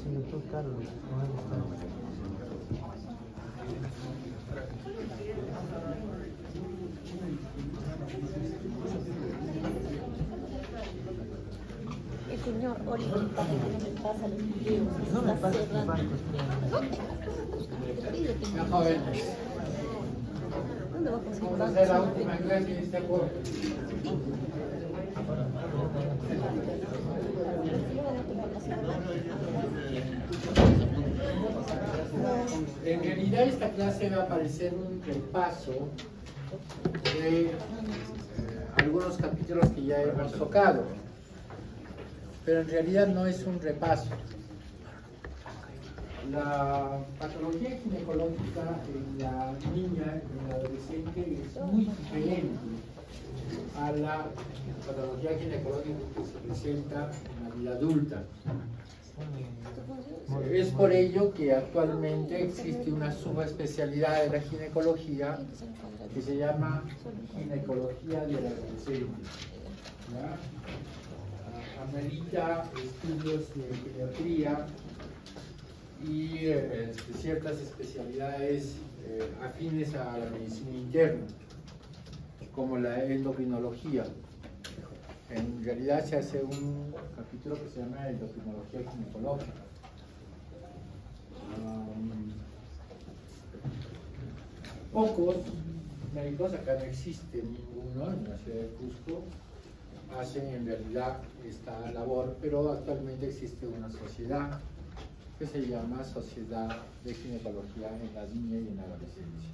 sigue tú, Carlos. El señor Oliver no me pasa los videos. No me pasa cerrando. los bancos. Ya, joven. ¿Dónde va a conseguir Vamos a hacer la bancos? última clase de este curso. En realidad esta clase va a parecer un repaso de algunos capítulos que ya hemos tocado, pero en realidad no es un repaso. La patología ginecológica en la niña y en la adolescente es muy diferente a la patología ginecológica que se presenta en la vida adulta. Es por ello que actualmente existe una subespecialidad de la ginecología que se llama ginecología del adolescente. ¿Ya? Amerita estudios de pediatría y ciertas especialidades afines a la medicina interna, como la endocrinología. En realidad se hace un capítulo que se llama endocrinología ginecológica. Pocos médicos, acá no existe ninguno en la ciudad de Cusco, hacen en realidad esta labor, pero actualmente existe una sociedad que se llama Sociedad de Ginecología en la Niña y en la Adolescencia.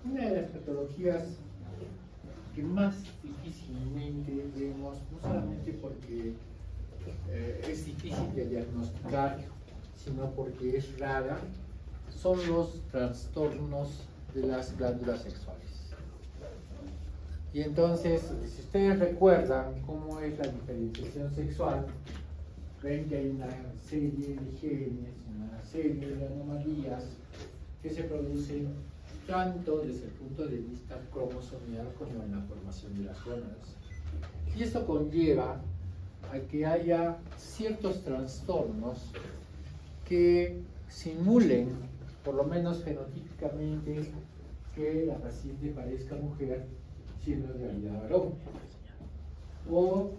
Una de las patologías que más difícilmente vemos, no solamente porque es difícil de diagnosticar, sino porque es rara, son los trastornos de las glándulas sexuales. Y entonces, si ustedes recuerdan cómo es la diferenciación sexual, ven que hay una serie de genes, una serie de anomalías que se producen tanto desde el punto de vista cromosomal como en la formación de las gónadas. Y esto conlleva a que haya ciertos trastornos que simulen, por lo menos fenotípicamente, que la paciente parezca mujer siendo en realidad varón, o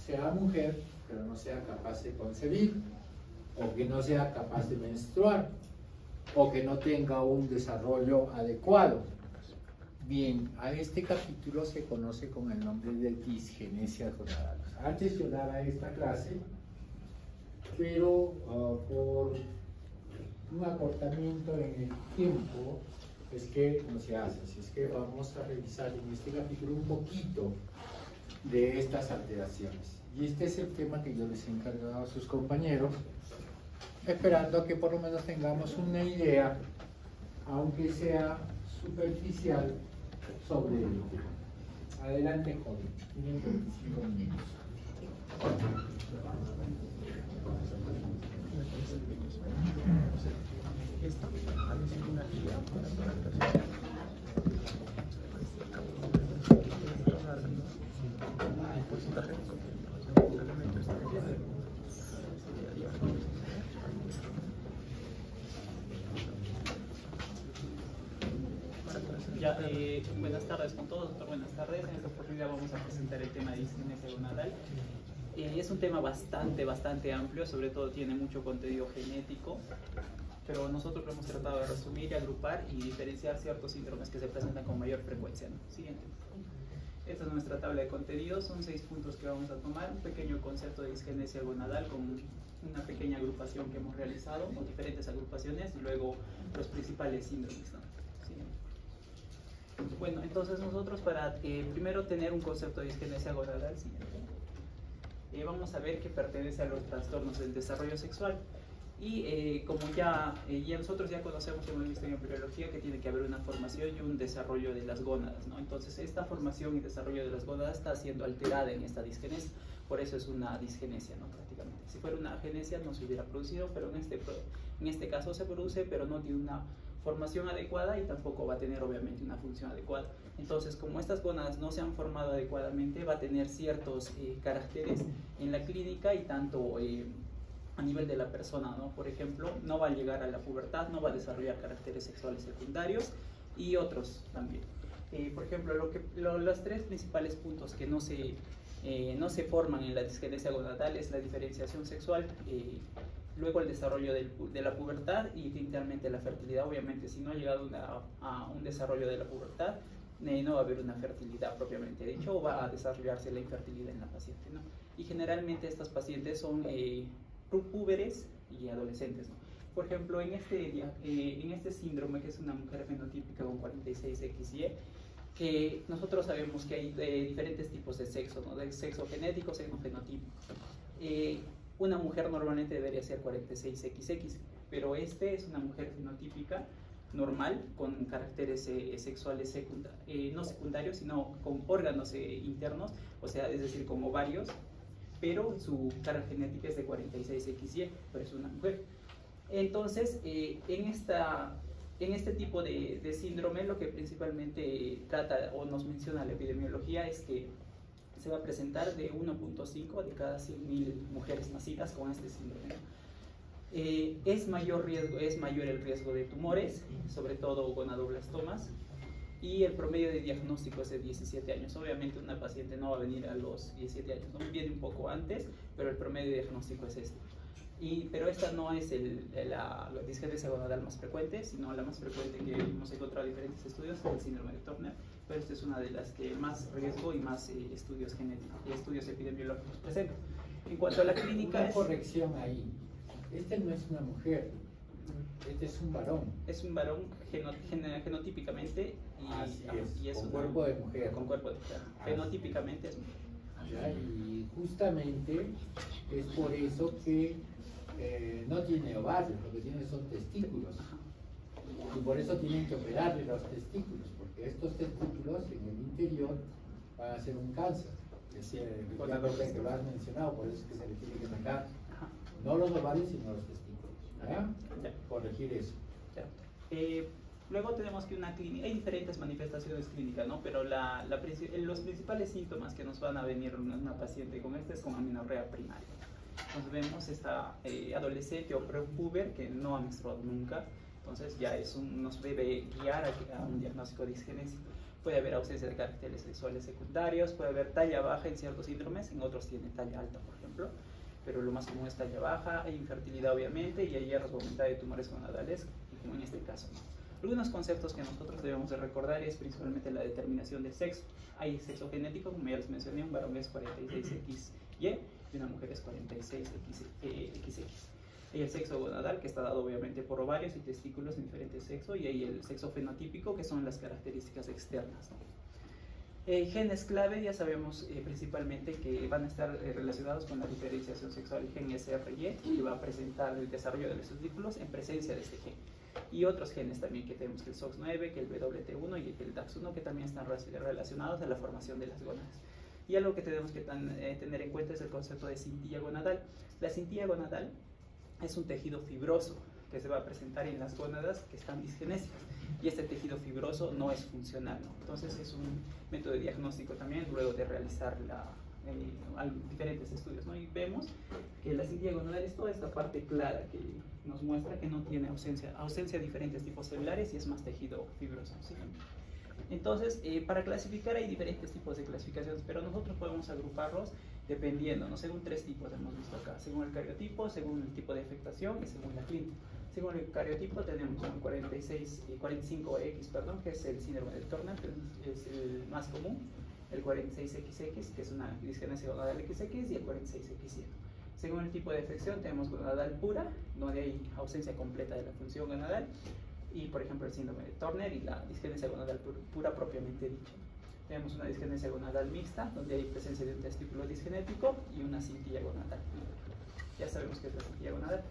sea mujer pero no sea capaz de concebir, o que no sea capaz de menstruar, o que no tenga un desarrollo adecuado. Bien, a este capítulo se conoce con el nombre de disgenesia gonadal. Antes yo daba esta clase, pero por un acortamiento en el tiempo es que no se hace. Así es que vamos a revisar en este capítulo un poquito de estas alteraciones. Y este es el tema que yo les he encargado a sus compañeros, esperando que por lo menos tengamos una idea, aunque sea superficial, sobre ello. Adelante, joven. Tienen 25 minutos. Ya, buenas tardes con todos, buenas tardes. En esta oportunidad vamos a presentar el tema de disgenesia gonadal. Es un tema bastante amplio, sobre todo tiene mucho contenido genético, pero nosotros lo hemos tratado de resumir y agrupar y diferenciar ciertos síndromes que se presentan con mayor frecuencia, ¿no? Siguiente. Esta es nuestra tabla de contenidos, son 6 puntos que vamos a tomar, un pequeño concepto de disgenesia gonadal con una pequeña agrupación que hemos realizado, o diferentes agrupaciones, y luego los principales síndromes, ¿no? Bueno, entonces nosotros para primero tener un concepto de disgenesia gonadal, vamos a ver que pertenece a los trastornos del desarrollo sexual. Y como ya nosotros ya conocemos, hemos visto en embriología que tiene que haber una formación y un desarrollo de las gónadas, ¿no? Entonces esta formación y desarrollo de las gónadas está siendo alterada en esta disgenesia, por eso es una disgenesia, ¿no? Prácticamente. Si fuera una agenesia no se hubiera producido, pero en este caso se produce, pero no tiene formación adecuada y tampoco va a tener obviamente una función adecuada. Entonces, como estas gónadas no se han formado adecuadamente, va a tener ciertos caracteres en la clínica y tanto a nivel de la persona, ¿no? Por ejemplo, no va a llegar a la pubertad, no va a desarrollar caracteres sexuales secundarios y otros también. Por ejemplo, los tres principales puntos que no se forman en la disgenesia gonadal es la diferenciación sexual, luego el desarrollo de la pubertad y finalmente la fertilidad. Obviamente, si no ha llegado a un desarrollo de la pubertad, no va a haber una fertilidad propiamente dicho, o va a desarrollarse la infertilidad en la paciente, ¿no? Y generalmente estas pacientes son púberes y adolescentes, ¿no? Por ejemplo, en este síndrome, que es una mujer fenotípica con 46XY, que nosotros sabemos que hay diferentes tipos de sexo, ¿no? De sexo genético, sexo fenotípico. Una mujer normalmente debería ser 46XX, pero es una mujer fenotípica normal, con caracteres sexuales no secundarios, sino con órganos internos, o sea, es decir, con ovarios, pero su carga genética es de 46XY, pero es una mujer. Entonces, en este tipo de síndrome, lo que principalmente trata o nos menciona la epidemiología es que se va a presentar de 1.5 de cada 100.000 mujeres nacidas con este síndrome. Es mayor el riesgo de tumores, sobre todo gonadoblastomas, y el promedio de diagnóstico es de 17 años. Obviamente una paciente no va a venir a los 17 años, ¿no? Viene un poco antes, pero el promedio de diagnóstico es este. Pero esta no es la disgenesia gonadal más frecuente, sino la más frecuente que hemos encontrado en diferentes estudios, es el síndrome de Turner, pero esta es una de las que más riesgo y más estudios genéticos y estudios epidemiológicos presenta. En cuanto a la clínica... Una corrección ahí. Este no es una mujer, este es un varón. Es un varón genotípicamente y es con cuerpo de mujer. Con cuerpo de mujer. Fenotípicamente es mujer. Ya, y justamente es por eso que no tiene ovarios, lo que tiene son testículos. Y por eso tienen que operarle los testículos, porque estos testículos en el interior van a ser un cáncer. Es decir, que lo has mencionado, por eso es que se le tiene que sacar no los ovarios, sino los testículos. ¿Ya? Corregir eso. Luego tenemos que hay diferentes manifestaciones clínicas, ¿no? Pero los principales síntomas que nos van a venir una paciente con es con amenorrea primaria. Entonces vemos esta adolescente o prepuber que no ha menstruado nunca, entonces ya nos debe guiar a un diagnóstico de disgenesia. Puede haber ausencia de caracteres sexuales secundarios, puede haber talla baja en ciertos síndromes, en otros tiene talla alta, por ejemplo, pero lo más común es talla baja, hay infertilidad obviamente, y hay hierros o aumentada de tumores gonadales, como en este caso, ¿no? Algunos conceptos que nosotros debemos de recordar es principalmente la determinación del sexo. Hay sexo genético, como ya les mencioné, un varón es 46XY y una mujer es 46XX. Hay el sexo gonadal, que está dado obviamente por ovarios y testículos en diferentes sexos, y hay el sexo fenotípico, que son las características externas, ¿no? Genes clave, ya sabemos principalmente que van a estar relacionados con la diferenciación sexual. El gen SRY, que va a presentar el desarrollo de los testículos en presencia de este gen. Y otros genes también que tenemos, que el SOX9, que el WT1 y el DAX1, que también están relacionados a la formación de las gónadas. Y algo que tenemos que tener en cuenta es el concepto de cintilla gonadal. La cintilla gonadal es un tejido fibroso que se va a presentar en las gónadas que están disgenésicas, y este tejido fibroso no es funcional, ¿no? Entonces es un método de diagnóstico también luego de realizar diferentes estudios, ¿no? Y vemos que la cintilla gonadal es toda esta parte clara que nos muestra que no tiene ausencia de diferentes tipos celulares y es más tejido fibroso, ¿sí? Entonces, para clasificar hay diferentes tipos de clasificaciones, pero nosotros podemos agruparlos dependiendo, ¿no? Según tres tipos hemos visto acá: según el cariotipo, según el tipo de afectación y según la clínica. Según el cariotipo tenemos un 45X, que es el síndrome de Turner, que es el más común, el 46XX, que es una disgenesia gonadal XX, y el 46XY. Según el tipo de afección tenemos gonadal pura, donde hay ausencia completa de la función gonadal, y por ejemplo el síndrome de Turner y la disgenesia gonadal pura propiamente dicha. Tenemos una disgenesia gonadal mixta, donde hay presencia de un testículo disgenético y una cintilla gonadal. Ya sabemos qué es la cintilla gonadal.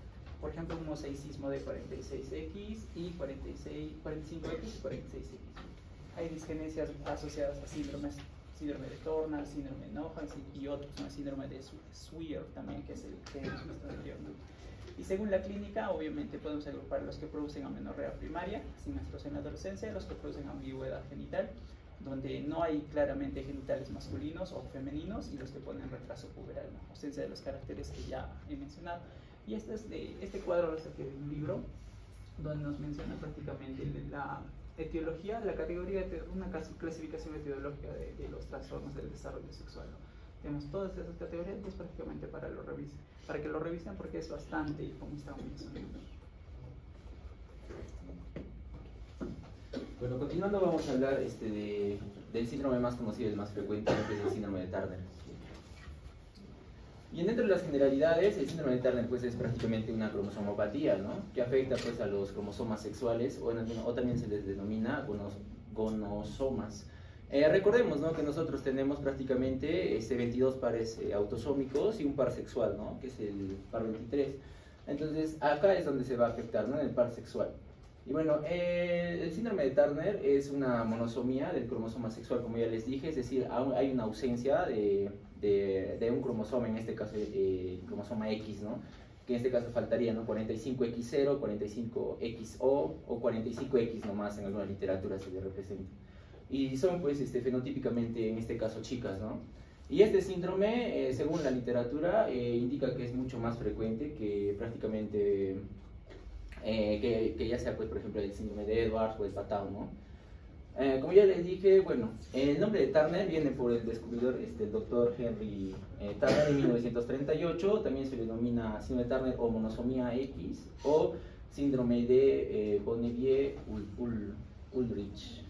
Por ejemplo, un mosaicismo de 46X y 45X y 46X. Hay disgenesias asociadas a síndromes síndrome de Turner, síndrome de Nohan y otros, ¿no? Síndrome de Swyer también, que es el que hemos visto anteriormente. Y según la clínica, obviamente podemos agrupar los que producen amenorrea primaria, sin menstruación en la adolescencia, los que producen ambigüedad genital, donde no hay claramente genitales masculinos o femeninos, y los que ponen retraso puberal, ¿no? Ausencia de los caracteres que ya he mencionado. Y este cuadro lo saqué de un libro donde nos menciona prácticamente la etiología, la categoría de una clasificación etiológica de los trastornos del desarrollo sexual, ¿no? Tenemos todas esas categorías, pues prácticamente para que lo revisen, porque es bastante, como estamos mencionando. Bueno, continuando, vamos a hablar del síndrome más conocido y el más frecuente, que es el síndrome de Turner. Y dentro de las generalidades, el síndrome de Turner pues, es prácticamente una cromosomopatía, ¿no? Que afecta pues, a los cromosomas sexuales, o también se les denomina gonosomas. Recordemos, ¿no?, que nosotros tenemos prácticamente 22 pares autosómicos y un par sexual, ¿no?, que es el par 23. Entonces, acá es donde se va a afectar, ¿no?, en el par sexual. Y bueno, el síndrome de Turner es una monosomía del cromosoma sexual, como ya les dije, es decir, hay una ausencia de un cromosoma, en este caso el cromosoma X, ¿no?, que en este caso faltaría, ¿no?, 45X0, 45XO o 45X nomás, en alguna literatura se le representa. Y son pues fenotípicamente en este caso chicas, ¿no? Y este síndrome, según la literatura, indica que es mucho más frecuente que prácticamente, que ya sea pues por ejemplo el síndrome de Edwards o el Patau, ¿no? Como ya les dije, bueno, el nombre de Turner viene por el descubridor, el doctor Henry Turner en 1938, también se le denomina síndrome de Turner o monosomía X o síndrome de Bonnevie-Ulrich.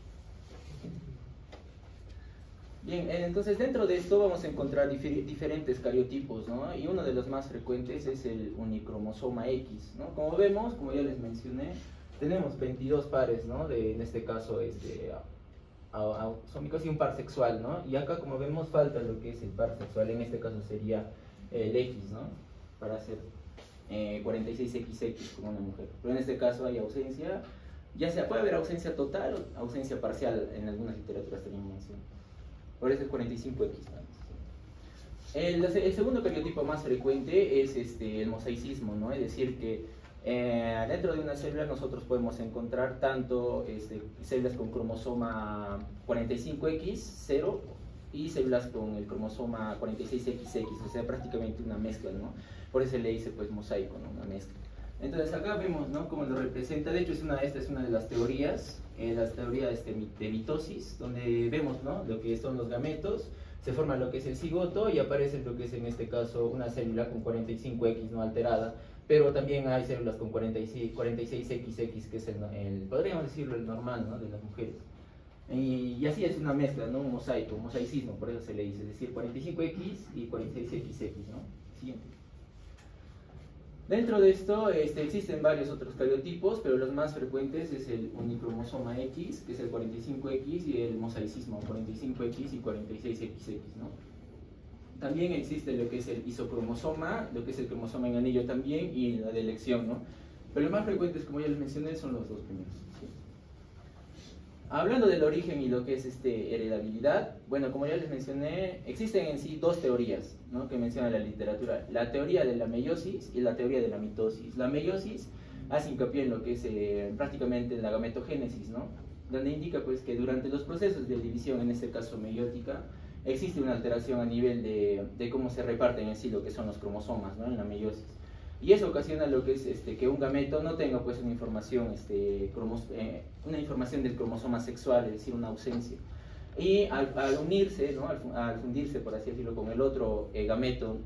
Bien, entonces dentro de esto vamos a encontrar diferentes cariotipos, ¿no? Y uno de los más frecuentes es el unicromosoma X, ¿no? Como vemos, como ya les mencioné, tenemos 22 pares, ¿no? En este caso, autosómicos y un par sexual, ¿no? Y acá, como vemos, falta lo que es el par sexual, en este caso sería el X, ¿no? Para hacer 46XX como una mujer. Pero en este caso hay ausencia, ya sea puede haber ausencia total o ausencia parcial, en algunas literaturas también mencionan. Por eso es 45X. El segundo cariotipo más frecuente es el mosaicismo, ¿no? Es decir, que dentro de una célula nosotros podemos encontrar tanto células con cromosoma 45X0 y células con el cromosoma 46XX, o sea, prácticamente una mezcla, ¿no? Por eso se le dice pues mosaico, ¿no? Una mezcla. Entonces acá vemos, ¿no?, cómo lo representa. De hecho esta es una de las teorías, la teoría de mitosis, donde vemos, ¿no?, lo que son los gametos, se forma lo que es el cigoto y aparece lo que es en este caso una célula con 45X no alterada, pero también hay células con 46XX, que es podríamos decirlo el normal, ¿no?, de las mujeres. Y así es una mezcla, ¿no?, un mosaico, mosaicismo, por eso se le dice, es decir, 45X y 46XX, ¿no? Siguiente. Dentro de esto existen varios otros cariotipos, pero los más frecuentes es el unicromosoma X, que es el 45X, y el mosaicismo, 45X y 46XX, ¿no? También existe lo que es el isocromosoma, lo que es el cromosoma en anillo también, y la de elección, ¿no? Pero los más frecuentes, como ya les mencioné, son los dos primeros, ¿sí? Hablando del origen y lo que es heredabilidad, bueno, como ya les mencioné, existen en sí dos teorías, ¿no?, que menciona la literatura: la teoría de la meiosis y la teoría de la mitosis. La meiosis hace hincapié en lo que es prácticamente la gametogénesis, ¿no?, donde indica pues que durante los procesos de división, en este caso meiótica, existe una alteración a nivel de cómo se reparten en sí lo que son los cromosomas, ¿no?, en la meiosis. Y eso ocasiona lo que es que un gameto no tenga pues una información, una información del cromosoma sexual, es decir, una ausencia. Y al unirse, ¿no?, al fundirse, por así decirlo, con el otro gameto,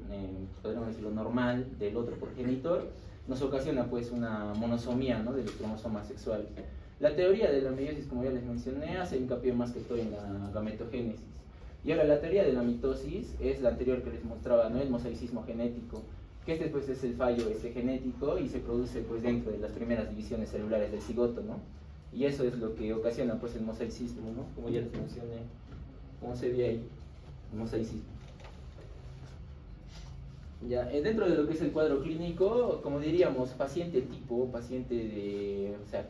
podríamos decirlo normal, del otro progenitor, nos ocasiona pues una monosomía, ¿no?, de los cromosomas sexuales. La teoría de la meiosis, como ya les mencioné, hace hincapié más que todo en la gametogénesis. Y ahora la teoría de la mitosis es la anterior que les mostraba, ¿no?, el mosaicismo genético, que pues es el fallo genético y se produce pues dentro de las primeras divisiones celulares del cigoto, ¿no? Y eso es lo que ocasiona pues el mosaicismo, ¿no?, como ya les mencioné, como se ve ahí, el mosaicismo. Ya, dentro de lo que es el cuadro clínico, como diríamos, paciente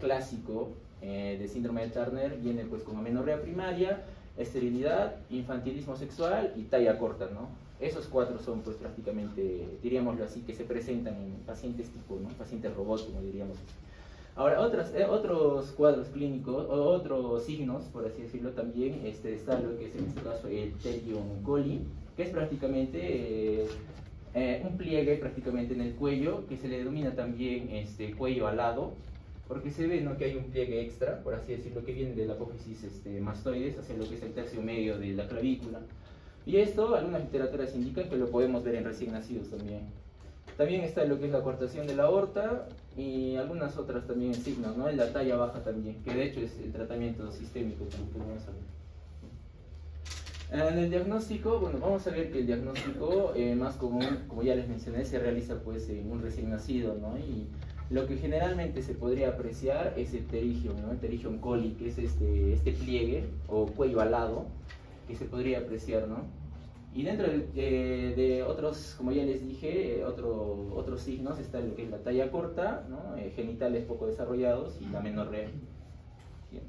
clásico de síndrome de Turner, viene pues con amenorrea primaria, esterilidad, infantilismo sexual y talla corta, ¿no? Esos 4 son pues prácticamente, diríamoslo así, que se presentan en pacientes tipo, ¿no? Pacientes robots, como diríamos. Ahora, otros cuadros clínicos, o otros signos, por así decirlo también, está lo que es en este caso el terion coli, que es prácticamente un pliegue prácticamente en el cuello, que se le denomina también cuello alado, porque se ve, ¿no?, que hay un pliegue extra, por así decirlo, que viene de la apófisis mastoides hacia lo que es el tercio medio de la clavícula. Y esto, algunas literaturas indican que lo podemos ver en recién nacidos también. También está lo que es la coartación de la aorta y algunas otras también signos, ¿no? En la talla baja también, que de hecho es el tratamiento sistémico que vamos a ver. En el diagnóstico, bueno, vamos a ver que el diagnóstico más común, como ya les mencioné, se realiza pues en un recién nacido, ¿no? Y lo que generalmente se podría apreciar es el pterigion, ¿no? El pterigion coli, que es este pliegue o cuello alado, que se podría apreciar, ¿no? Y dentro de otros, como ya les dije, otros signos está lo que es la talla corta, ¿no? Genitales poco desarrollados y la menorrea. Bien.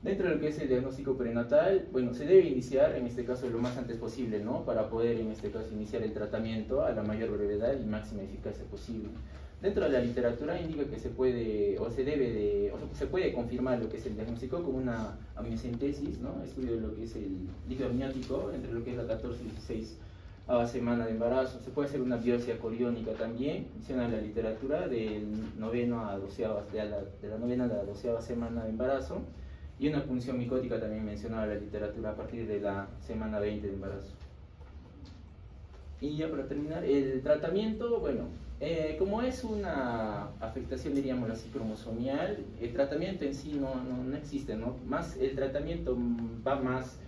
Dentro de lo que es el diagnóstico prenatal, bueno, se debe iniciar en este caso lo más antes posible, ¿no? Para poder en este caso iniciar el tratamiento a la mayor brevedad y máxima eficacia posible. Dentro de la literatura indica que se puede se puede confirmar lo que es el diagnóstico con una amniocentesis, ¿no? Estudio de lo que es el líquido amniótico entre lo que es la 14 y 16 semana de embarazo. Se puede hacer una biopsia coriónica también, menciona la literatura del noveno a doceava, de la novena a la 12ª semana de embarazo, y una punción micótica también mencionaba la literatura a partir de la semana 20 de embarazo. Y ya para terminar, el tratamiento, bueno, como es una afectación, diríamos así, cromosomial, el tratamiento en sí no existe, ¿no? Más, el tratamiento va más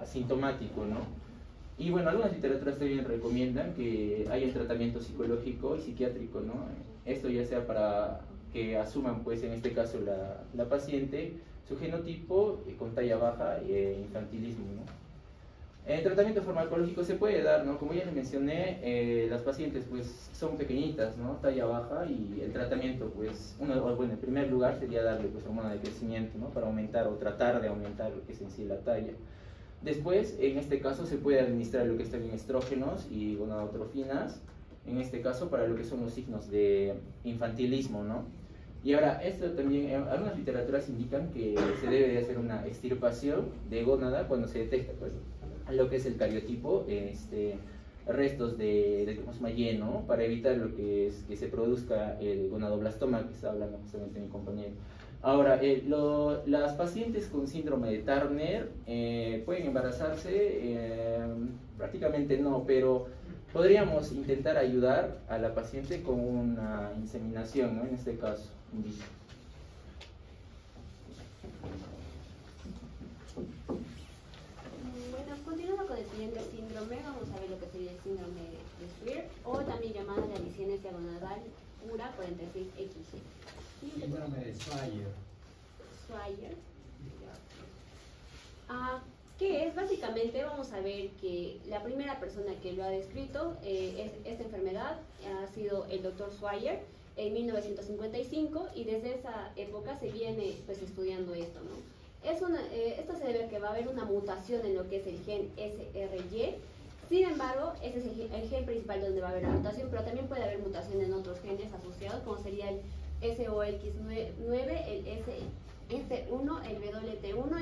sintomático, ¿no? Y bueno, algunas literaturas también recomiendan que haya un tratamiento psicológico y psiquiátrico, ¿no? Esto ya sea para que asuman, pues en este caso la paciente, su genotipo con talla baja e infantilismo, ¿no? El tratamiento farmacológico se puede dar, ¿no? Como ya les mencioné, las pacientes pues son pequeñitas, ¿no? Talla baja, y el tratamiento pues, en primer lugar sería darle pues hormona de crecimiento, ¿no? Para aumentar o tratar de aumentar lo que es en sí la talla. Después, en este caso, se puede administrar lo que están en estrógenos y gonadotrofinas, en este caso para lo que son los signos de infantilismo, ¿no? Y ahora, esto también, algunas literaturas indican que se debe de hacer una extirpación de gónada cuando se detecta pues, lo que es el cariotipo, restos del cromosoma Y, ¿no? Para evitar lo que es que se produzca el gonadoblastoma, que está hablando justamente mi compañero. Ahora, las pacientes con síndrome de Turner pueden embarazarse, prácticamente no, pero podríamos intentar ayudar a la paciente con una inseminación, ¿no? En este caso, in vitro. Bueno, continuando con el siguiente síndrome, vamos a ver lo que sería el síndrome de Swyer, o también llamada la discinesia gonadal pura 46XG. Síndrome de Swyer. ¿Qué es? Básicamente vamos a ver que la primera persona que lo ha descrito esta enfermedad ha sido el doctor Swyer en 1955, y desde esa época se viene pues estudiando esto, ¿no? Esto se debe a que va a haber una mutación en lo que es el gen SRY. Sin embargo, ese es el gen principal donde va a haber la mutación, pero también puede haber mutación en otros genes asociados, como sería el SOX9, el S1, el WT1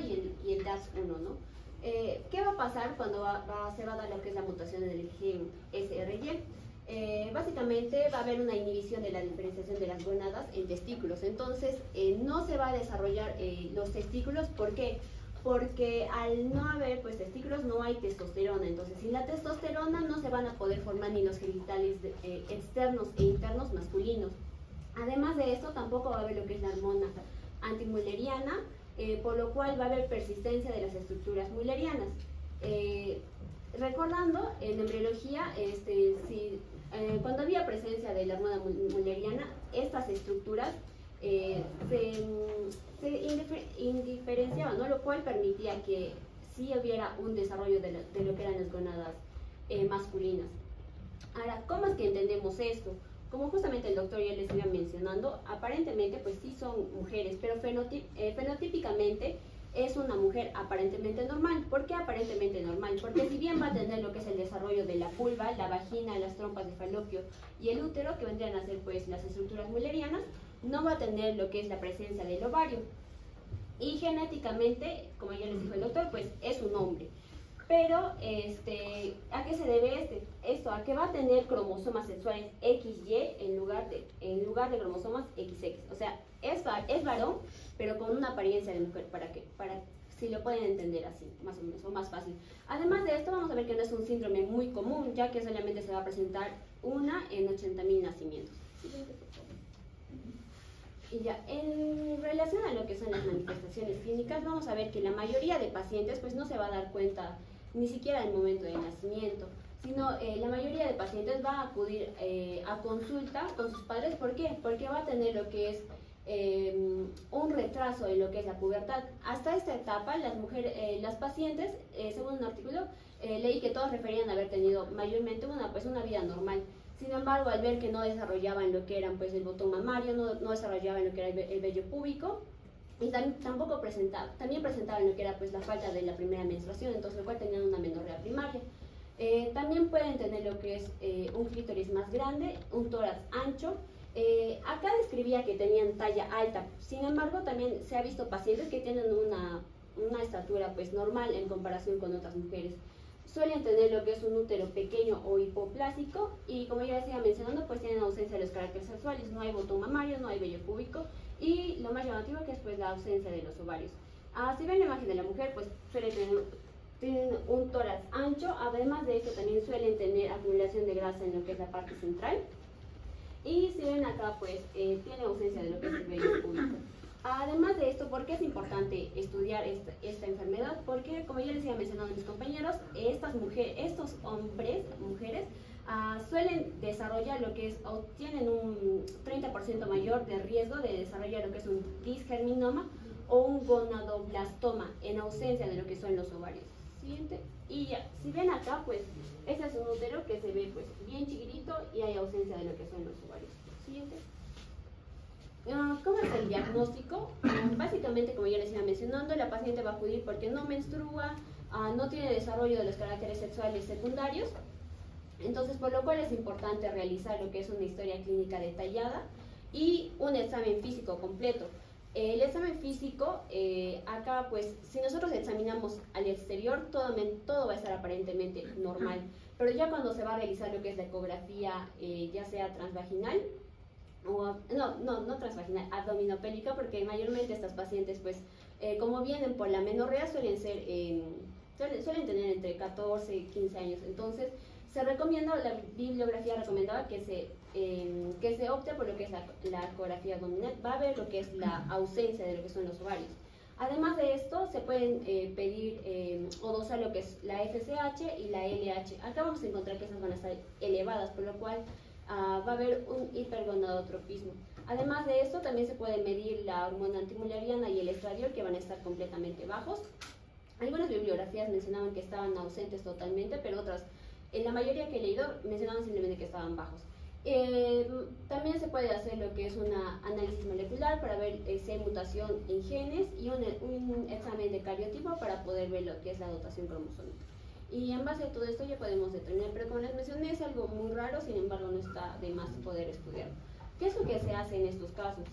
y el DAS1, ¿no? ¿Qué va a pasar cuando se va a dar lo que es la mutación en el gen SRY? Básicamente va a haber una inhibición de la diferenciación de las gonadas en testículos. Entonces no se va a desarrollar los testículos. ¿Por qué? Porque al no haber pues testículos no hay testosterona. Entonces sin la testosterona no se van a poder formar ni los genitales externos e internos masculinos. Además de esto, tampoco va a haber lo que es la hormona antimülleriana, por lo cual va a haber persistencia de las estructuras müllerianas. Recordando, en embriología, cuando había presencia de la hormona mülleriana, estas estructuras se indiferenciaban, ¿no? Lo cual permitía que sí hubiera un desarrollo de lo que eran las gonadas masculinas. Ahora, ¿cómo es que entendemos esto? como justamente el doctor ya les iba mencionando, aparentemente pues sí son mujeres, pero fenotípicamente es una mujer aparentemente normal. ¿Por qué aparentemente normal? Porque si bien va a tener lo que es el desarrollo de la vulva, la vagina, las trompas de falopio y el útero, que vendrían a ser pues las estructuras mullerianas, no va a tener lo que es la presencia del ovario. Y genéticamente, como ya les dijo el doctor, pues es un hombre. Pero, ¿a qué se debe esto? A que va a tener cromosomas sexuales XY en lugar de cromosomas XX. O sea, es varón, pero con una apariencia de mujer, para si lo pueden entender así, más o menos, o más fácil. Además de esto, vamos a ver que no es un síndrome muy común, ya que solamente se va a presentar una en 80.000 nacimientos. Siguiente, por favor. Y ya, en relación a lo que son las manifestaciones clínicas, vamos a ver que la mayoría de pacientes pues no se va a dar cuenta ni siquiera al momento del nacimiento, sino la mayoría de pacientes va a acudir a consulta con sus padres. ¿Por qué? Porque va a tener lo que es un retraso en lo que es la pubertad. Hasta esta etapa, las pacientes, según un artículo, leí que todas referían a haber tenido mayormente una vida normal. Sin embargo, al ver que no desarrollaban lo que eran pues el botón mamario, no desarrollaban lo que era el vello púbico, y tampoco presentaban lo que era pues la falta de la primera menstruación, entonces lo cual tenían una menorrea primaria. También pueden tener lo que es un clítoris más grande, un tórax ancho. Acá describía que tenían talla alta, sin embargo también se ha visto pacientes que tienen una estatura pues normal en comparación con otras mujeres. Suelen tener lo que es un útero pequeño o hipoplásico, y como ya les iba mencionando, pues tienen ausencia de los caracteres sexuales, no hay botón mamario, no hay vello púbico, y lo más llamativo que es pues la ausencia de los ovarios. Si ven la imagen de la mujer, pues suele tienen un tórax ancho. Además de esto también suelen tener acumulación de grasa en lo que es la parte central, y si ven acá pues tiene ausencia de lo que es el vello púbico. Además de esto, ¿por qué es importante estudiar esta enfermedad? Porque, como ya les iba mencionando a mis compañeros, estos mujeres, suelen desarrollar lo que es, o tienen un 30% mayor de riesgo de desarrollar lo que es un disgerminoma o un gonadoblastoma en ausencia de lo que son los ovarios. Siguiente. Y ya, si ven acá, pues, este es un útero que se ve pues bien chiquitito y hay ausencia de lo que son los ovarios. Siguiente. ¿Cómo es el diagnóstico? Básicamente, como ya les iba mencionando, la paciente va a acudir porque no menstrua, no tiene desarrollo de los caracteres sexuales secundarios, entonces por lo cual es importante realizar lo que es una historia clínica detallada y un examen físico completo. El examen físico, acá pues si nosotros examinamos al exterior, todo va a estar aparentemente normal, pero ya cuando se va a realizar lo que es la ecografía, ya sea transvaginal, no transvaginal, abdominopélvica, porque mayormente estas pacientes pues como vienen por la menorrea suelen tener entre 14 y 15 años, entonces se recomienda, la bibliografía recomendaba que se opte por lo que es la ecografía abdominal. Va a haber lo que es la ausencia de lo que son los ovarios. Además de esto, se pueden pedir o dosar lo que es la FSH y la LH. Acá vamos a encontrar que esas van a estar elevadas, por lo cual va a haber un hipergonadotropismo. Además de esto, también se puede medir la hormona antimulleriana y el estradiol, que van a estar completamente bajos. Algunas bibliografías mencionaban que estaban ausentes totalmente, pero otras, en la mayoría que he leído, mencionaban simplemente que estaban bajos. También se puede hacer lo que es un análisis molecular para ver si hay mutación en genes, y un examen de cariotipo para poder ver lo que es la dotación cromosómica. Y en base a todo esto ya podemos determinar, pero como les mencioné, es algo muy raro, sin embargo no está de más poder estudiarlo. ¿Qué es lo que se hace en estos casos?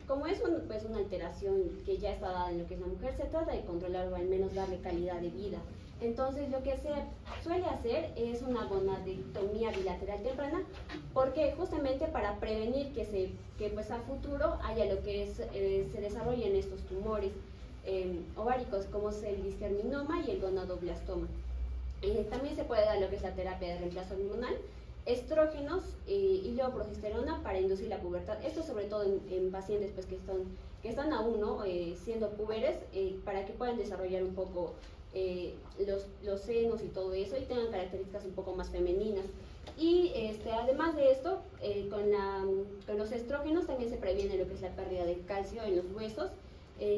Como es una alteración que ya está dada en lo que es la mujer, se trata de controlar o al menos darle calidad de vida. Entonces lo que se suele hacer es una gonadectomía bilateral temprana, porque justamente para prevenir que pues a futuro haya lo que es, se desarrollen estos tumores ováricos, como es el disgerminoma y el gonadoblastoma. También se puede dar lo que es la terapia de reemplazo hormonal, estrógenos y luego progesterona para inducir la pubertad. Esto sobre todo en pacientes pues, que están aún siendo púberes, para que puedan desarrollar un poco los senos y todo eso, y tengan características un poco más femeninas. Y además de esto, con los estrógenos también se previene lo que es la pérdida de calcio en los huesos,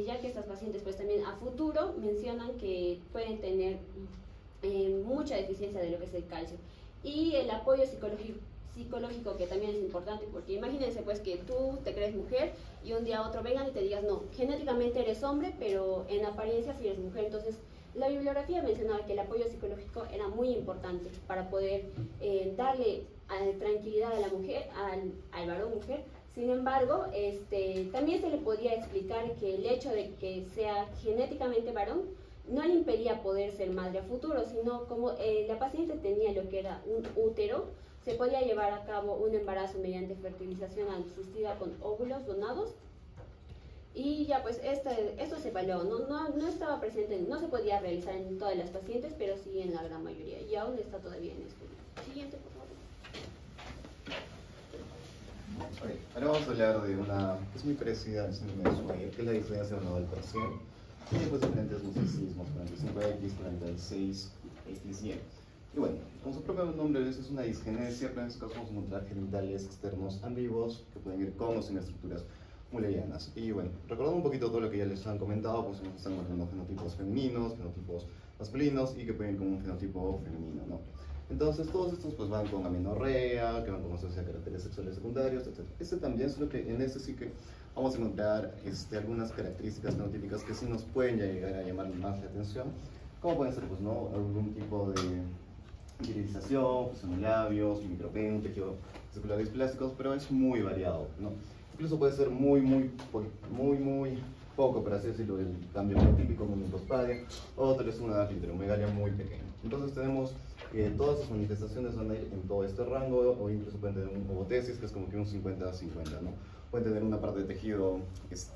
ya que estas pacientes pues también a futuro mencionan que pueden tener mucha deficiencia de lo que es el calcio. Y el apoyo psicológico que también es importante, porque imagínense pues que tú te crees mujer y un día a otro vengan y te digas no, genéticamente eres hombre, pero en apariencia sí eres mujer. Entonces la bibliografía mencionaba que el apoyo psicológico era muy importante para poder darle tranquilidad a la mujer, al varón mujer. Sin embargo, también se le podía explicar que el hecho de que sea genéticamente varón no le impedía poder ser madre a futuro, sino como la paciente tenía lo que era un útero, se podía llevar a cabo un embarazo mediante fertilización asistida con óvulos donados. Y ya pues esto se evaluó, no estaba presente, no se podía realizar en todas las pacientes, pero sí en la gran mayoría, y aún está todavía en estudio. Siguiente, por favor. Okay. Ahora vamos a hablar de una que es muy parecida al síndrome de Swyer, que es la diferencia de un nodal parcial. Tiene pues diferentes mosaísmos, 45X, 46XY. Y bueno, como su propio nombre es una disgenesia, pero en este caso vamos a encontrar genitales externos ambiguos que pueden ir con o sin estructuras mullerianas. Y bueno, recordando un poquito todo lo que ya les han comentado, pues están encontrando fenotipos femeninos, fenotipos masculinos y que pueden ir con un fenotipo femenino, ¿no? Entonces todos estos pues van con amenorrea, que van con ausencia de caracteres sexuales secundarios, etc. Este también, solo que en este sí que vamos a encontrar algunas características fenotípicas que sí nos pueden llegar a llamar más la atención, como pueden ser pues, ¿no? algún tipo de virilización, fusión de labios, micropene, tejido vesicular displásticos, pero es muy variado, ¿no? Incluso puede ser muy poco, por así decirlo, el cambio fenotípico, como una hipospadia, o tal vez una clitoromegalia muy pequeña. Entonces tenemos que todas las manifestaciones van a ir en todo este rango, o incluso pueden tener un ovotesis, que es como que un 50-50, ¿no? Pueden tener una parte de tejido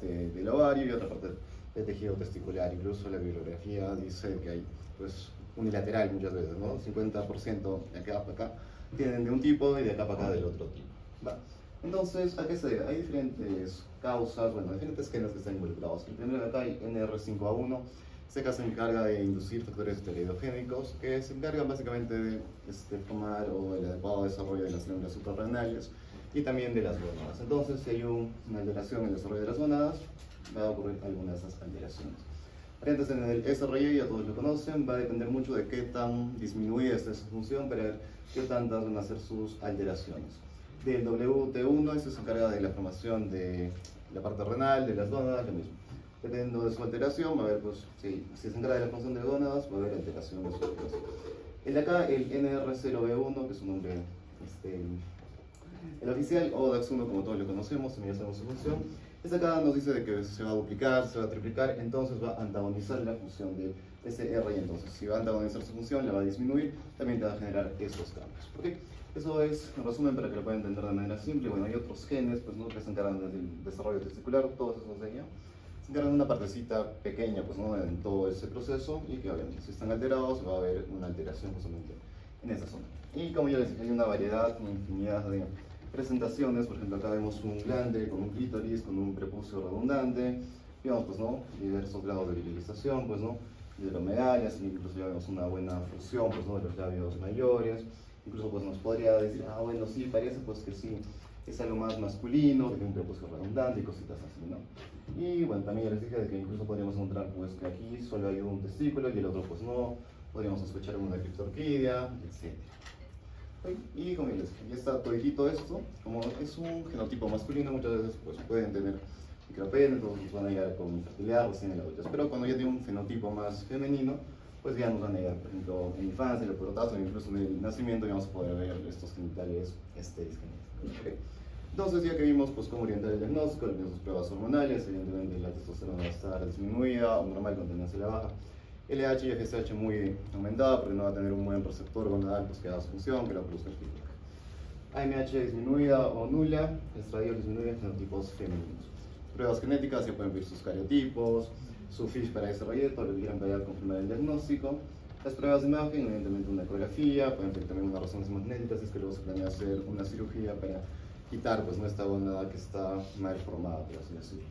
del ovario y otra parte de tejido testicular. Incluso la bibliografía dice que hay pues, unilateral muchas veces, ¿no? 50% de acá para acá tienen de un tipo y de acá para acá del otro tipo. ¿Va? Entonces, ¿a qué se debe? Hay diferentes causas, bueno, diferentes genes que están involucrados. El primero de acá, el NR5A1, este se encarga de inducir factores esteroidogénicos que se encargan básicamente de formar o el adecuado desarrollo de las células suprarrenales y también de las gónadas. Entonces, si hay una alteración en el desarrollo de las gónadas, va a ocurrir alguna de esas alteraciones. Entonces, en el SRY, ya todos lo conocen, va a depender mucho de qué tan disminuida está esa función para ver qué tantas van a ser sus alteraciones. Del WT1, este se encarga de la formación de la parte renal, de las gónadas, lo mismo. Dependiendo de su alteración, va a haber, pues, si se encarga de la función de gónadas, va a haber alteración de su alteración. El de acá, el NR0B1, que es un nombre, el oficial, o DAX1, como todos lo conocemos, también ya sabemos su función. Este acá nos dice de que se va a duplicar, se va a triplicar, entonces va a antagonizar la función de SRY. Entonces, si va a antagonizar su función, la va a disminuir, también te va a generar estos cambios. ¿Okay? Eso es, en resumen, para que lo puedan entender de manera simple. Bueno, hay otros genes pues, ¿no? que se encargan del desarrollo testicular, todos esos de allá. Se encargan de una partecita pequeña pues, ¿no? en todo ese proceso y que obviamente si están alterados va a haber una alteración justamente en esa zona. Y como ya les dije, hay una variedad, una infinidad de presentaciones. Por ejemplo, acá vemos un glande con un clítoris, con un prepucio redundante, digamos, pues, ¿no? diversos grados de virilización, pues, ¿no? hidromegalias, incluso ya vemos una buena fusión pues, ¿no? de los labios mayores. Incluso pues, nos podría decir, ah, bueno, sí, parece pues, que sí, es algo más masculino, que tiene un prepucio redundante y cositas así, ¿no? Y bueno, también ya les dije de que incluso podríamos encontrar pues, que aquí solo hay un testículo y el otro pues no, podríamos sospechar una criptorquidia, etc. Y como ya les dije, ya está toditito esto, como es un genotipo masculino, muchas veces pues, pueden tener micropene, todos van a llegar con infertilidad recién en la adultez, pero cuando ya tiene un fenotipo más femenino, pues ya nos van a llegar, por ejemplo, en la infancia, en el pubertazo, incluso en el nacimiento, ya vamos a poder ver estos genitales disgenéticos. Okay. Entonces, ya que vimos pues, cómo orientar el diagnóstico, sus pruebas hormonales, evidentemente la testosterona va a estar disminuida o normal con tendencia a la baja. LH y FSH muy aumentada porque no va a tener un buen receptor gonadal pues, que haga su función, que la produzca el feedback. AMH disminuida o nula, estradiol disminuida en genotipos femeninos. Pruebas genéticas, ya pueden ver sus cariotipos, su FISH para desarrollar, todo lo que quieran para confirmar el diagnóstico. Las pruebas de imagen, evidentemente una ecografía, pueden tener también una resonancia magnética, si es que luego se planea hacer una cirugía para quitar pues, esta gónada que está mal formada, por así decirlo.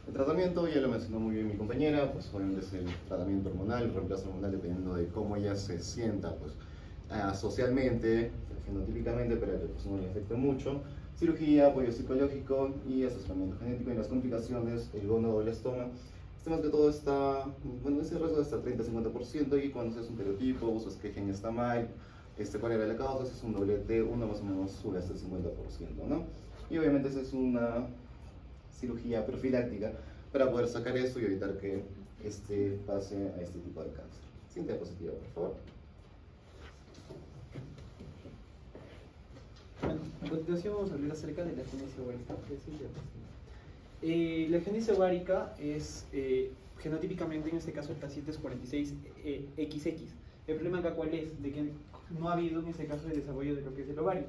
El tratamiento, ya lo mencionó muy bien mi compañera, pues obviamente es el tratamiento hormonal, el reemplazo hormonal dependiendo de cómo ella se sienta pues, socialmente, fenotípicamente, para que pues, no le afecte mucho. Cirugía, apoyo psicológico y asesoramiento genético. Y las complicaciones, el gonodoblastoma. Más que todo está, bueno, ese riesgo está 30-50% y cuando se hace un cariotipo, usas que gen está mal, cuál era la causa. Si es un WT1 más o menos sube hasta el 50%, ¿no? Y obviamente esa es una cirugía profiláctica para poder sacar eso y evitar que pase a este tipo de cáncer. Siguiente diapositiva, por favor. Bueno, a continuación vamos a hablar acerca de la agenesia ovárica. La agenesia ovárica es genotípicamente, en este caso el paciente es 46XX. El problema acá cuál es, de que no ha habido en este caso el desarrollo de lo que es el ovario.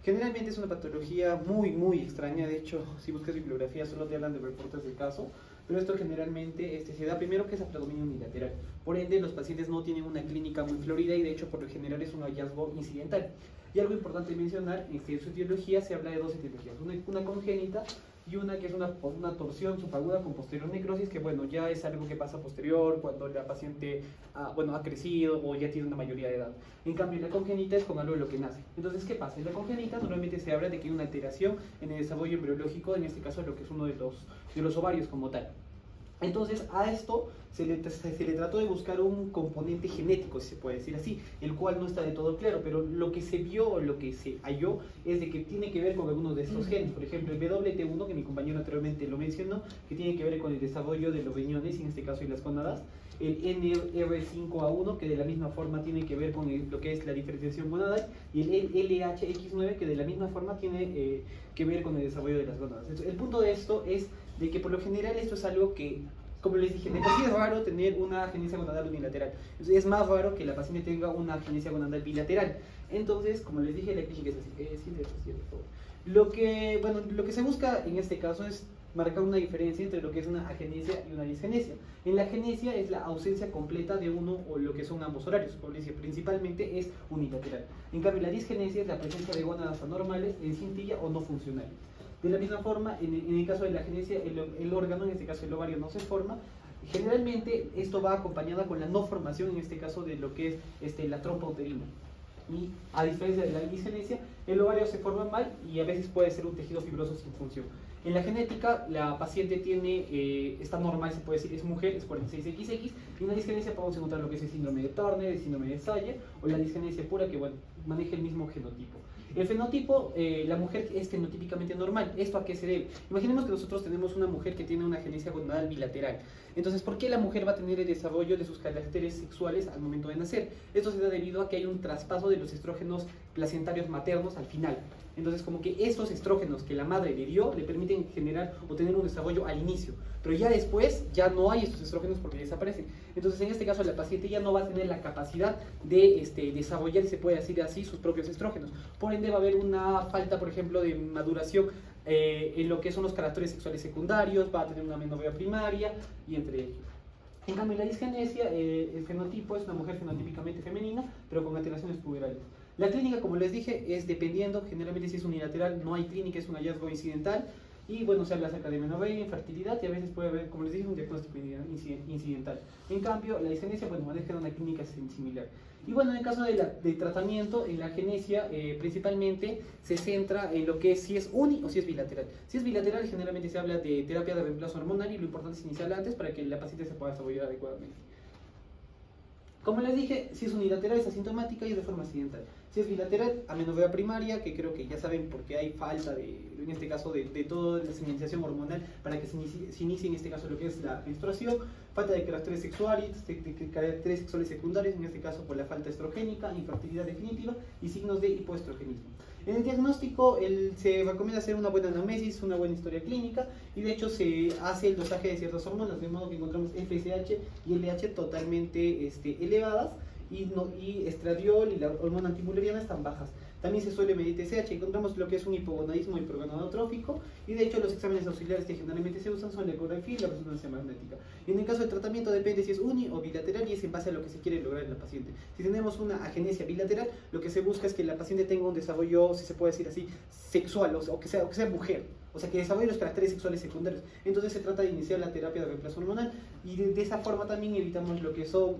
Generalmente es una patología muy extraña. De hecho, si buscas bibliografía solo te hablan de reportes del caso, pero esto generalmente se da primero que es a predominio unilateral. Por ende, los pacientes no tienen una clínica muy florida y de hecho por lo general es un hallazgo incidental. Y algo importante mencionar, en su etiología se habla de dos etiologías, una congénita y una que es una torsión subaguda con posterior necrosis, que bueno, ya es algo que pasa posterior cuando la paciente ha crecido o ya tiene una mayoría de edad. En cambio, la congénita es con algo de lo que nace. Entonces, ¿qué pasa? En la congénita normalmente se habla de que hay una alteración en el desarrollo embriológico, en este caso lo que es uno de los ovarios como tal. Entonces, a esto se le trató de buscar un componente genético, si se puede decir así, el cual no está de todo claro, pero lo que se vio, lo que se halló, es de que tiene que ver con algunos de estos genes. Por ejemplo, el WT1, que mi compañero anteriormente lo mencionó, que tiene que ver con el desarrollo de los riñones, en este caso y las gónadas. El NR5A1, que de la misma forma tiene que ver con lo que es la diferenciación gonadal, y el LHX9, que de la misma forma tiene que ver con el desarrollo de las gónadas. Entonces, el punto de esto es de que por lo general esto es algo que, como les dije, de por sí es raro tener una agenesia gonadal unilateral. Entonces, es más raro que la paciente tenga una agenesia gonadal bilateral. Entonces, como les dije, la clínica es así. Lo que se busca en este caso es marcar una diferencia entre lo que es una agenesia y una disgenesia. En la agenesia es la ausencia completa de uno o lo que son ambos horarios, como les decía, principalmente es unilateral. En cambio, la disgenesia es la presencia de gónadas anormales en cintilla o no funcionales. De la misma forma, en el caso de la agenesia, el órgano, en este caso el ovario, no se forma. Generalmente esto va acompañada con la no formación, en este caso de lo que es la trompa uterina. Y a diferencia de la disgenesia, el ovario se forma mal y a veces puede ser un tejido fibroso sin función. En la genética, la paciente está normal, se puede decir, es mujer, es 46XX, y en la disgenesia podemos encontrar lo que es el síndrome de Turner, el síndrome de Sayer, o la disgenesia pura, que bueno, maneja el mismo genotipo. El fenotipo, la mujer es fenotípicamente normal. ¿Esto a qué se debe? Imaginemos que nosotros tenemos una mujer que tiene una agenesia gonadal bilateral. Entonces, ¿por qué la mujer va a tener el desarrollo de sus caracteres sexuales al momento de nacer? Esto se da debido a que hay un traspaso de los estrógenos placentarios maternos al final. Entonces, como que estos estrógenos que la madre le dio le permiten generar o tener un desarrollo al inicio, pero ya después ya no hay estos estrógenos porque desaparecen. Entonces, en este caso, la paciente ya no va a tener la capacidad de desarrollar, se puede decir así, sus propios estrógenos. Por ende, va a haber una falta, por ejemplo, de maduración en lo que son los caracteres sexuales secundarios, va a tener una amenorrea primaria y entre ellos. En cambio, en la disgenesia, el fenotipo es una mujer fenotípicamente femenina, pero con alteraciones puberales. La clínica, como les dije, es dependiendo, generalmente si es unilateral no hay clínica, es un hallazgo incidental, y bueno, se habla acerca de amenorrea, infertilidad, y a veces puede haber, como les dije, un diagnóstico incidental. En cambio, la disgenesia, bueno, maneja una clínica similar. Y bueno, en el caso de tratamiento, en la agenesia principalmente se centra en lo que es si es uni o si es bilateral. Si es bilateral, generalmente se habla de terapia de reemplazo hormonal y lo importante es iniciarla antes para que la paciente se pueda desarrollar adecuadamente. Como les dije, si es unilateral es asintomática y es de forma accidental. Si es bilateral, amenorrea primaria, que creo que ya saben porque hay falta en este caso de toda la señalización hormonal para que se inicie en este caso lo que es la menstruación, falta de caracteres sexuales, de caracteres sexuales secundarios, en este caso por la falta estrogénica, infertilidad definitiva y signos de hipoestrogenismo. En el diagnóstico se recomienda hacer una buena anamnesis, una buena historia clínica y de hecho se hace el dosaje de ciertas hormonas, de modo que encontramos FSH y LH totalmente elevadas y estradiol y la hormona antimuleriana están bajas. También se suele medir TSH, encontramos lo que es un hipogonadismo hipergonadotrófico y de hecho los exámenes auxiliares que generalmente se usan son la ecografía y la resonancia magnética. Y en el caso del tratamiento depende si es uni o bilateral y es en base a lo que se quiere lograr en la paciente. Si tenemos una agenesia bilateral, lo que se busca es que la paciente tenga un desarrollo, si se puede decir así, sexual o que sea mujer. o sea, que desarrolle los caracteres sexuales secundarios. Entonces se trata de iniciar la terapia de reemplazo hormonal y de esa forma también evitamos lo que son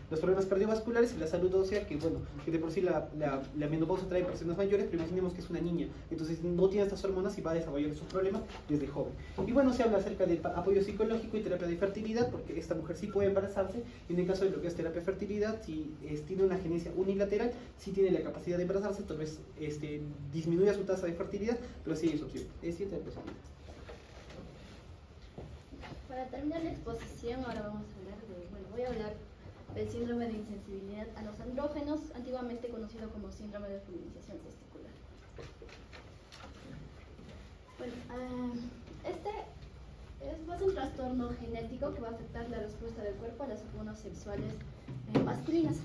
los problemas cardiovasculares y la salud ósea, que bueno, que de por sí la menopausia trae personas mayores, pero imaginemos que es una niña, entonces no tiene estas hormonas y va a desarrollar esos problemas desde joven. Y bueno, se habla acerca del apoyo psicológico y terapia de fertilidad, porque esta mujer sí puede embarazarse, y en el caso de lo que es terapia de fertilidad, si tiene una genesia unilateral, sí tiene la capacidad de embarazarse, tal vez disminuya su tasa de fertilidad, pero sí es opción. Es cierto, Para terminar la exposición, ahora vamos a hablar voy a hablar del síndrome de insensibilidad a los andrógenos, antiguamente conocido como síndrome de feminización testicular. Bueno, es un trastorno genético que va a afectar la respuesta del cuerpo a las hormonas sexuales masculinas.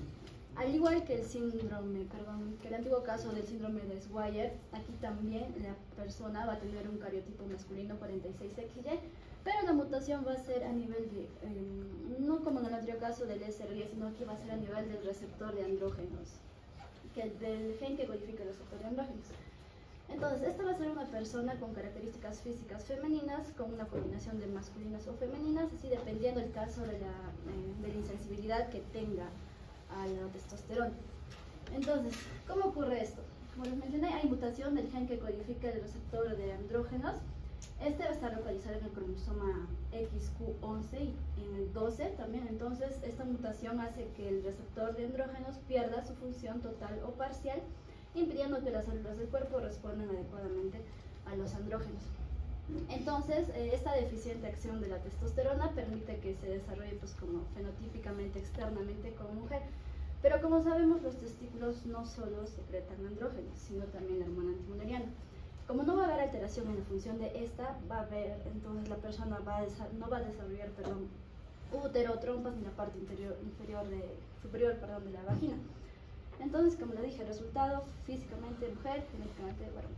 Al igual que el antiguo caso del síndrome de Swyer, aquí también la persona va a tener un cariotipo masculino 46XY, pero la mutación va a ser a nivel de, no como en el anterior caso del SR10, sino que va a ser a nivel del receptor de andrógenos, del gen que codifica el receptor de andrógenos. Entonces, esta va a ser una persona con características físicas femeninas, con una combinación de masculinas o femeninas, así dependiendo del caso de la insensibilidad que tenga a la testosterona. Entonces, ¿cómo ocurre esto? Como les mencioné, hay mutación del gen que codifica el receptor de andrógenos. Este va a estar localizado en el cromosoma XQ11 y en el 12 también. Entonces, esta mutación hace que el receptor de andrógenos pierda su función total o parcial, impidiendo que las células del cuerpo respondan adecuadamente a los andrógenos. Entonces, esta deficiente acción de la testosterona permite que se desarrolle pues, como fenotípicamente, externamente como mujer. Pero como sabemos, los testículos no solo secretan andrógenos, sino también la hormona antimulleriana. Como no va a haber alteración en la función de esta, entonces la persona no va a desarrollar útero, trompas ni la parte superior de la vagina. Entonces, como le dije, el resultado físicamente mujer, genéticamente varón.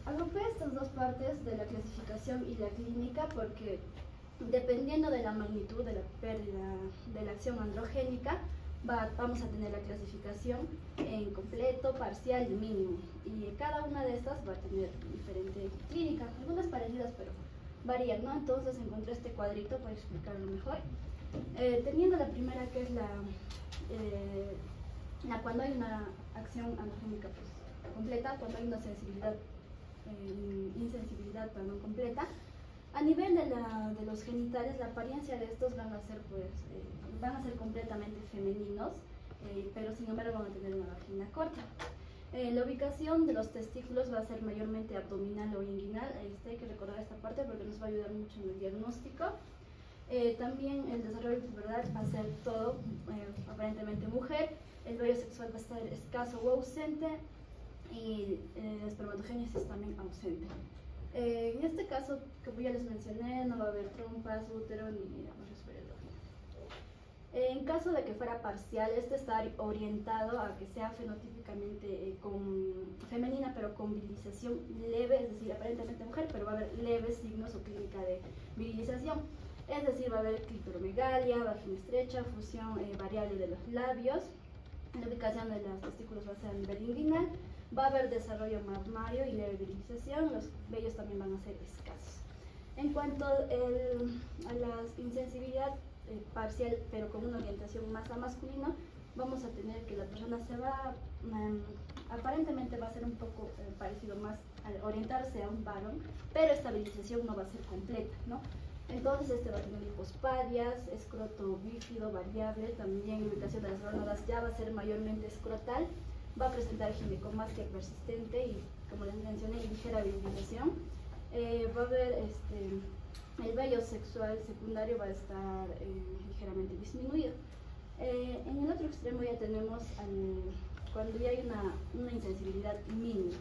Agrupé estas dos partes de la clasificación y la clínica porque dependiendo de la magnitud de la pérdida de la acción androgénica, vamos a tener la clasificación en completo, parcial y mínimo. Y cada una de estas va a tener diferente clínica, algunas parecidas pero varían, ¿no? Entonces encontré este cuadrito para explicarlo mejor. Teniendo la primera que es cuando hay una acción androgénica pues, completa, cuando hay una insensibilidad completa. A nivel de los genitales, la apariencia de estos van a ser completamente femeninos, pero sin embargo van a tener una vagina corta. La ubicación de los testículos va a ser mayormente abdominal o inguinal. Hay que recordar esta parte porque nos va a ayudar mucho en el diagnóstico. También el desarrollo de pubertad va a ser todo aparentemente mujer. El vello sexual va a estar escaso o ausente y la espermatogénesis también ausente. En este caso, como ya les mencioné, no va a haber trompas, útero ni en caso de que fuera parcial, este está orientado a que sea fenotípicamente femenina, pero con virilización leve, es decir, aparentemente mujer, pero va a haber leves signos o clínica de virilización. Es decir, va a haber clitoromegalia, vagina estrecha, fusión variable de los labios. La ubicación de los testículos va a ser a nivel inguinal. Va a haber desarrollo mamario y leve virilización. Los vellos también van a ser escasos. En cuanto a la insensibilidad parcial, pero con una orientación más a masculino, vamos a tener que la persona aparentemente va a ser un poco parecido más a orientarse a un varón, pero esta virilización no va a ser completa, ¿no? Entonces va a tener hipospadias, escroto bífido, variable, también ubicación de las gónadas ya va a ser mayormente escrotal, va a presentar ginecomastia persistente y, como les mencioné, ligera virilización. Va a haber el vello sexual secundario va a estar ligeramente disminuido. En el otro extremo ya tenemos cuando ya hay una insensibilidad mínima.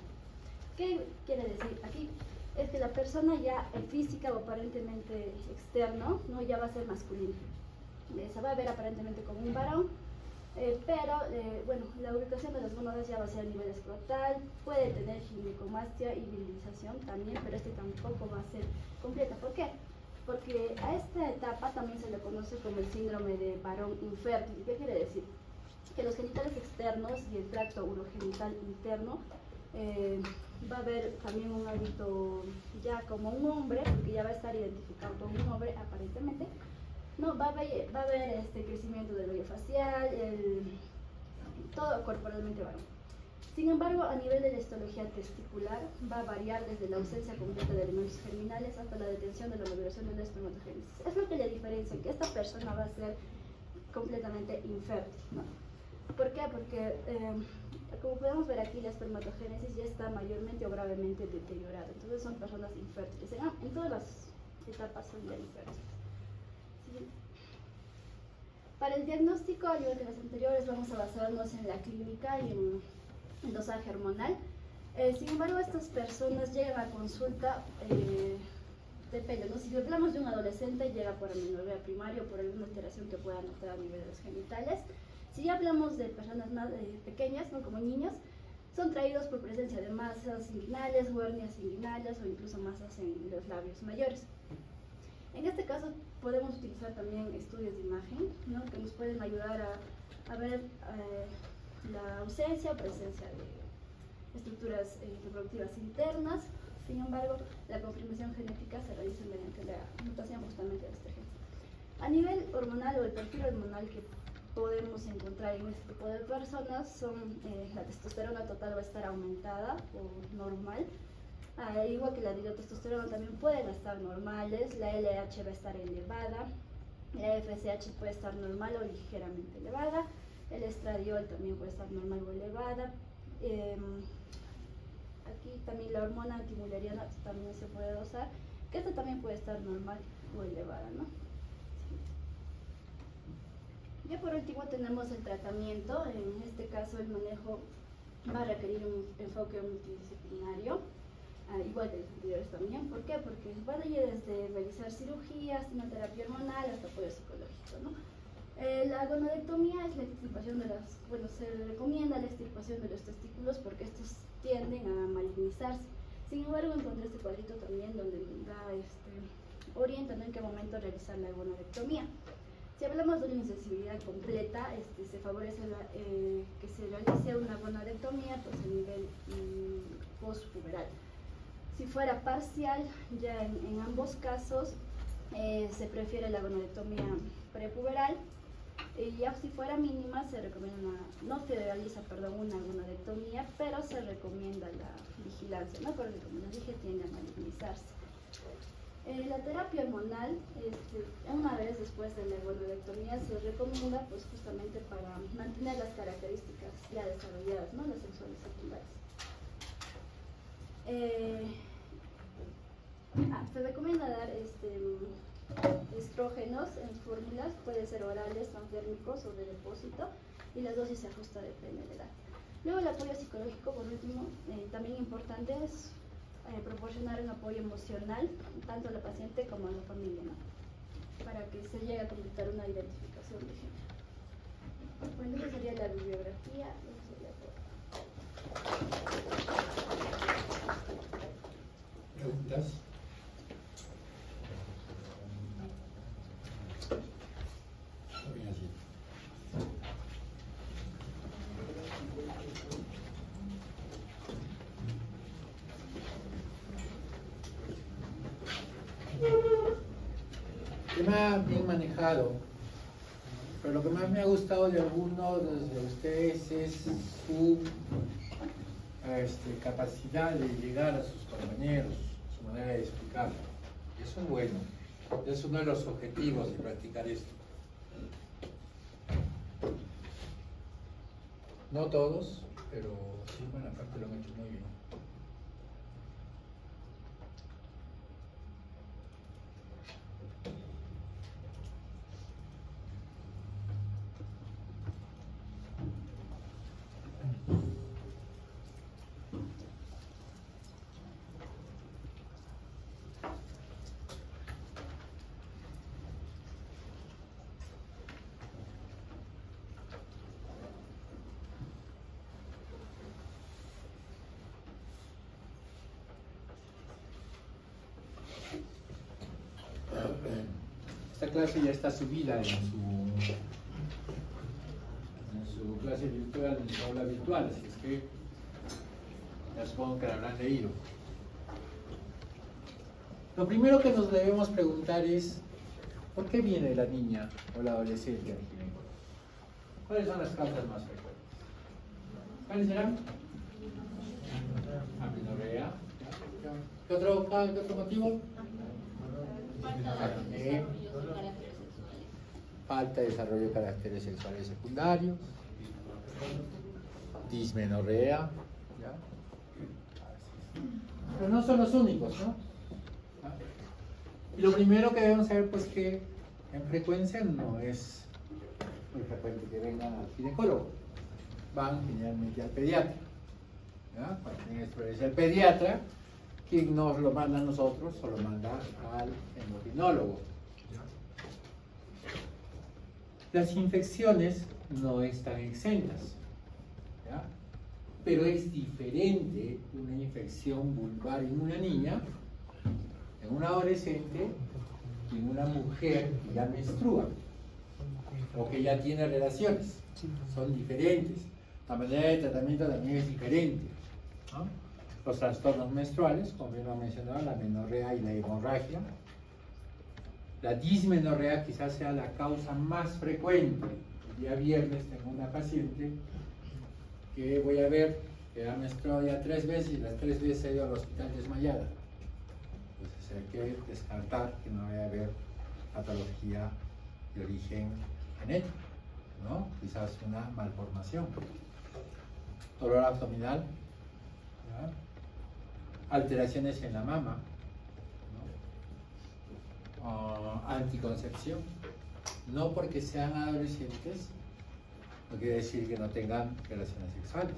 ¿Qué quiere decir aquí? Es que la persona ya física o aparentemente externo, ¿no? Ya va a ser masculina. Se va a ver aparentemente como un varón, pero bueno, la ubicación de las gónadas ya va a ser a nivel escrotal, puede tener ginecomastia y virilización también, pero tampoco va a ser completa. ¿Por qué? Porque a esta etapa también se le conoce como el síndrome de varón infértil. ¿Qué quiere decir? Que los genitales externos y el tracto urogenital interno Va a haber también un hábito ya como un hombre, porque ya va a estar identificado como un hombre aparentemente. No, va a haber este crecimiento del vello facial, todo corporalmente varón. Sin embargo, a nivel de la histología testicular va a variar desde la ausencia completa de elementos germinales hasta la detención de la maduración de la espermatogénesis. Es lo que le diferencia, que esta persona va a ser completamente infértil, ¿no? ¿Por qué? Porque como podemos ver aquí, la espermatogénesis ya está mayormente o gravemente deteriorada. Entonces son personas infértiles. En todas las etapas son ya infértiles. ¿Sí? Para el diagnóstico, al igual que las anteriores, vamos a basarnos en la clínica y en el dosaje hormonal. Sin embargo, estas personas llegan a consulta, depende, ¿no? Si hablamos de un adolescente, llega por amenorrea primaria o por alguna alteración que pueda notar a nivel de los genitales. Si ya hablamos de personas más pequeñas, ¿no? Como niños, son traídos por presencia de masas inguinales, hernias inguinales o incluso masas en los labios mayores. En este caso podemos utilizar también estudios de imagen, ¿no? Que nos pueden ayudar a ver la ausencia o presencia de estructuras reproductivas internas. Sin embargo, la confirmación genética se realiza mediante la mutación justamente de este gen. A nivel hormonal o el perfil hormonal que podemos encontrar en este tipo de personas son la testosterona total va a estar aumentada o normal, igual que la dihidrotestosterona también pueden estar normales, la LH va a estar elevada, la FSH puede estar normal o ligeramente elevada, el estradiol también puede estar normal o elevada. Aquí también la hormona antimuleriana también se puede dosar, que esta también puede estar normal o elevada, ¿no? Ya por último tenemos el tratamiento. En este caso el manejo va a requerir un enfoque multidisciplinario, igual que los anteriores también. ¿Por qué? Porque va a ir desde realizar cirugías, una terapia hormonal hasta apoyo psicológico, ¿no? La gonadectomía es la extirpación de las, bueno, se recomienda la extirpación de los testículos porque estos tienden a malignizarse. Sin embargo, encontré este cuadrito también donde orientan en qué momento realizar la gonadectomía. Si hablamos de una insensibilidad completa, se favorece que se realice una gonadectomía pues, a nivel postpuberal. Si fuera parcial, ya en ambos casos se prefiere la gonadectomía prepuberal. Y ya si fuera mínima, se recomienda no se realiza una gonadectomía, pero se recomienda la vigilancia, ¿no? Porque como les dije, tiende a malignizarse. La terapia hormonal, una vez después de la gonadectomía, se recomienda pues, justamente para mantener las características ya desarrolladas, ¿no? Las sexuales secundarias. Se recomienda dar estrógenos en fórmulas, pueden ser orales, transdérmicos o de depósito, y la dosis se ajusta depende de la edad. Luego el apoyo psicológico, por último, también importante es proporcionar un apoyo emocional tanto a la paciente como a la familia, ¿no? Para que se llegue a completar una identificación de género. Bueno, esa sería la bibliografía. Eso sería todo. ¿Preguntas? Tema bien manejado, pero lo que más me ha gustado de algunos de ustedes es su capacidad de llegar a sus compañeros, su manera de explicarlo. Eso es bueno, es uno de los objetivos de practicar esto. No todos, pero sí, buena parte lo han hecho muy bien. Esta clase ya está subida en su clase virtual, en su aula virtual, así es que Ya supongo que la habrán leído. Lo primero que nos debemos preguntar es, ¿por qué viene la niña o la adolescente al ginecólogo? ¿Cuáles son las causas más frecuentes? ¿Cuáles serán? Amenorrea. ¿Qué otro motivo? Falta de desarrollo de caracteres sexuales secundarios, dismenorrea, ¿ya? Pero no son los únicos, ¿no? Y lo primero que debemos saber, pues, que en frecuencia no es muy frecuente que vengan al ginecólogo, van generalmente al pediatra, ¿ya? Cuando tienen experiencia el pediatra, quien nos lo manda a nosotros o lo manda al endocrinólogo. Las infecciones no están exentas, ¿ya? Pero es diferente una infección vulvar en una niña, en una adolescente y en una mujer que ya menstrua o que ya tiene relaciones. Son diferentes. La manera de tratamiento también es diferente, ¿no? Los trastornos menstruales, como bien lo mencionaba, la menorrea y la hemorragia. La dismenorrea quizás sea la causa más frecuente. El día viernes tengo una paciente que voy a ver que ha menstruado ya 3 veces y las 3 veces ha ido al hospital desmayada. Entonces hay que descartar que no vaya a haber patología de origen genético, ¿no? Quizás una malformación. Dolor abdominal, ¿ya? Alteraciones en la mama, ¿no? Anticoncepción. No porque sean adolescentes, no quiere decir que no tengan relaciones sexuales.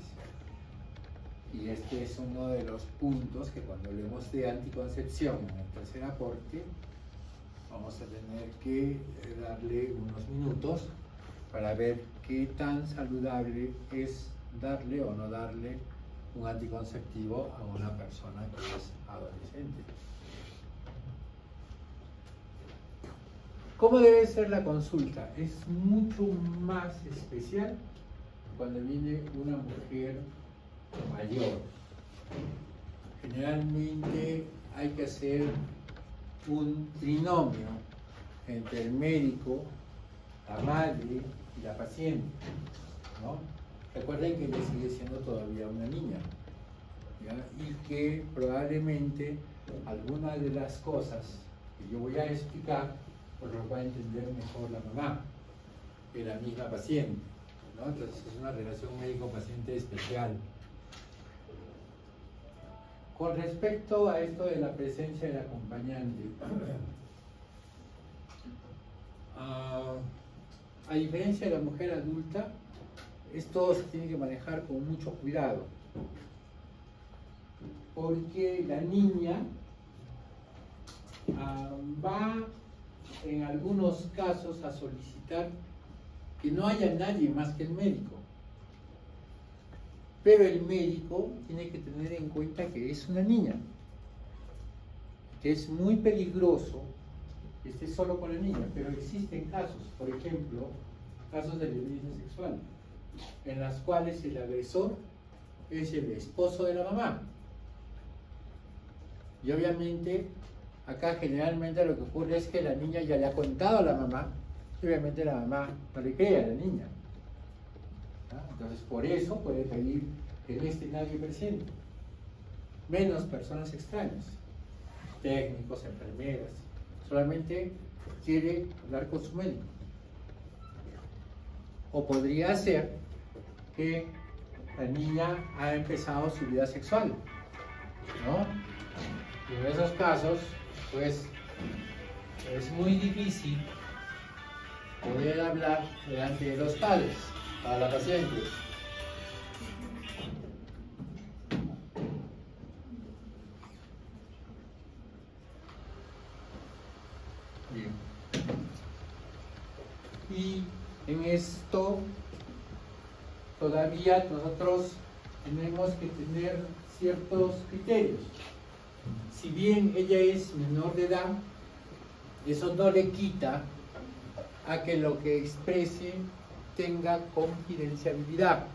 Y este es uno de los puntos que cuando hablemos de anticoncepción en el tercer aporte, vamos a tener que darle unos minutos para ver qué tan saludable es darle o no darle un anticonceptivo a una persona que es adolescente. ¿Cómo debe ser la consulta? Es mucho más especial cuando viene una mujer mayor. Generalmente hay que hacer un trinomio entre el médico, la madre y la paciente, ¿no? Recuerden que ella sigue siendo todavía una niña, ¿ya? Y que probablemente algunas de las cosas que yo voy a explicar pues lo va a entender mejor la mamá que la misma paciente, ¿no? Entonces es una relación médico-paciente especial. Con respecto a esto de la presencia del acompañante, a diferencia de la mujer adulta, esto se tiene que manejar con mucho cuidado, porque la niña va en algunos casos a solicitar que no haya nadie más que el médico. Pero el médico tiene que tener en cuenta que es una niña, que es muy peligroso que esté solo con la niña, pero existen casos, por ejemplo, casos de violencia sexual, en las cuales el agresor es el esposo de la mamá. Y obviamente, acá generalmente lo que ocurre es que la niña ya le ha contado a la mamá, y obviamente la mamá no le cree a la niña. Entonces, por eso puede pedir que no esté nadie presente, menos personas extrañas, técnicos, enfermeras, solamente quiere hablar con su médico. O podría ser que la niña ha empezado su vida sexual, ¿no? Y en esos casos, pues, es muy difícil poder hablar delante de los padres para la paciente. Bien. Y en esto todavía nosotros tenemos que tener ciertos criterios. Si bien ella es menor de edad, eso no le quita a que lo que exprese tenga confidencialidad.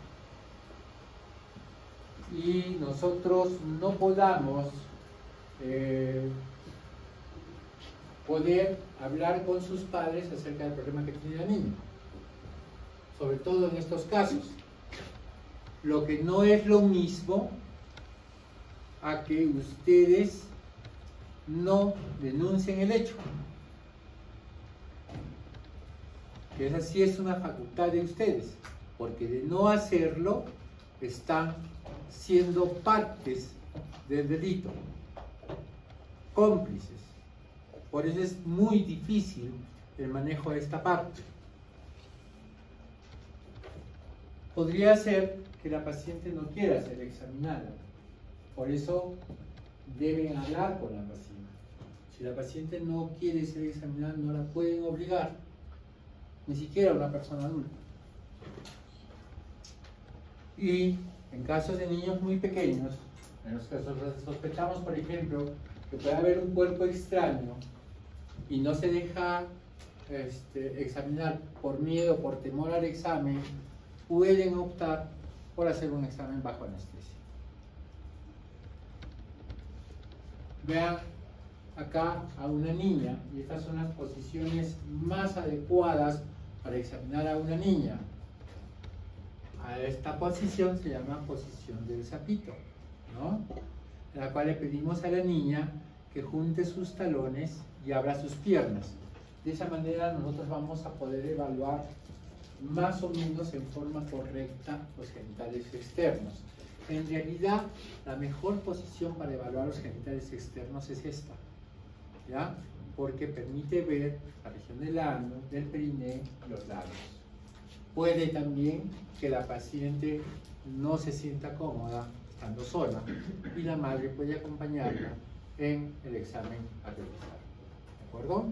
y nosotros no podamos poder hablar con sus padres acerca del problema que tiene la niña, sobre todo en estos casos. Lo que no es lo mismo a que ustedes no denuncien el hecho. Que esa sí es una facultad de ustedes, porque de no hacerlo están siendo partes del delito, cómplices. Por eso es muy difícil el manejo de esta parte. Podría ser que la paciente no quiera ser examinada, por eso deben hablar con la paciente. Si la paciente no quiere ser examinada, no la pueden obligar, ni siquiera una persona adulta. Y en casos de niños muy pequeños, en los casos sospechamos, por ejemplo, que puede haber un cuerpo extraño y no se deja examinar por miedo, por temor al examen, pueden optar por hacer un examen bajo anestesia. Vean acá a una niña, y estas son las posiciones más adecuadas para examinar a una niña. A esta posición se llama posición del sapito, ¿no? En la cual le pedimos a la niña que junte sus talones y abra sus piernas. De esa manera nosotros vamos a poder evaluar más o menos en forma correcta los genitales externos. En realidad, la mejor posición para evaluar los genitales externos es esta, ¿ya? Porque permite ver la región del ano, del periné y los labios. Puede también que la paciente no se sienta cómoda estando sola y la madre puede acompañarla en el examen a realizar. ¿De acuerdo?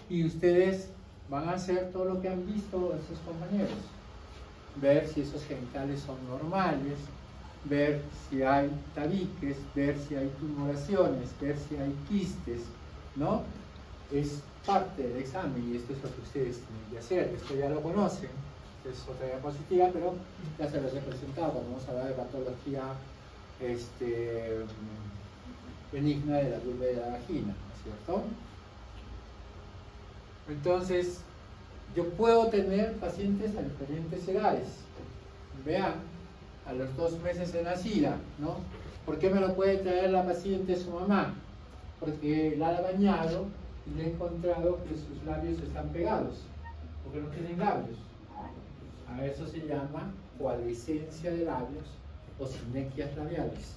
Y ustedes van a hacer todo lo que han visto a sus compañeros. Ver si esos genitales son normales, ver si hay tabiques, ver si hay tumoraciones, ver si hay quistes, ¿no? Es parte del examen y esto es lo que ustedes tienen que hacer. Esto ya lo conocen, es otra diapositiva, pero ya se los he presentado cuando vamos a hablar de patología benigna de la vulva y de la vagina, ¿no es cierto? Entonces, yo puedo tener pacientes a diferentes edades. Vean, a los 2 meses de nacida, ¿no? ¿Por qué me lo puede traer la paciente su mamá? Porque la ha bañado y le he encontrado que sus labios están pegados, porque no tienen labios. A eso se llama coalescencia de labios o sinequias labiales,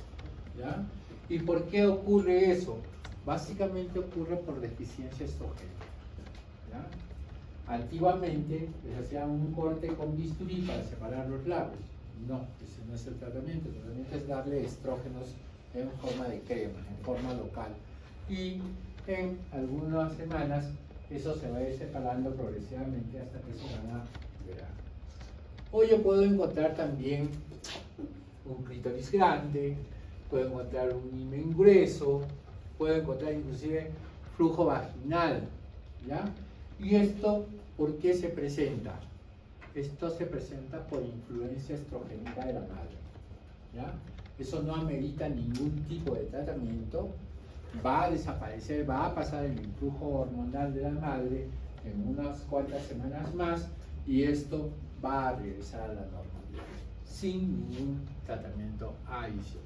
¿ya? ¿Y por qué ocurre eso? Básicamente ocurre por deficiencia estrógena, ¿ya? Antiguamente les hacían un corte con bisturí para separar los labios. No, ese no es el tratamiento. El tratamiento es darle estrógenos en forma de crema, en forma local. Y en algunas semanas eso se va a ir separando progresivamente hasta que se van a liberar. O yo puedo encontrar también un clítoris grande, puedo encontrar un himen grueso, puedo encontrar inclusive flujo vaginal, ¿ya? ¿Y esto por qué se presenta? Esto se presenta por influencia estrogénica de la madre, ¿ya? Eso no amerita ningún tipo de tratamiento, va a desaparecer, va a pasar el influjo hormonal de la madre en unas cuantas semanas más y esto va a regresar a la normalidad sin ningún tratamiento adicional.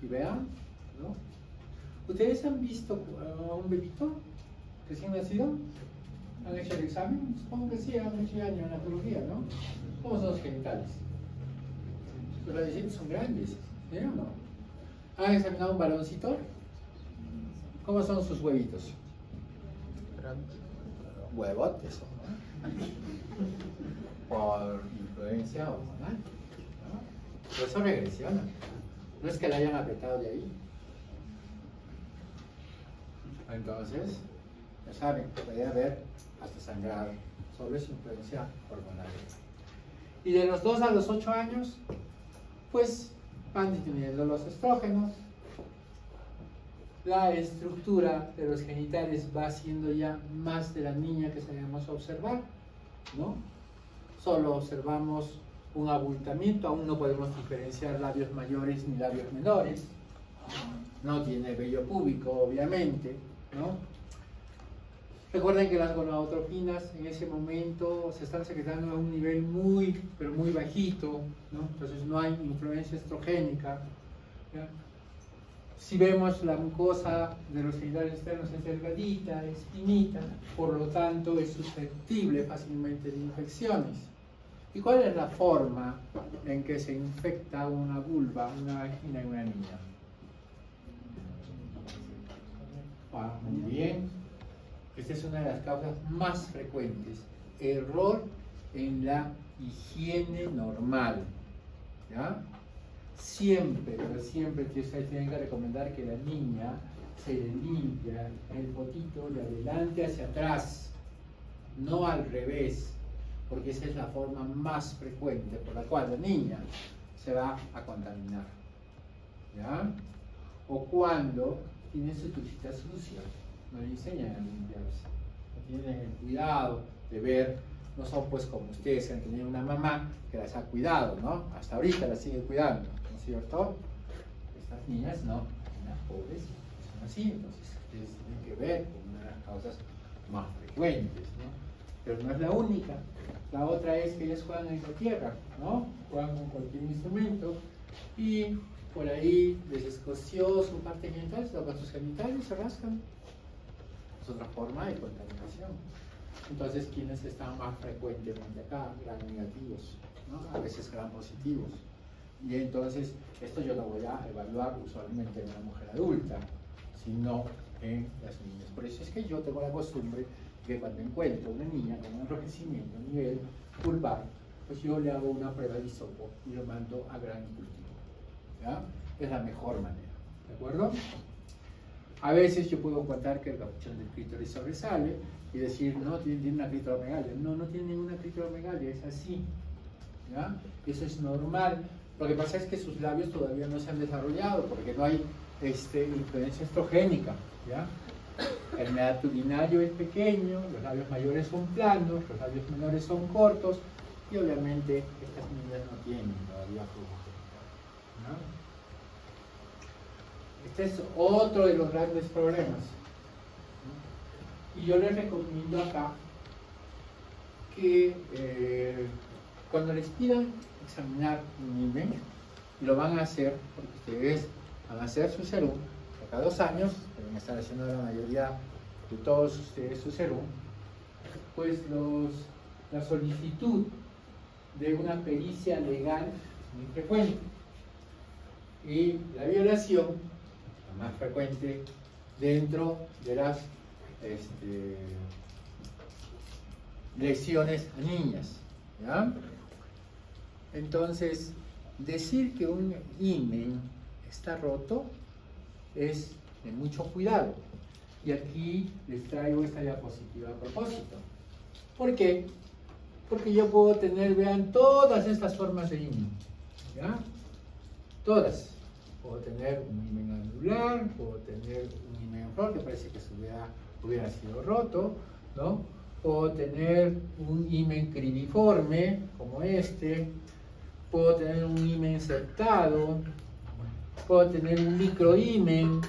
Y vean, ¿no? ¿Ustedes han visto a un bebito recién nacido? ¿Han hecho el examen? Supongo que sí, han hecho ya neonatología, ¿no? ¿Cómo son los genitales? Los radiocitos son grandes, ¿sí o no? ¿Han examinado un varoncito? ¿Cómo son sus huevitos? Huevotes, ¿no? Por influencia hormonal, ¿no? Por eso regresiona. No es que la hayan apretado de ahí. Entonces, ya saben, puede haber hasta sangrado sobre su influencia hormonal. Y de los 2 a los 8 años, pues van disminuyendo los estrógenos, la estructura de los genitales va siendo ya más de la niña que sabíamos observar, ¿no? Solo observamos un abultamiento, aún no podemos diferenciar labios mayores ni labios menores, no tiene vello púbico obviamente, ¿no? Recuerden que las gonadotropinas en ese momento se están secretando a un nivel muy, pero muy bajito, ¿no? Entonces no hay influencia estrogénica, ¿ya? Si vemos la mucosa de los genitales externos es delgadita, es finita, por lo tanto es susceptible fácilmente de infecciones. ¿Y cuál es la forma en que se infecta una vulva, una vagina en una niña? Muy bien. Esta es una de las causas más frecuentes. Error en la higiene normal. ¿Ya? Siempre, pero siempre ustedes tienen que recomendar que la niña se le limpia el potito de adelante hacia atrás, no al revés, porque esa es la forma más frecuente por la cual la niña se va a contaminar. ¿Ya? O cuando tiene su tuchita sucia, no le enseñan a limpiarse, no tienen el cuidado de ver, no son pues como ustedes que han tenido una mamá que las ha cuidado, ¿no? Hasta ahorita las sigue cuidando, ¿no es cierto? Estas niñas no, las pobres son así, entonces ustedes tienen que ver como una de las causas más frecuentes, ¿no? Pero no es la única. La otra es que ellas juegan en la tierra, ¿no? Juegan con cualquier instrumento y por ahí les escoció su parte genital, se tocan sus genitales y se rascan. Es otra forma de contaminación. Entonces, ¿quiénes están más frecuentemente acá? Gran negativos, ¿no? A veces gran positivos. Y entonces, esto yo lo voy a evaluar usualmente en una mujer adulta, sino en las niñas. Por eso es que yo tengo la costumbre que cuando encuentro una niña con un enrojecimiento a nivel vulvar, pues yo le hago una prueba de hisopo y lo mando a gran cultivo. ¿Ya? Es la mejor manera, ¿de acuerdo? A veces yo puedo contar que el capuchón del clítoris sobresale y decir, no, tiene una clitoromegalia. No, no tiene ninguna clitoromegalia, es así. ¿Ya? Eso es normal. Lo que pasa es que sus labios todavía no se han desarrollado porque no hay influencia estrogénica. ¿Ya? El meaturinario es pequeño, los labios mayores son planos, los labios menores son cortos y obviamente estas niñas no tienen todavía flujo genital, ¿no? Este es otro de los grandes problemas, ¿no? Y yo les recomiendo acá que cuando les pidan examinar un himen, y lo van a hacer porque ustedes van a hacer su serum cada 2 años, deben estar haciendo la mayoría de todos ustedes su serum, pues la solicitud de una pericia legal es muy frecuente y la violación la más frecuente dentro de las lesiones a niñas, ¿ya? Entonces, decir que un himen está roto es de mucho cuidado. Y aquí les traigo esta diapositiva a propósito. ¿Por qué? Porque yo puedo tener, vean, todas estas formas de himen, ¿ya? Todas. Puedo tener un himen anular, puedo tener un himen flor que parece que hubiera sido roto, ¿no? Puedo tener un himen cribiforme, como este. Puedo tener un himen septado. Puedo tener un microhimen,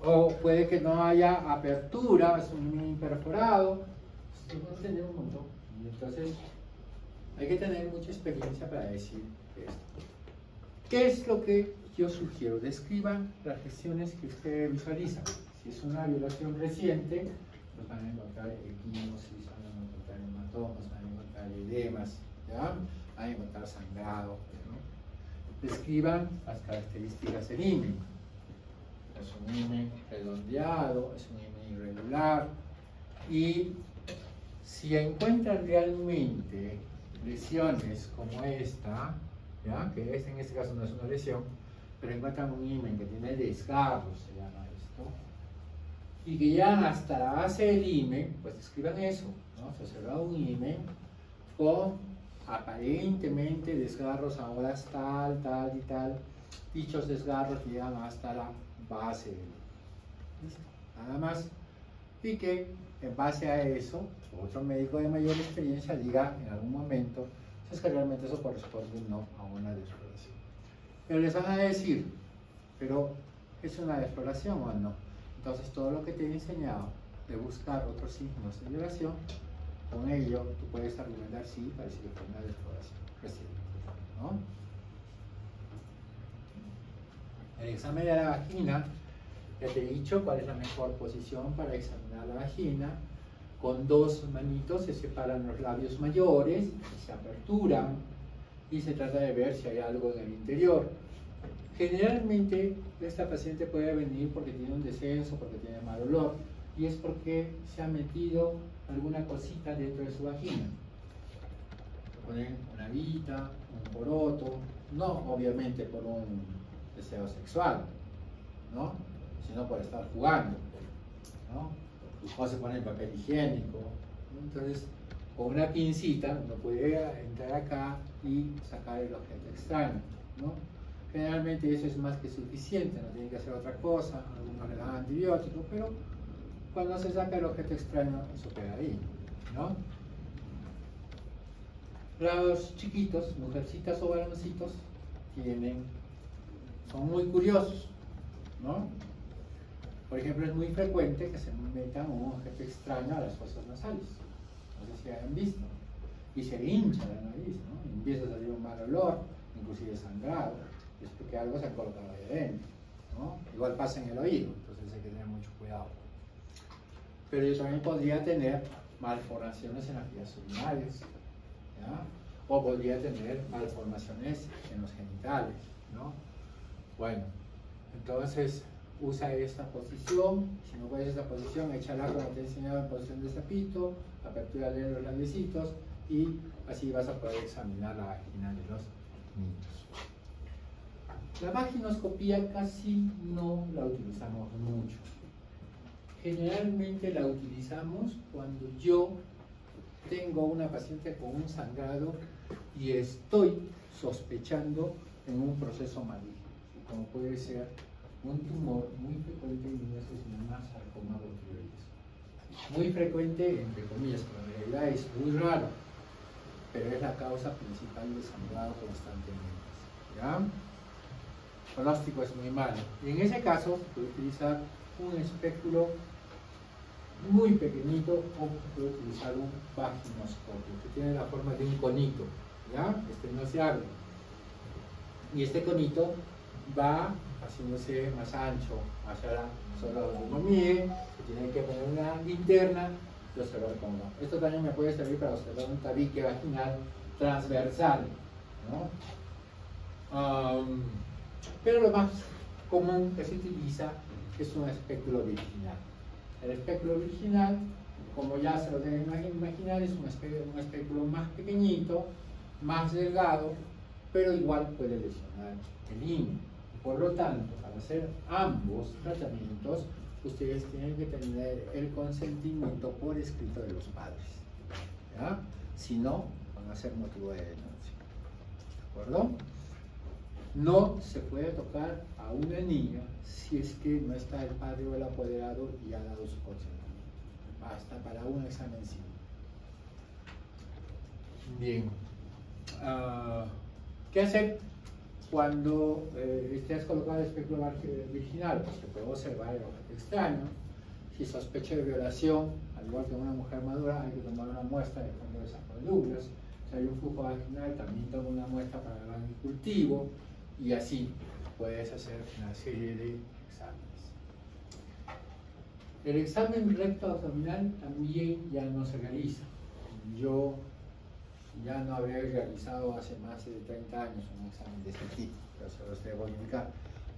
o puede que no haya apertura, es un himen imperforado. Podemos tener un montón. Y entonces hay que tener mucha experiencia para decir esto. ¿Qué es lo que yo sugiero? Describan las lesiones que ustedes visualizan. Si es una violación reciente, pues van a encontrar equimosis, van a encontrar hematomas, van a encontrar edemas, ¿ya? Van a encontrar sangrado, ¿no? Describan las características del himen. Es un himen redondeado, es un himen irregular, y si encuentran realmente lesiones como esta, ¿ya? Que en este caso no es una lesión, pero encuentran un himen que tiene desgarros, se llama esto, y que llegan hasta la base del himen, pues escriban eso, ¿no? Se observa un himen con aparentemente desgarros a horas tal, tal y tal. Dichos desgarros llegan hasta la base del himen. ¿Listo? Nada más. Y que en base a eso, otro médico de mayor experiencia diga en algún momento Es que realmente eso corresponde no a una desfloración. Pero les van a decir, pero ¿es una desfloración o no? Entonces todo lo que te he enseñado de buscar otros signos de violación, con ello tú puedes argumentar sí, parece que fue una desfloración reciente, ¿no? El examen de la vagina, ya te he dicho cuál es la mejor posición para examinar la vagina. Con dos manitos se separan los labios mayores, se aperturan y se trata de ver si hay algo en el interior. Generalmente esta paciente puede venir porque tiene un descenso, porque tiene mal olor, y es porque se ha metido alguna cosita dentro de su vagina. Ponen una vita, un poroto, no obviamente por un deseo sexual, ¿no? Sino por estar jugando, ¿no? O se pone el papel higiénico, ¿no? Entonces, con una pincita uno puede entrar acá y sacar el objeto extraño, ¿no? Generalmente eso es más que suficiente, no tiene que hacer otra cosa, algunos le dan antibiótico, pero cuando se saca el objeto extraño, eso queda ahí, ¿no? Los chiquitos, mujercitas o varoncitos, son muy curiosos, ¿no? Por ejemplo, es muy frecuente que se metan un objeto extraño a las fosas nasales, no sé si hayan visto, y se hincha la nariz, ¿no? Y empieza a salir un mal olor, inclusive sangrado, es porque algo se ha colocado ahí adentro, ¿no? Igual pasa en el oído, entonces hay que tener mucho cuidado. Pero yo también podría tener malformaciones en las vías urinarias, ¿ya? O podría tener malformaciones en los genitales, ¿no? Bueno, entonces usa esta posición. Si no puedes esta posición, échala como te he enseñado en posición de sapito, apertura de los labiecitos, y así vas a poder examinar la vagina de los niños. La vaginoscopía casi no la utilizamos mucho. Generalmente la utilizamos cuando yo tengo una paciente con un sangrado y estoy sospechando en un proceso maligno, como puede ser un tumor muy frecuente en niños que se llama sarcoma de tiroides. Muy frecuente, entre comillas, pero en realidad es muy raro, pero es la causa principal de sangrado constantemente, ¿ya? El pronóstico es muy malo. Y en ese caso, se puede utilizar un espéculo muy pequeñito o se puede utilizar un vaginoscopio que tiene la forma de un conito, ¿ya? Este no se abre. Y este conito va haciéndose más ancho hacia la zona donde uno mide, se tiene que poner una linterna y observar cómo va. Esto también me puede servir para observar un tabique vaginal transversal, ¿no? Pero lo más común que se utiliza es un espéculo virginal. El espéculo virginal, como ya se lo deben imaginar, es un espéculo más pequeñito, más delgado, pero igual puede lesionar el niño. Por lo tanto, para hacer ambos tratamientos, ustedes tienen que tener el consentimiento por escrito de los padres, ¿ya? Si no, van a ser motivo de denuncia, ¿de acuerdo? No se puede tocar a una niña si es que no está el padre o el apoderado y ha dado su consentimiento. Basta para un examen simple. Bien. ¿Qué hacer cuando estés colocado el espéculo virginal? Pues se puede observar el objeto extraño. Si sospecha de violación, al igual que una mujer madura, hay que tomar una muestra de fondo de esas columnas. Si hay un flujo vaginal, también toma una muestra para el cultivo. Y así puedes hacer una serie de exámenes. El examen recto abdominal también ya no se realiza. Yo ya no habré realizado hace más de 30 años un examen de este tipo, pero se los debo indicar.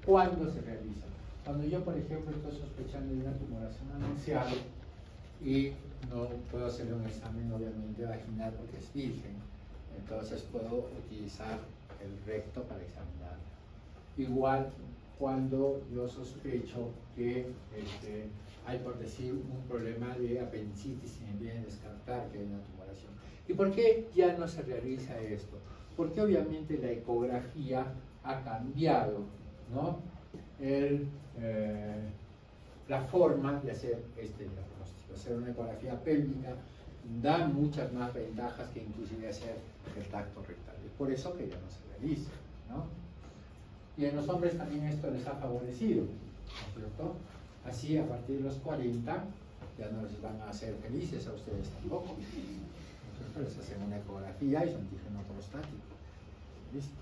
¿Cuándo se realiza? Cuando yo, por ejemplo, estoy sospechando de una tumoración anuncial y no puedo hacer un examen, obviamente, vaginal porque es virgen, entonces puedo utilizar el recto para examinarla. Igual cuando yo sospecho que hay, por decir, un problema de apendicitis y me vienen a descartar que hay una tumoración. ¿Y por qué ya no se realiza esto? Porque obviamente la ecografía ha cambiado, ¿no? La forma de hacer este diagnóstico. Hacer una ecografía pélvica da muchas más ventajas que inclusive hacer el tacto rectal. Es por eso que ya no se realiza, ¿no? Y en los hombres también esto les ha favorecido, ¿no es cierto? Así, a partir de los 40, ya no les van a hacer felices a ustedes tampoco. Les hacen una ecografía y su antígeno prostático. ¿Listo?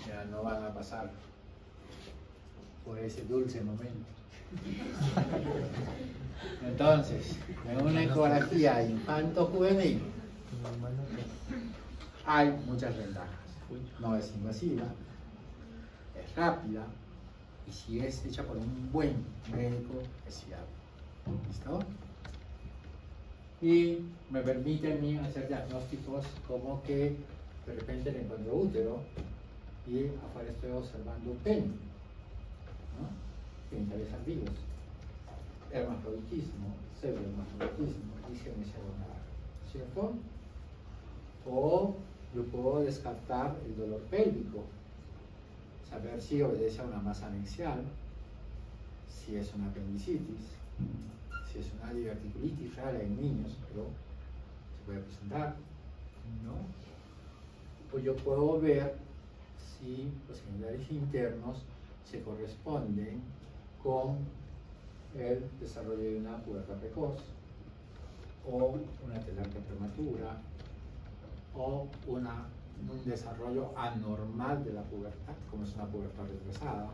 Ya no van a pasar por ese dulce momento. Entonces, en una ecografía infanto-juvenil hay muchas ventajas. No es invasiva, es rápida y si es hecha por un buen médico es fiable. ¿Listo? Y me permite a mí hacer diagnósticos como que de repente le encuentro útero y afuera estoy observando un pene, ¿no? Genitales vivos, hermafroditismo, pseudohermafroditismo, disgenesia gonaral, ¿cierto? O yo puedo descartar el dolor pélvico, saber si obedece a una masa anexial, si es una apendicitis, si es una diverticulitis rara en niños, pero se puede presentar, ¿no? Pues yo puedo ver si los genitales internos se corresponden con el desarrollo de una pubertad precoz, o una telarquía prematura, o un desarrollo anormal de la pubertad, como es una pubertad retrasada.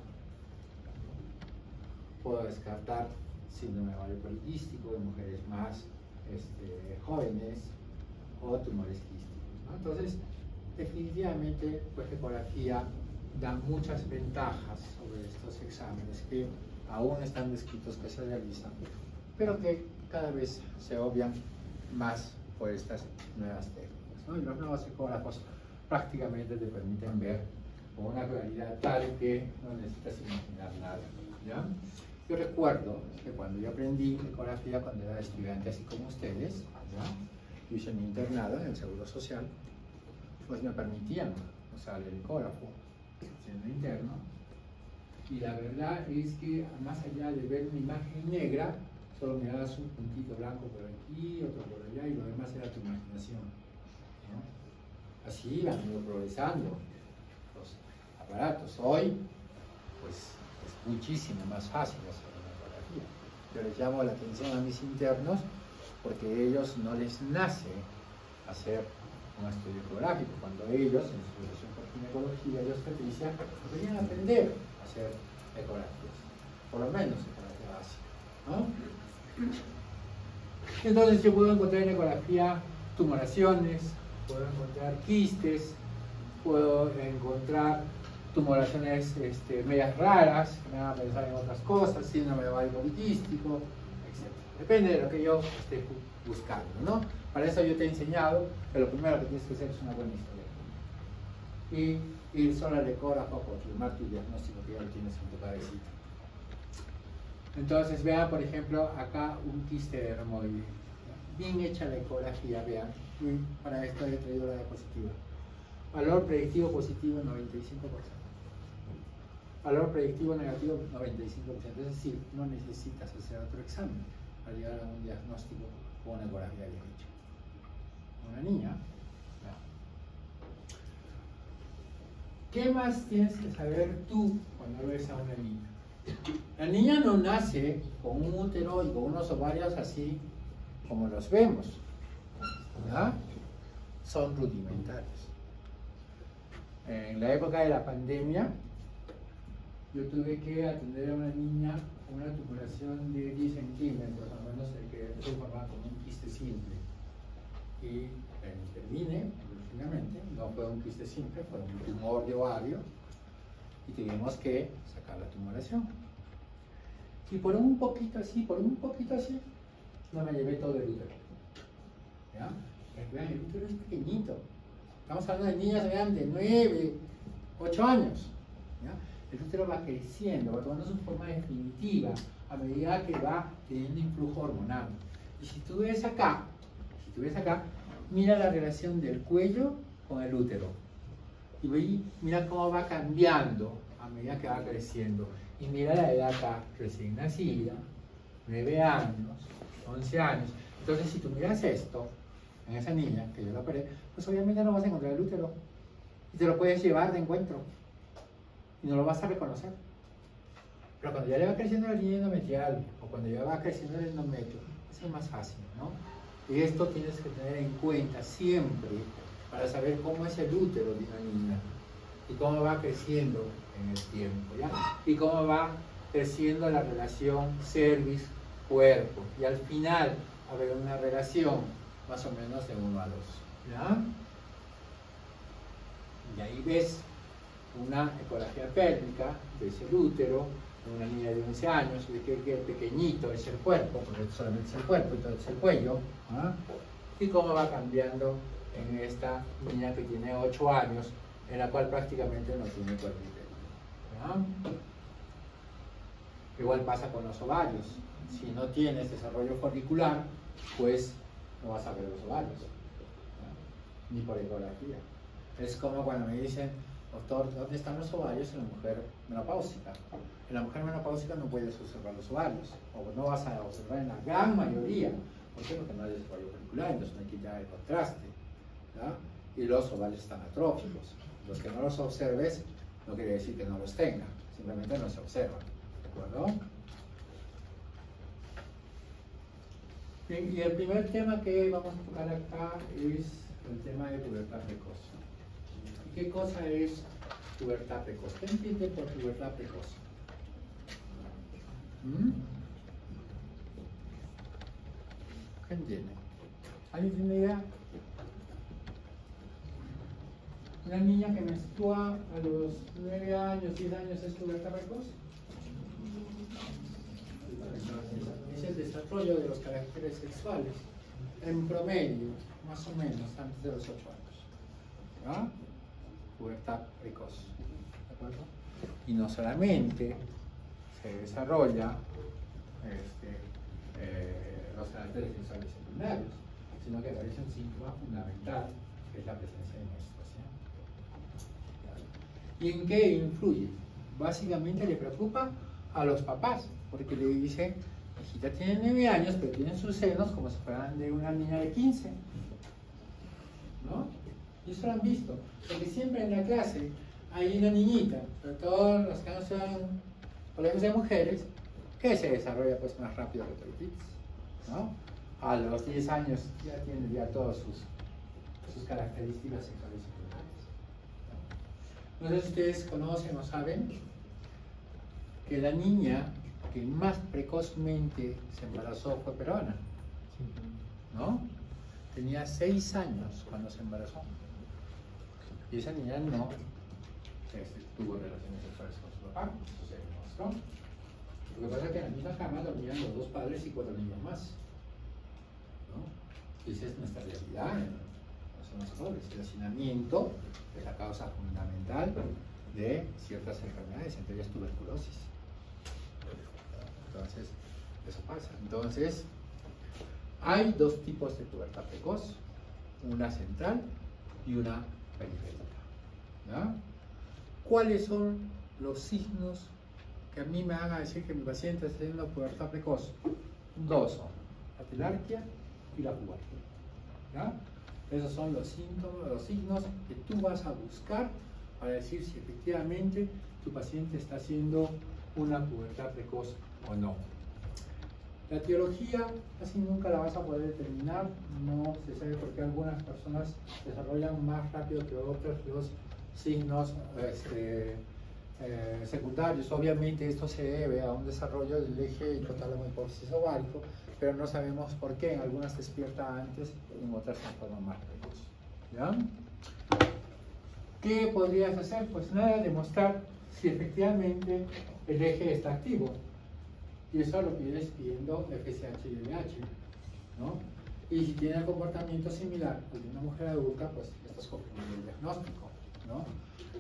Puedo descartar síndrome de ovario poliquístico de mujeres más jóvenes o tumores quísticos, ¿no? Entonces, definitivamente, pues la ecografía da muchas ventajas sobre estos exámenes que aún están descritos que se realizan, pero que cada vez se obvian más por estas nuevas técnicas, ¿no? Y los nuevos ecógrafos prácticamente te permiten ver con una claridad tal que no necesitas imaginar nada, ¿ya? Yo recuerdo que cuando yo aprendí ecografía cuando era estudiante, así como ustedes, ¿ya? Yo hice mi internado en el Seguro Social, pues me permitían usar el ecógrafo siendo interno, y la verdad es que más allá de ver una imagen negra, solo mirabas un puntito blanco por aquí, otro por allá, y lo demás era tu imaginación, ¿no? Así han ido progresando los aparatos. Hoy, pues, es muchísimo más fácil hacer una ecografía. Yo les llamo la atención a mis internos porque a ellos no les nace hacer un estudio ecográfico. Cuando ellos, en su relación con ginecología y obstetricia, deberían aprender a hacer ecografías, por lo menos ecografía básica, ¿no? Entonces yo puedo encontrar en ecografía tumoraciones, puedo encontrar quistes, puedo encontrar tumoraciones medias raras, que me van a pensar en otras cosas, síndrome de ovario poliquístico, etc. Depende de lo que yo esté buscando, ¿no? Para eso yo te he enseñado que lo primero que tienes que hacer es una buena historia. Y ir solo al ecógrafo a confirmar tu diagnóstico que ya lo tienes en tu cabecita. Entonces vean, por ejemplo, acá un quiste dermoide. Bien hecha la ecografía, vean. Y para esto he traído la diapositiva. Valor predictivo positivo 95%. Valor predictivo negativo 95%. Es decir, no necesitas hacer otro examen para llegar a un diagnóstico con una ecografía bien hecha. Una niña. No. ¿Qué más tienes que saber tú cuando ves a una niña? La niña no nace con un útero y con unos ovarios así como los vemos, ¿ya? Son rudimentarios. En la época de la pandemia, yo tuve que atender a una niña con una tumoración de 10 centímetros, al menos el que se formaba como un quiste simple. Y la intervine, lógicamente, no fue un quiste simple, fue un tumor de ovario, y tuvimos que sacar la tumoración. Y por un poquito así, no me llevé todo el útero. ¿Ya? Vean, el útero es pequeñito. Estamos hablando de niñas, vean, de 9, 8 años. ¿Ya? El útero va creciendo, va tomando su forma definitiva a medida que va teniendo influjo hormonal. Y si tú ves acá, mira la relación del cuello con el útero. Y mira cómo va cambiando a medida que va creciendo. Y mira la edad acá, recién nacida, 9 años, 11 años. Entonces, si tú miras esto, en esa niña que yo la operé, pues obviamente no vas a encontrar el útero. Y te lo puedes llevar de encuentro. Y no lo vas a reconocer. Pero cuando ya le va creciendo la línea endometrial, o cuando ya va creciendo el endometrio, eso es más fácil, ¿no? Y esto tienes que tener en cuenta siempre para saber cómo es el útero de una niña y cómo va creciendo en el tiempo, ¿ya? Y cómo va creciendo la relación cervix-cuerpo. Y al final va a haber una relación más o menos de 1 a 2, ¿ya? Y ahí ves una ecografía pélvica, ves el útero de una niña de 11 años, ves que el pequeñito es el cuerpo, porque solamente es el cuerpo y todo es el cuello, ¿ah? Y cómo va cambiando en esta niña que tiene 8 años, en la cual prácticamente no tiene cuerpo pélvico, ¿ya? Igual pasa con los ovarios. Si no tienes desarrollo folicular, pues no vas a ver los ovarios, ¿no? Ni por ecografía. Es como cuando me dicen, doctor, ¿dónde están los ovarios en la mujer menopáusica? En la mujer menopáusica no puedes observar los ovarios, o no vas a observar en la gran mayoría. ¿Por qué? Porque no hay desarrollo folicular, entonces no hay que quitar el contraste, ¿no? Y los ovarios están atróficos. Los que no los observes no quiere decir que no los tenga, simplemente no se observan. ¿De acuerdo? Bien, y el primer tema que vamos a tocar acá es el tema de pubertad precoz. ¿Y qué cosa es pubertad precoz? ¿Qué entiende por pubertad precoz? ¿Qué entiende? ¿Alguien tiene idea? ¿Una niña que menstrua a los 9 años, 10 años es pubertad precoz? Es el desarrollo de los caracteres sexuales en promedio, más o menos, antes de los 8 años. ¿Ya? Pubertad precoz. ¿De acuerdo? Y no solamente se desarrolla los caracteres sexuales secundarios, sino que aparece un síntoma fundamental, que es la presencia de menstruación. ¿Y en qué influye? Básicamente le preocupa a los papás, porque le dicen, hijita tiene 9 años, pero tiene sus senos como si fueran de una niña de 15. ¿No? Y eso lo han visto, porque siempre en la clase hay una niñita, sobre todo los que no son colegios de mujeres, que se desarrolla pues más rápido que otros, ¿no? A los 10 años ya tiene ya todas sus características sexuales secundarias. No sé si ustedes conocen o saben que la niña que más precozmente se embarazó fue peruana, ¿no? Tenía 6 años cuando se embarazó. Y esa niña no tuvo relaciones sexuales con su papá, eso se demostró. Lo que pasa es que en la misma cama dormían los 2 padres y 4 niños más, ¿no? Y esa es nuestra realidad, no son los errores. El hacinamiento es la causa fundamental de ciertas enfermedades, entre ellas tuberculosis. Entonces, eso pasa. Entonces, hay 2 tipos de pubertad precoz, una central y una periférica. ¿Ya? ¿Cuáles son los signos que a mí me van a decir que mi paciente está teniendo pubertad precoz? 2 son la telarquía y la pubalgia. ¿Ya? Esos son los síntomas, los signos que tú vas a buscar para decir si efectivamente tu paciente está haciendo una pubertad precoz o no. La etiología casi nunca la vas a poder determinar, no se sabe por qué algunas personas desarrollan más rápido que otras los signos secundarios. Obviamente esto se debe a un desarrollo del eje hipotálamo hipófisis ovárico, pero no sabemos por qué, en algunas despierta antes y en otras se forma más precoz. ¿Ya? ¿Qué podrías hacer? Pues nada, demostrar si efectivamente el eje está activo. Y eso lo pides pidiendo FSH y LH, ¿no? Y si tiene el comportamiento similar al de una mujer adulta, pues estás confirmando el diagnóstico, ¿no?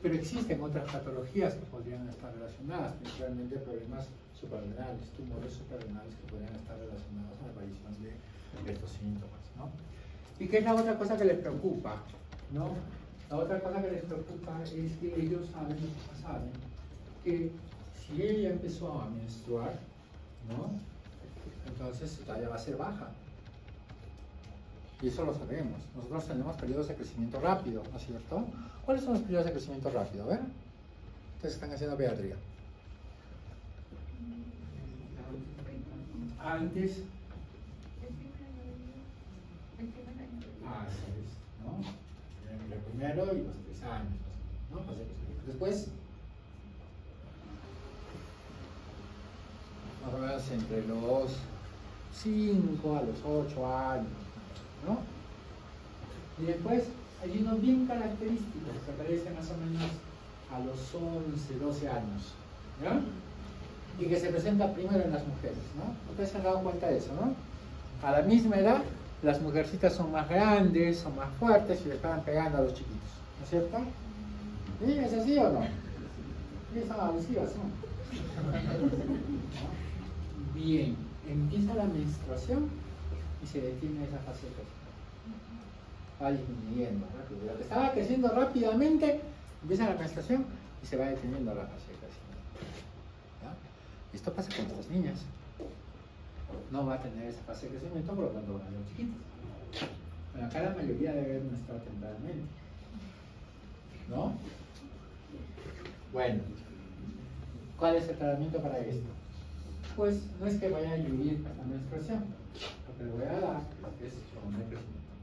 Pero existen otras patologías que podrían estar relacionadas, principalmente problemas suprarrenales, tumores suprarrenales que podrían estar relacionados a la aparición de estos síntomas, ¿no? ¿Y qué es la otra cosa que les preocupa, ¿no? La otra cosa que les preocupa es que ellos saben, los papás saben, que si ella empezó a menstruar, ¿no? Entonces su talla va a ser baja. Y eso lo sabemos. Nosotros tenemos periodos de crecimiento rápido, ¿no es cierto? ¿Cuáles son los periodos de crecimiento rápido? A ver. Ustedes están haciendo pediatría. Antes. Eso es, ¿no? El primero y los 3 años, ¿no? Después, más o menos entre los 5 a los 8 años, ¿no? Y después hay unos bien característicos que aparecen más o menos a los 11, 12 años, ¿ya? Y que se presenta primero en las mujeres, ¿no? Ustedes se han dado cuenta de eso, ¿no? A la misma edad, las mujercitas son más grandes, son más fuertes y le estaban pegando a los chiquitos, ¿no es cierto? ¿Sí? ¿Es así o no? ¿Sí son abusivas, no? Bien, empieza la menstruación y se detiene esa fase de crecimiento. Va disminuyendo rápido. Lo que estaba creciendo rápidamente, empieza la menstruación y se va deteniendo la fase de crecimiento. ¿Ya? Esto pasa con las niñas. No va a tener esa fase de crecimiento, por lo tanto van a ser chiquitos. Bueno, acá la mayoría debe menstruar tempranamente, ¿no? Bueno, ¿cuál es el tratamiento para esto? Pues no es que vaya a inhibir la menstruación, lo que le voy a dar es hormona de crecimiento,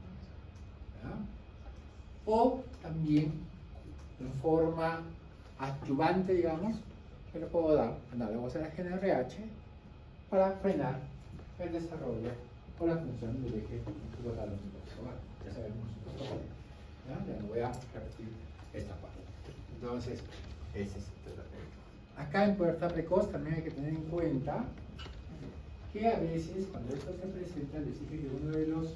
¿ya? O también en forma adyuvante, digamos, que le puedo dar análogos a la GnRH para frenar el desarrollo o la función del eje hipotálamico. Ya sabemos esto, ¿ya? Ya no voy a repetir esta parte. Entonces, ese es el tratamiento. Acá en pubertad precoz también hay que tener en cuenta que a veces cuando esto se presenta, les dije que uno de los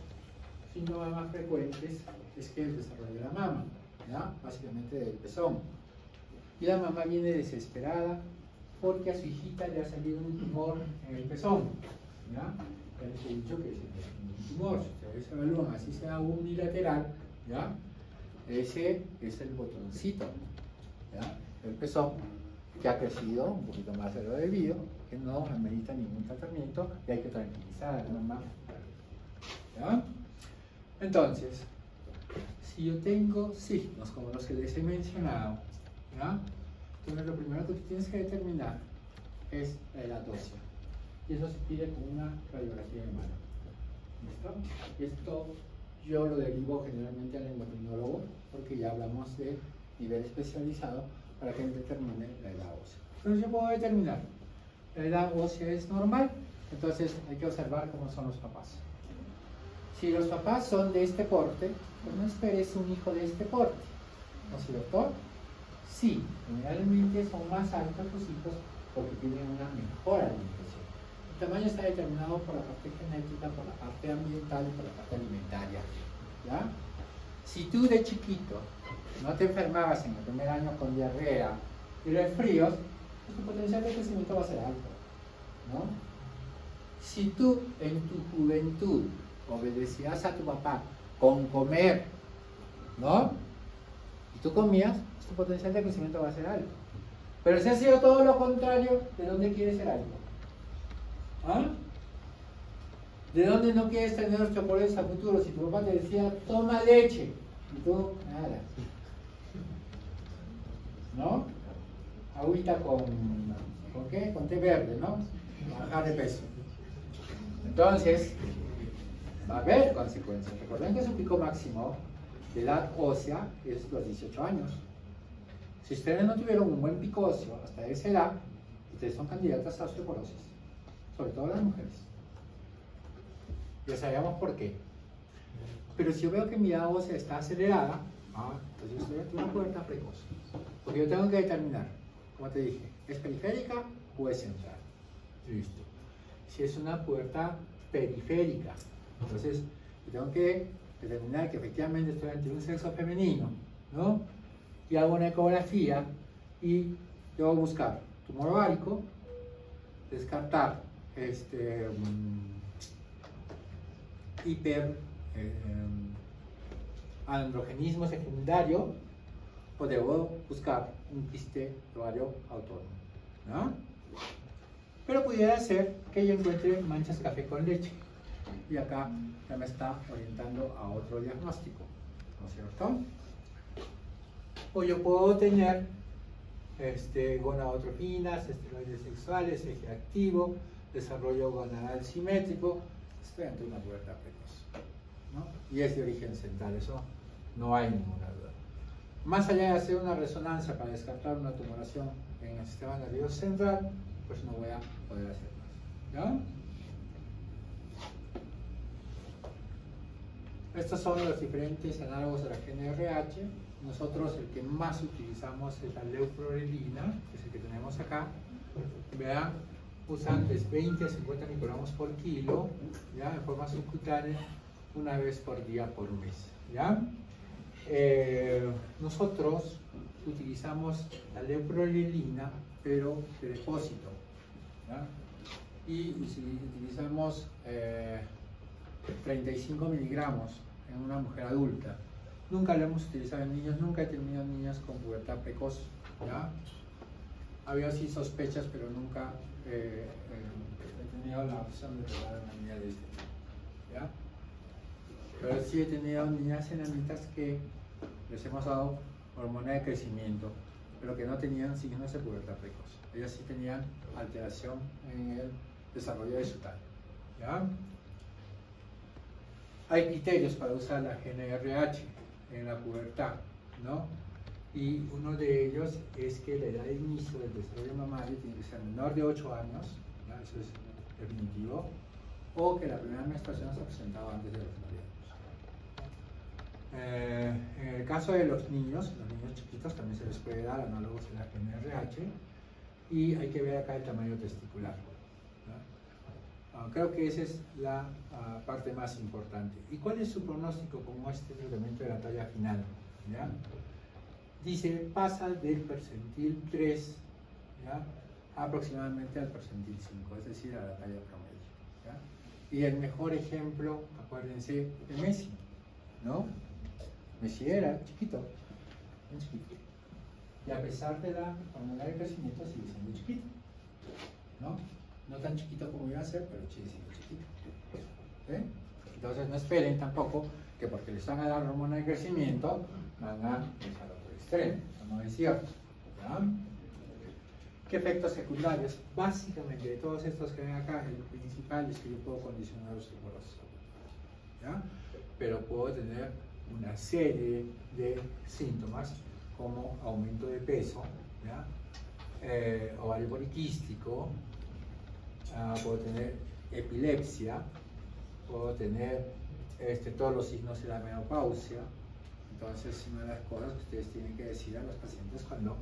síntomas más frecuentes es que el desarrollo de la mama, ¿ya? Básicamente del pezón. Y la mamá viene desesperada porque a su hijita le ha salido un tumor en el pezón, ¿ya? Ya les he dicho que es un tumor, si ustedes evalúan así sea unilateral, ¿ya? Ese es el botoncito, ¿ya? El pezón, que ha crecido un poquito más de lo debido, que no amerita ningún tratamiento y hay que tranquilizar a la mamá, ¿ya? Entonces, si yo tengo signos como los que les he mencionado, ¿ya? Entonces lo primero que tú tienes que determinar es la edad ósea. Y eso se pide con una radiografía de mano. ¿Listo? Y esto yo lo derivo generalmente al endocrinólogo, porque ya hablamos de nivel especializado para que él determine la edad ósea. Entonces yo puedo determinar, la edad ósea es normal, entonces hay que observar cómo son los papás. Si los papás son de este porte, pues no esperes un hijo de este porte, ¿no es cierto? Sí, generalmente son más altos los hijos porque tienen una mejor alimentación. El tamaño está determinado por la parte genética, por la parte ambiental y por la parte alimentaria, ¿ya? Si tú de chiquito no te enfermabas en el primer año con diarrea y resfríos, pues tu potencial de crecimiento va a ser alto, ¿no? Si tú en tu juventud obedecías a tu papá con comer, ¿no? Y tú comías, pues tu potencial de crecimiento va a ser alto. Pero si ha sido todo lo contrario, ¿de dónde quieres ser alto? ¿Ah? ¿De dónde no quieres tener osteoporosis a futuro? Si tu papá te decía, toma leche, y tú, nada. ¿No? Agüita ¿con qué? Con té verde, ¿no? Bajar de peso. Entonces, va a haber consecuencias. Recuerden que su pico máximo de edad ósea es los 18 años. Si ustedes no tuvieron un buen pico óseo hasta esa edad, ustedes son candidatas a osteoporosis, sobre todo las mujeres. Ya sabemos por qué. Pero si yo veo que mi edad ósea está acelerada, entonces yo estoy ante una pubertad precoz. Porque yo tengo que determinar, como te dije, ¿es periférica o es central? Listo. Si es una pubertad periférica, entonces yo tengo que determinar que efectivamente estoy ante un sexo femenino, ¿no? Y hago una ecografía y debo buscar tumor ovárico, descartar androgenismo secundario, o debo buscar un quiste ovario autónomo, ¿no? Pero pudiera ser que yo encuentre manchas café con leche, y acá ya me está orientando a otro diagnóstico, ¿no es cierto? O yo puedo tener gonadotropinas, esteroides sexuales, eje activo, desarrollo gonadal simétrico, estoy ante una pubertad precoz, ¿no? Y es de origen central, eso no hay ninguna duda. Más allá de hacer una resonancia para descartar una tumoración en el sistema nervioso central, pues no voy a poder hacer más, ¿ya? Estos son los diferentes análogos de la GNRH. Nosotros el que más utilizamos es la leuprorelina, que es el que tenemos acá. Vean, usan de 20 a 50 microgramos por kilo, ¿ya? En forma subcutánea, una vez por día por mes, ¿ya? Nosotros utilizamos la leuprorelina, pero de depósito, ¿ya? Y si utilizamos 35 miligramos en una mujer adulta. Nunca lo hemos utilizado en niños, nunca he tenido niñas con pubertad precoz, ¿ya? Había sí sospechas, pero nunca he tenido la opción de probar a una niña de este tipo, ¿ya? Pero sí he tenido niñas enanitas que les hemos dado hormona de crecimiento, pero que no tenían signos de pubertad precoz. Ellas sí tenían alteración en el desarrollo de su tallo, ¿ya? Hay criterios para usar la GNRH en la pubertad, ¿no? Y uno de ellos es que la edad de inicio del desarrollo mamario tiene que ser menor de 8 años, ¿ya? Eso es definitivo, o que la primera menstruación se ha presentado antes de los 9 años. En el caso de los niños chiquitos también se les puede dar análogos de la GNRH, y hay que ver acá el tamaño testicular, ¿no? Creo que esa es la parte más importante. ¿Y cuál es su pronóstico con este tratamiento de la talla final? ¿Ya? Dice, pasa del percentil 3, ¿ya?, aproximadamente al percentil 5, es decir, a la talla promedio, ¿ya? Y el mejor ejemplo, acuérdense, de Messi, ¿no? Messi era chiquito, muy chiquito, y a pesar de la hormona de crecimiento sigue siendo chiquito, ¿no? No tan chiquito como iba a ser, pero sigue siendo chiquito, ¿sí? Entonces no esperen tampoco que porque les van a dar hormona de crecimiento van a dejar otro extremo, no es cierto, ¿ya? ¿Qué efectos secundarios? Básicamente de todos estos que ven acá, el principal es que yo puedo condicionar los tumores, ¿ya? Pero puedo tener una serie de síntomas como aumento de peso, ¿ya? Ovario poliquístico, puedo tener epilepsia, puedo tener todos los signos de la menopausia. Entonces, una de las cosas que ustedes tienen que decir a los pacientes cuando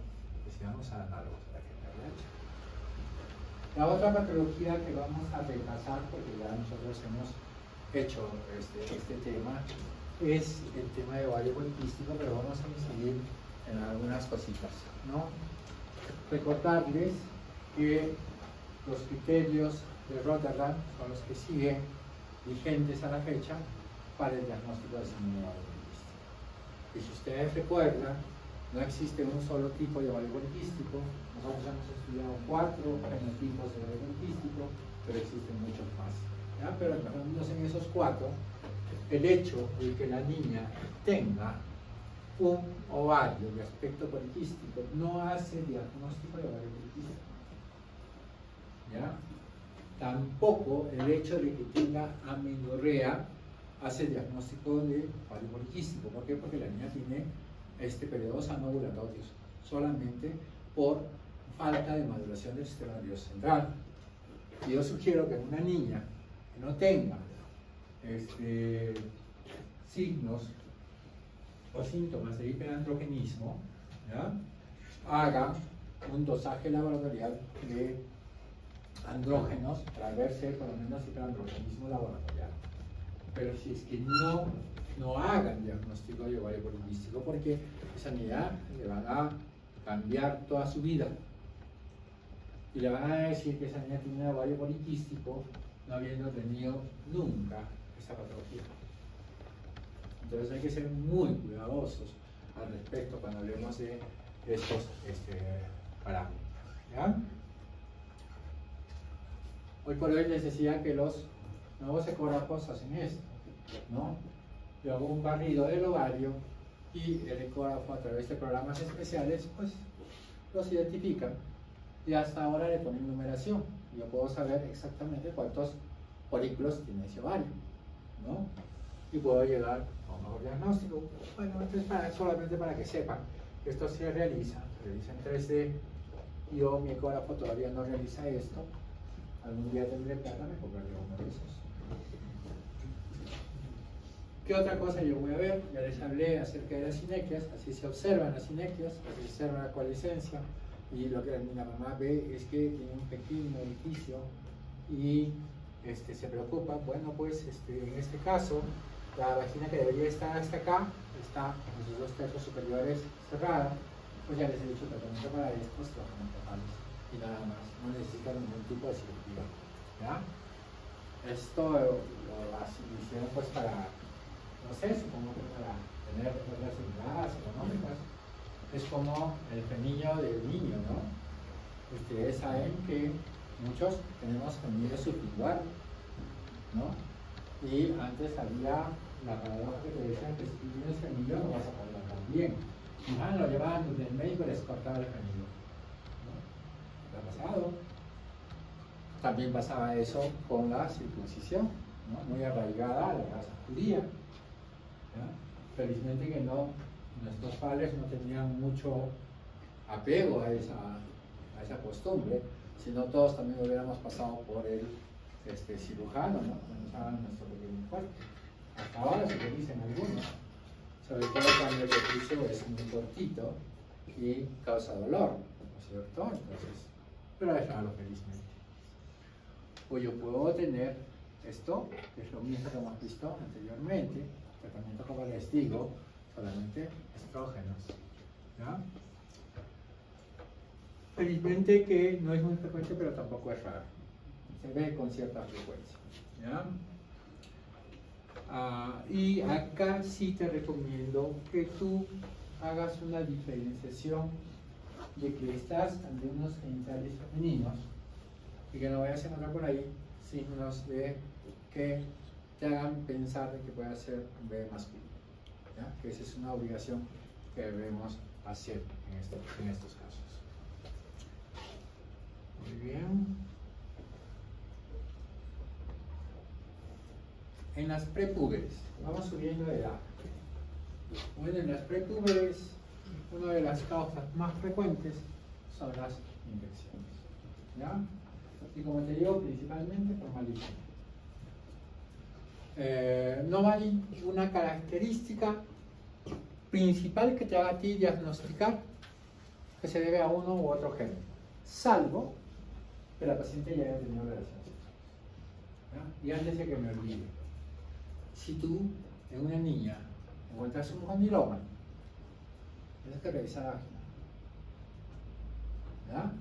decidan usar análogos de la GNRH. La otra patología que vamos a repasar, porque ya nosotros hemos hecho este tema, es el tema de ovario poliquístico, pero vamos a incidir en algunas cositas, ¿no? Recordarles que los criterios de Rotterdam son los que siguen vigentes a la fecha para el diagnóstico de síndrome de ovario poliquístico. Y si ustedes recuerdan, no existe un solo tipo de ovario poliquístico. Nosotros hemos estudiado 4 genotipos de ovario poliquístico, pero existen muchos más, ¿ya? Pero enfocándonos en esos 4, el hecho de que la niña tenga un ovario de aspecto poliquístico no hace diagnóstico de ovario poliquístico, ¿ya? Tampoco el hecho de que tenga amenorrea hace diagnóstico de ovario poliquístico. ¿Por qué? Porque la niña tiene periodos anovulatorios solamente por falta de maduración del sistema nervioso central. Y yo sugiero que una niña que no tenga signos o síntomas de hiperandrogenismo, ¿ya?, haga un dosaje laboratorial de andrógenos para ver si hay por lo menos hiperandrogenismo laboratorial. Pero si es que no hagan diagnóstico de ovario poliquístico, porque esa niña le van a cambiar toda su vida y le van a decir que esa niña tiene ovario poliquístico no habiendo tenido nunca esa patología. Entonces hay que ser muy cuidadosos al respecto cuando hablemos de estos parámetros, ¿ya? Hoy por hoy les decía que los nuevos ecógrafos hacen esto, ¿no? Yo hago un barrido del ovario y el ecógrafo a través de programas especiales pues los identifica y hasta ahora le ponen numeración. Yo puedo saber exactamente cuántos folículos tiene ese ovario, ¿no? Y puedo llegar a un mejor diagnóstico. Bueno, entonces solamente para que sepan que esto se realiza en 3D. Yo, mi ecógrafo todavía no realiza esto. Algún día tendré plata, me compraré uno de esos. ¿Qué otra cosa yo voy a ver? Ya les hablé acerca de las sinequias, así se observan las sinequias, así se observa la coalescencia, y lo que la mamá ve es que tiene un pequeño orificio y se preocupa. Bueno, pues en este caso, la vagina que debería estar hasta acá, está en sus 2 tercios superiores cerrada, pues ya les he dicho tratamiento para estos tratamientos y nada más, no necesitan ningún tipo de cirugía, ¿ya? Esto lo hicieron pues para, no sé, supongo que para tener relaciones económicas. Es como el frenillo del niño, ¿no? Ustedes saben que muchos tenemos frenillo sublingual, ¿no? Y antes había la paradoja que te decían que si tú tienes frenillo no vas a poder hablar bien. Lo llevaban donde el médico les cortaba el frenillo, ¿no? ¿Qué ha pasado? También pasaba eso con la circuncisión, ¿no? Muy arraigada a la raza judía, ¿ya? Felizmente que no, nuestros padres no tenían mucho apego a esa costumbre, si no todos también hubiéramos pasado por el cirujano, ¿no? Cuando usaban nuestro pequeño cuerpo. Hasta ahora se lo dicen algunos, sobre todo cuando el prepucio es muy cortito y causa dolor, ¿no es cierto? Entonces, pero es raro, felizmente. O yo puedo tener esto, que es lo mismo que hemos visto anteriormente, tratamiento, como les digo, solamente estrógenos, ¿ya? Felizmente que no es muy frecuente, pero tampoco es raro. Se ve con cierta frecuencia, ¿ya? Y acá sí te recomiendo que tú hagas una diferenciación de que estás ante unos genitales femeninos y que no vayas a encontrar por ahí signos de que te hagan pensar de que pueda ser un bebé masculino, ¿ya? Que esa es una obligación que debemos hacer en estos casos. Muy bien. En las prepúberes, vamos subiendo de edad. Bueno, en las prepúberes, una de las causas más frecuentes son las infecciones, ¿ya? Y como te digo, principalmente por malicia. No hay una característica principal que te haga a ti diagnosticar que se debe a uno u otro gen, salvo que la paciente ya haya tenido relaciones sexuales, ¿ya? Y antes de que me olvide, si tú en una niña encuentras un condiloma, tienes que revisar la vagina, ¿ya?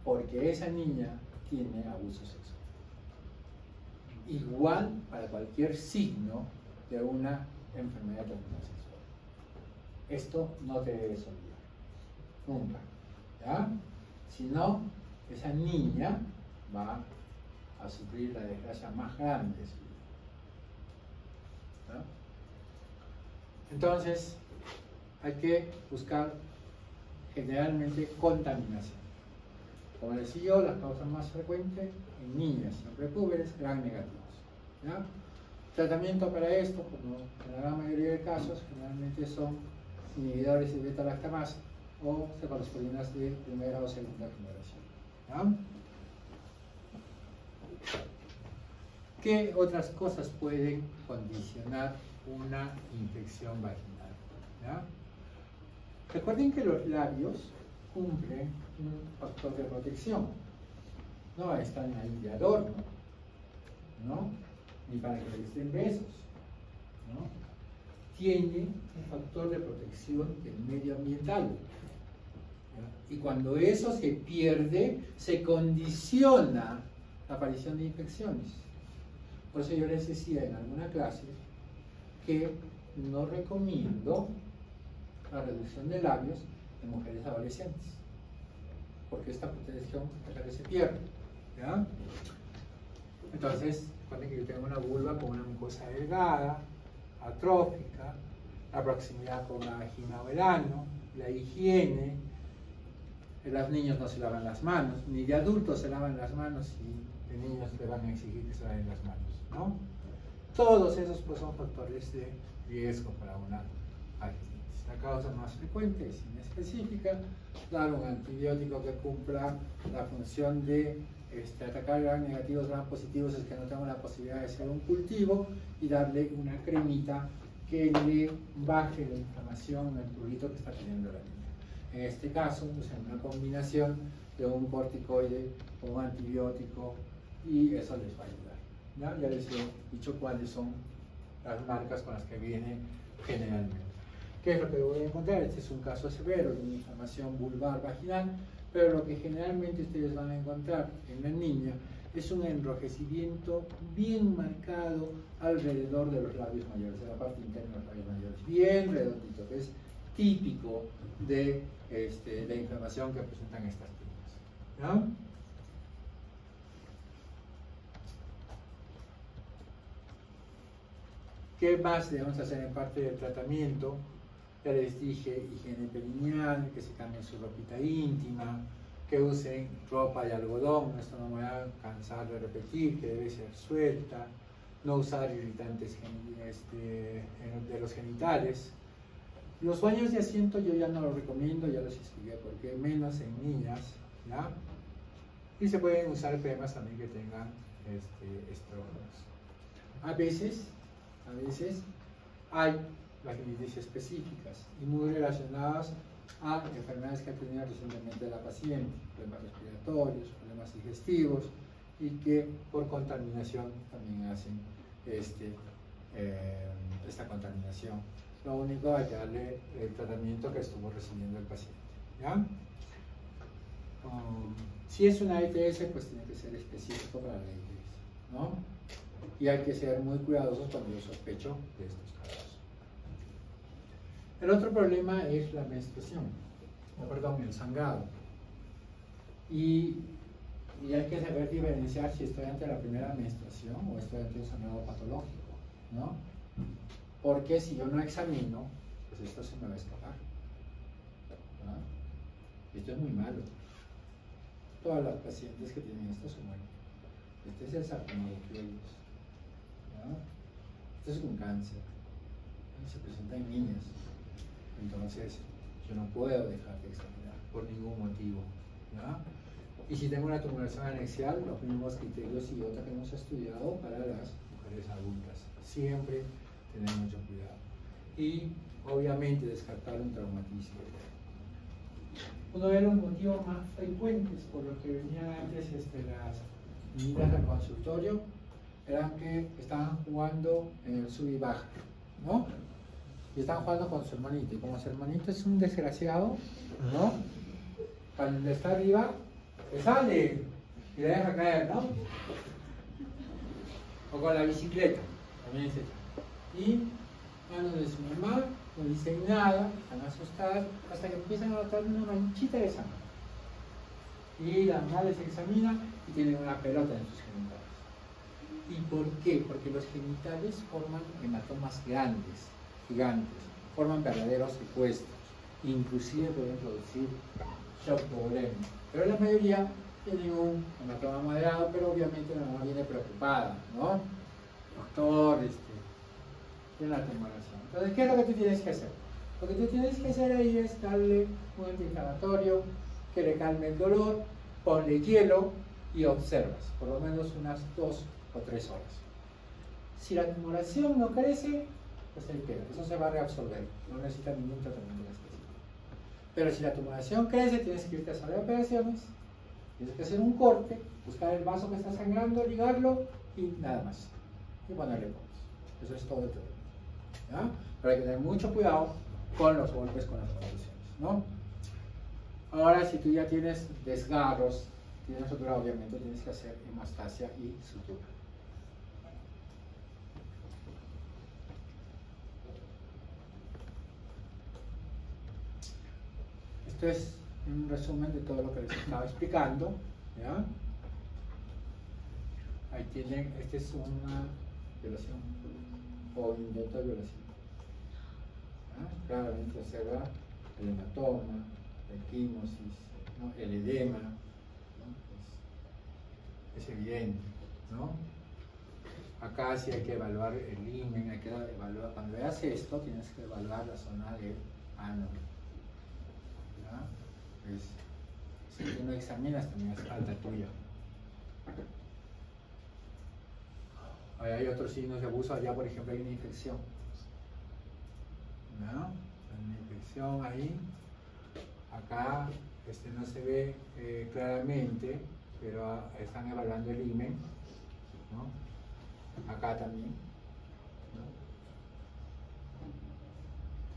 Porque esa niña tiene abuso sexual. Igual para cualquier signo de una enfermedad de transmisión sexual. Esto no te debes olvidar, nunca, ¿ya? Si no, esa niña va a sufrir la desgracia más grande de su vida, ¿ya? Entonces, hay que buscar generalmente contaminación. Como decía yo, las causas más frecuentes en niñas y en prepúberes eran negativos, ¿ya? Tratamiento para esto, como en la gran mayoría de casos, generalmente son inhibidores de beta-lactamasa o cefalosporinas de primera o segunda generación, ¿ya? ¿Qué otras cosas pueden condicionar una infección vaginal, ¿ya? Recuerden que los labios cumplen un factor de protección, no están ahí de adorno, ¿no? Ni para que les den besos, ¿no? Tiene un factor de protección del medio ambiental, ¿ya? Y cuando eso se pierde, se condiciona la aparición de infecciones. Por eso yo les decía en alguna clase que no recomiendo la reducción de labios en mujeres adolescentes, porque esta protección hasta que se pierde, ¿ya? Entonces, Recuerden que yo tengo una vulva con una mucosa delgada, atrófica, la proximidad con la vagina o el ano, la higiene. Los niños no se lavan las manos, ni de adultos se lavan las manos y de niños le van a exigir que se laven las manos, ¿no? Todos esos pues, son factores de riesgo para una vaginitis. La causa más frecuente es inespecífica, dar un antibiótico que cumpla la función de atacar gram negativos, gram positivos, es que no tengo la posibilidad de hacer un cultivo, y darle una cremita que le baje la inflamación en el prurito que está teniendo la niña. En este caso, usan una combinación de un corticoide con un antibiótico y eso les va a ayudar. Ya les he dicho cuáles son las marcas con las que viene generalmente. ¿Qué es lo que voy a encontrar? Este es un caso severo de una inflamación vulvar vaginal, pero lo que generalmente ustedes van a encontrar en la niña es un enrojecimiento bien marcado alrededor de los labios mayores, de la parte interna de los labios mayores, bien redondito, que es típico de la inflamación que presentan estas niñas. ¿No? ¿Qué más debemos hacer en parte del tratamiento? Ya les dije, higiene perineal, que se cambien su ropita íntima, que usen ropa de algodón, esto no me voy a cansar de repetir, que debe ser suelta, no usar irritantes de los genitales. Los baños de asiento yo ya no los recomiendo, ya los expliqué por qué, menos en niñas, ¿ya? Y se pueden usar cremas también que tengan estrógenos. A veces hay vaginitis específicas y muy relacionadas a enfermedades que ha tenido recientemente la paciente, problemas respiratorios, problemas digestivos, y que por contaminación también hacen esta contaminación. Lo único es darle el tratamiento que estuvo recibiendo el paciente, ¿ya? Si es una ETS, pues tiene que ser específico para la ETS, ¿no? Y hay que ser muy cuidadosos cuando yo sospecho de estos casos. El otro problema es la menstruación, el sangrado. Y hay que saber diferenciar si estoy ante la primera menstruación o estoy ante un sangrado patológico, ¿no? Porque si yo no examino, pues esto se me va a escapar, ¿verdad? Esto es muy malo. Todas las pacientes que tienen esto se mueren. Este es el sarcoma de Creutzfeldt, ¿verdad? Esto es un cáncer. Se presenta en niñas. Entonces, yo no puedo dejar de examinar por ningún motivo, ¿verdad? Y si tengo una tumoración anexial, los mismos criterios y otros que hemos estudiado para las mujeres adultas. Siempre tener mucho cuidado. Y obviamente descartar un traumatismo. Uno de los motivos más frecuentes por los que venían antes las niñas al consultorio eran que estaban jugando en el sub y baja, ¿no? Y estaban jugando con su hermanito. Y como su hermanito es un desgraciado, ¿no? Cuando está arriba, le sale y le deja caer, ¿no? O con la bicicleta, también se echa. Y manos de su mamá, no dicen nada, están asustadas, hasta que empiezan a notar una manchita de sangre. Y la mamá les examina y tienen una pelota en sus genitales. ¿Y por qué? Porque los genitales forman hematomas grandes, gigantes, forman verdaderos secuestros, inclusive pueden producir shock volémico. Pero la mayoría tienen un hematoma moderado, pero obviamente la mamá viene preocupada, ¿no? Doctor, tiene una tumoración. Entonces, ¿qué es lo que tú tienes que hacer? Lo que tú tienes que hacer ahí es darle un antiinflamatorio que le calme el dolor, ponle hielo y observas, por lo menos unas 2 o 3 horas. Si la tumoración no crece, pues ahí queda, eso se va a reabsorber, no necesita ningún tratamiento específico. Pero si la tumoración crece, tienes que irte a sala de operaciones, tienes que hacer un corte, buscar el vaso que está sangrando, ligarlo y nada más. Y ponerle puntos. Eso es todo el tratamiento, ¿ya? Pero hay que tener mucho cuidado con los golpes, con las convulsiones, ¿no? Ahora, si tú ya tienes desgarros, tienes rotura, obviamente tienes que hacer hemostasia y sutura. Esto es un resumen de todo lo que les estaba explicando, ¿ya? ahí tienen, esta es una violación o intento de violación. Claramente observa el hematoma, la equimosis, ¿no? El edema, ¿no? Es evidente, ¿no? Acá sí hay que evaluar el himen, hay que evaluar, cuando veas esto tienes que evaluar la zona del ano. Pues, si tú no examinas también es falta tuya. Hay otros signos de abuso, allá por ejemplo hay una infección. ¿No? Hay una infección ahí. Acá no se ve claramente, pero están evaluando el himen, ¿no? Acá también,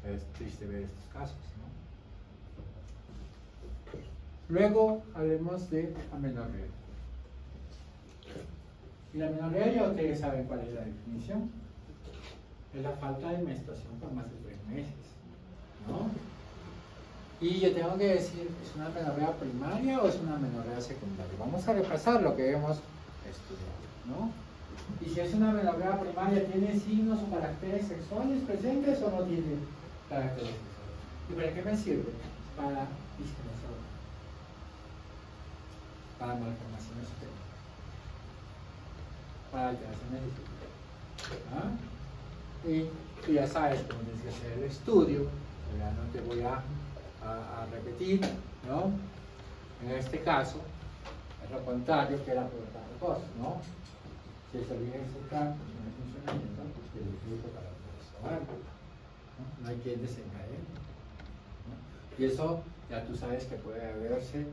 ¿no? Es triste ver estos casos, ¿no? Luego hablemos de amenorrea. Y la amenorrea ya ustedes saben cuál es la definición. Es la falta de menstruación por más de 3 meses, ¿no? Y yo tengo que decir, ¿es una amenorrea primaria o es una amenorrea secundaria? Vamos a repasar lo que hemos estudiado, ¿no? Y si es una amenorrea primaria, ¿tiene signos o caracteres sexuales presentes o no tiene caracteres sexuales? ¿Y para qué me sirve? Para discriminación, para malformaciones sexuales, para alteraciones disciplinares. ¿Ah? Y tú ya sabes cómo tienes que hacer el estudio, ya no te voy a repetir, ¿no? En este caso, es lo contrario que la pubertad precoz, ¿no? Si el cervix central funciona en funcionamiento, pues el fruto para el ovario, ¿no? No hay quien desencadene, ¿no? Y eso ya tú sabes que puede deberse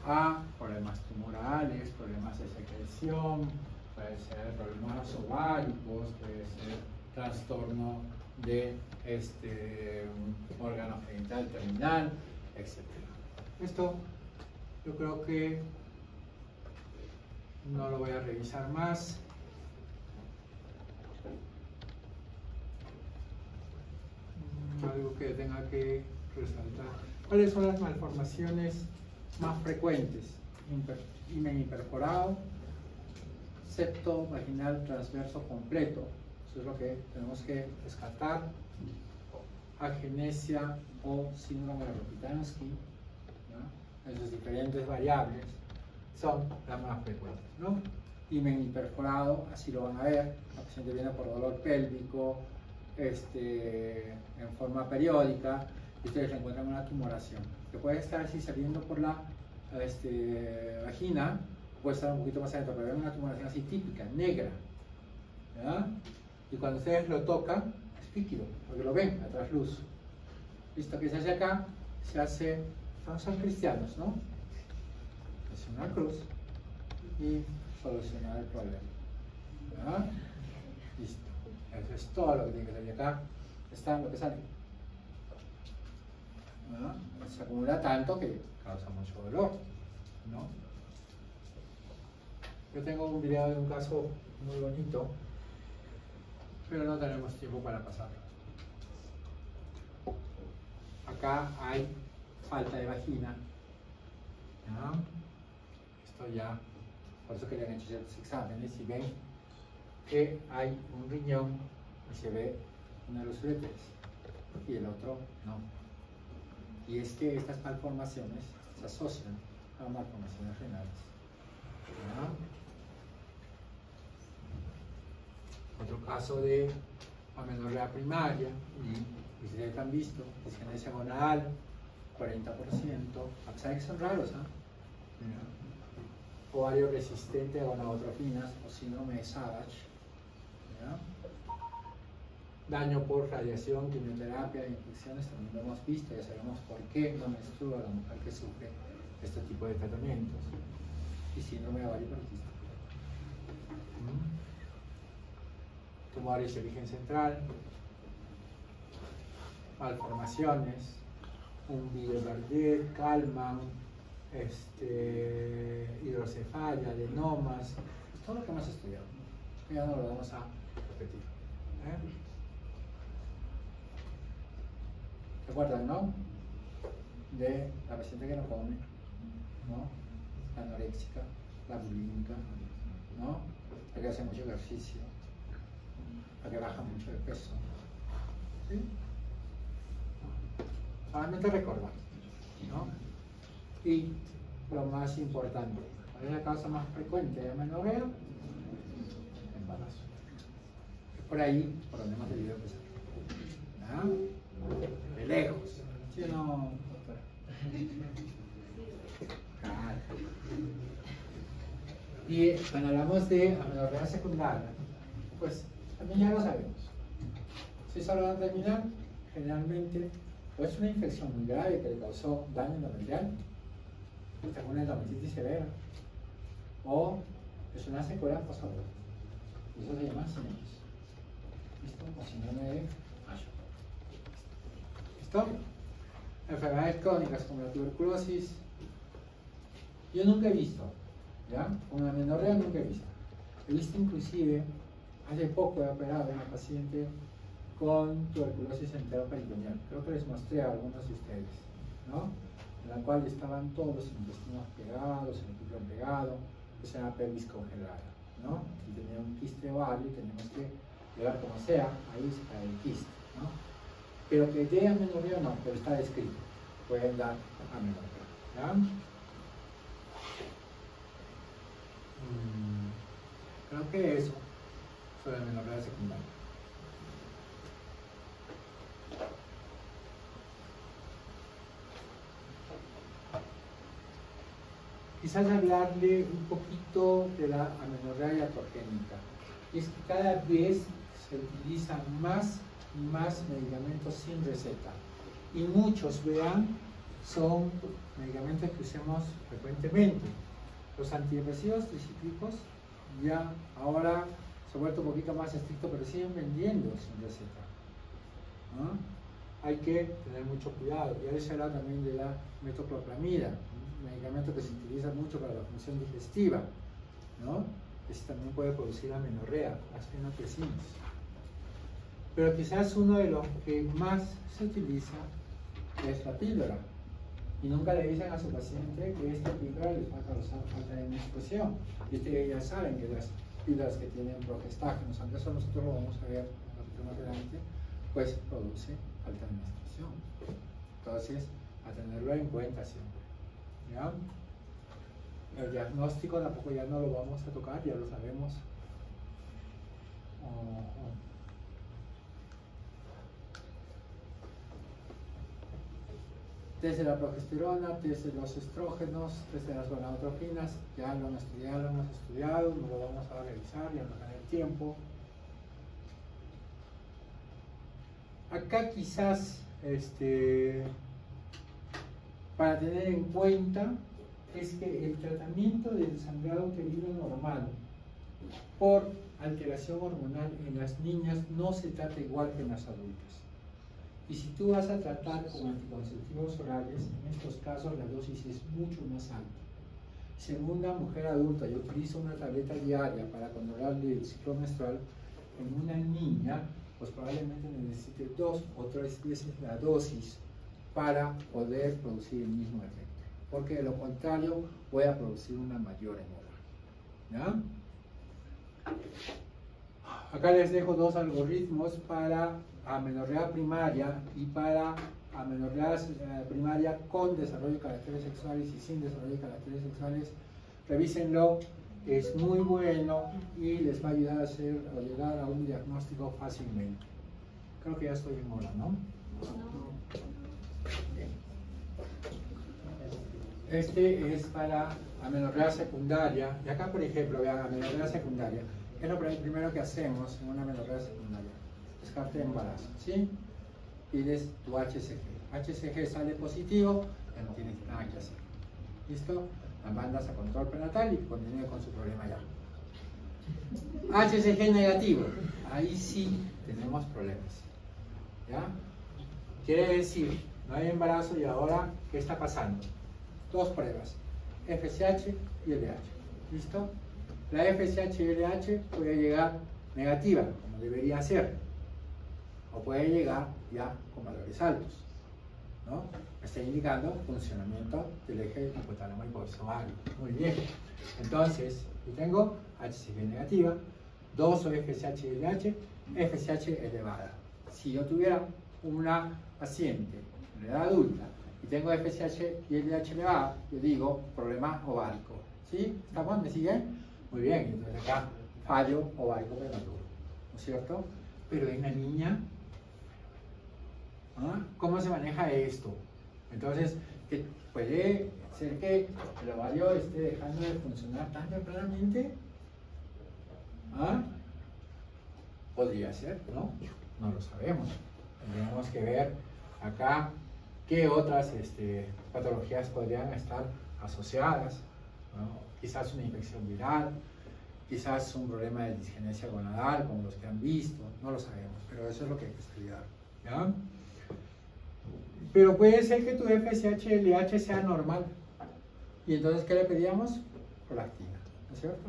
a problemas tumorales, problemas de secreción, puede ser problemas ováricos, puede ser trastorno de órgano genital terminal, etc. Esto yo creo que no lo voy a revisar más. Algo que tenga que resaltar. ¿Cuáles son las malformaciones más frecuentes? Himen imperforado, septo vaginal transverso completo. Eso es lo que tenemos que descartar. Agenesia o síndrome de Rokitansky, ¿no? Esas diferentes variables son las más frecuentes, ¿no? Himen imperforado, así lo van a ver. La paciente viene por dolor pélvico, en forma periódica, y ustedes le encuentran una tumoración que puede estar así saliendo por la vagina, puede estar un poquito más adentro, pero ven una tumoración así típica, negra, ¿verdad? Y cuando ustedes lo tocan, es líquido, porque lo ven a trasluz. Listo, que se hace acá, se hace, son cristianos, ¿no? Es una cruz y solucionar el problema, ¿verdad? Listo, eso es todo lo que tiene que salir acá, está lo que sale, ¿verdad? Se acumula tanto que causa mucho dolor, ¿no? Yo tengo un video de un caso muy bonito, pero no tenemos tiempo para pasarlo. Acá hay falta de vagina, ¿no? Esto ya, por eso querían hecho ciertos exámenes y ven que hay un riñón y se ve uno de los uréteres y el otro no. Y es que estas malformaciones se asocian a malformaciones renales, ¿no? Otro caso de amenorrea primaria, y ustedes han visto, disgenesia gonadal, 40%, a pesar de que son raros, ¿eh? Ovario resistente a gonadotrofinas o síndrome de Savage, ¿ya? Daño por radiación, quimioterapia, infecciones, también lo hemos visto, ya sabemos por qué no menstrua la mujer que sufre este tipo de tratamientos, y síndrome de ovario poliquístico. Tumores de origen central, malformaciones, un Billy-Bardet, Kalman, hidrocefalia, adenomas, todo lo que hemos estudiado. Ya no lo vamos a repetir. ¿Se acuerdan, no? De la paciente que no come, ¿no? La anoréxica, la bulímica, ¿no? la que hace mucho ejercicio, la que baja mucho de peso. ¿Sí? Solamente recordar, ¿no? Y lo más importante, ¿cuál es la causa más frecuente de amenorrea? Embarazo. Por ahí, problemas de vida pesada. ¿Ah? De lejos. ¿Sí o no, doctora? Claro. Y cuando hablamos de amenorrea secundaria, pues también ya lo sabemos. Si solo van a terminar, generalmente, o es una infección muy grave que le causó daño endometrial, una endometritis severa, o es una secuela posadural. Eso se llama síndromes. ¿Listo? O síndrome de Asher. ¿Listo? Enfermedades crónicas como la tuberculosis, yo nunca he visto, ¿ya? Con la amenorrea nunca he visto. He visto inclusive, hace poco he operado a una paciente con tuberculosis enteroperitoneal. Creo que les mostré a algunos de ustedes, ¿no? En la cual estaban todos los intestinos pegados, el epitelio pegado, pues era pelvis congelada, ¿no? Y tenía un quiste ovario y tenemos que llegar como sea, ahí está el quiste, ¿no? Pero que dé amenorrea no, pero está descrito. Pueden dar amenorrea, ¿ya? Creo que eso sobre amenorrea secundaria. Quizás hablarle un poquito de la amenorrea iatrogénica. Es que cada vez se utilizan más y más medicamentos sin receta. Y muchos, vean, son medicamentos que usamos frecuentemente. Los antidepresivos tricíclicos ya ahora se ha vuelto un poquito más estricto, pero siguen vendiendo sin receta, ¿no? Hay que tener mucho cuidado. Ya les habla también de la metoclopramida, un medicamento que se utiliza mucho para la función digestiva, ¿no? Ese también puede producir amenorrea, las fenotresinas. Pero quizás uno de los que más se utiliza es la píldora. Y nunca le dicen a su paciente que esta píldora les va a causar falta de menstruación. Y ustedes ya saben que las píldoras que tienen progestágenos, aunque eso nosotros lo vamos a ver un poquito más adelante, pues produce falta de menstruación. Entonces, a tenerlo en cuenta siempre, ¿ya? El diagnóstico tampoco ya no lo vamos a tocar, ya lo sabemos. Test de la progesterona, test de los estrógenos, test de las gonadotrofinas, ya lo hemos estudiado, no lo vamos a revisar, ya no hay tiempo. Acá quizás, para tener en cuenta, es que el tratamiento del sangrado uterino normal por alteración hormonal en las niñas no se trata igual que en las adultas. Y si tú vas a tratar con anticonceptivos orales, en estos casos la dosis es mucho más alta. Si en una mujer adulta yo utilizo una tableta diaria para controlarle el ciclo menstrual, en una niña pues probablemente necesite 2 o 3 veces la dosis para poder producir el mismo efecto. Porque de lo contrario voy a producir una mayor hemorragia, ¿ya? Acá les dejo 2 algoritmos para amenorrea primaria y para amenorrea primaria con desarrollo de caracteres sexuales y sin desarrollo de caracteres sexuales. Revísenlo, es muy bueno y les va a ayudar a llegar a un diagnóstico fácilmente. Creo que ya estoy en hora, ¿no? Bien. Este es para amenorrea secundaria. Y acá, por ejemplo, vean, amenorrea secundaria. ¿Qué es lo primero que hacemos en una amenorrea secundaria? Descarte de embarazo, ¿sí? Pides tu HCG. HCG sale positivo, ya no tienes nada que hacer. ¿Listo? La mandas a control prenatal y continúe con su problema ya. HCG negativo, ahí sí tenemos problemas, ¿ya? Quiere decir, no hay embarazo y ahora, ¿qué está pasando? 2 pruebas, FSH y LH, ¿listo? La FSH y LH puede llegar negativa, como debería ser, o puede llegar ya con valores altos, ¿no? está indicando funcionamiento del eje hipotálamo hipófisis ovario. Muy bien. Entonces, yo tengo HCG negativa, 2 o FSH y LH, FSH elevada. Si yo tuviera una paciente en edad adulta y tengo FSH y LH elevada, yo digo problema ovárico. ¿Sí? ¿Estamos? ¿Me siguen? Muy bien. Entonces acá fallo ovárico prematuro. ¿No es cierto? Pero en la niña, ¿cómo se maneja esto? Entonces, que puede ser que el ovario esté dejando de funcionar tan tempranamente. Podría ser, ¿no? No lo sabemos. Tendríamos que ver acá qué otras patologías podrían estar asociadas, ¿no? Quizás una infección viral, quizás un problema de disgenesia gonadal, como los que han visto, no lo sabemos, pero eso es lo que hay que estudiar, ¿ya? Pero puede ser que tu FSH-LH sea normal. Y entonces, ¿qué le pedíamos? Prolactina, ¿no es cierto?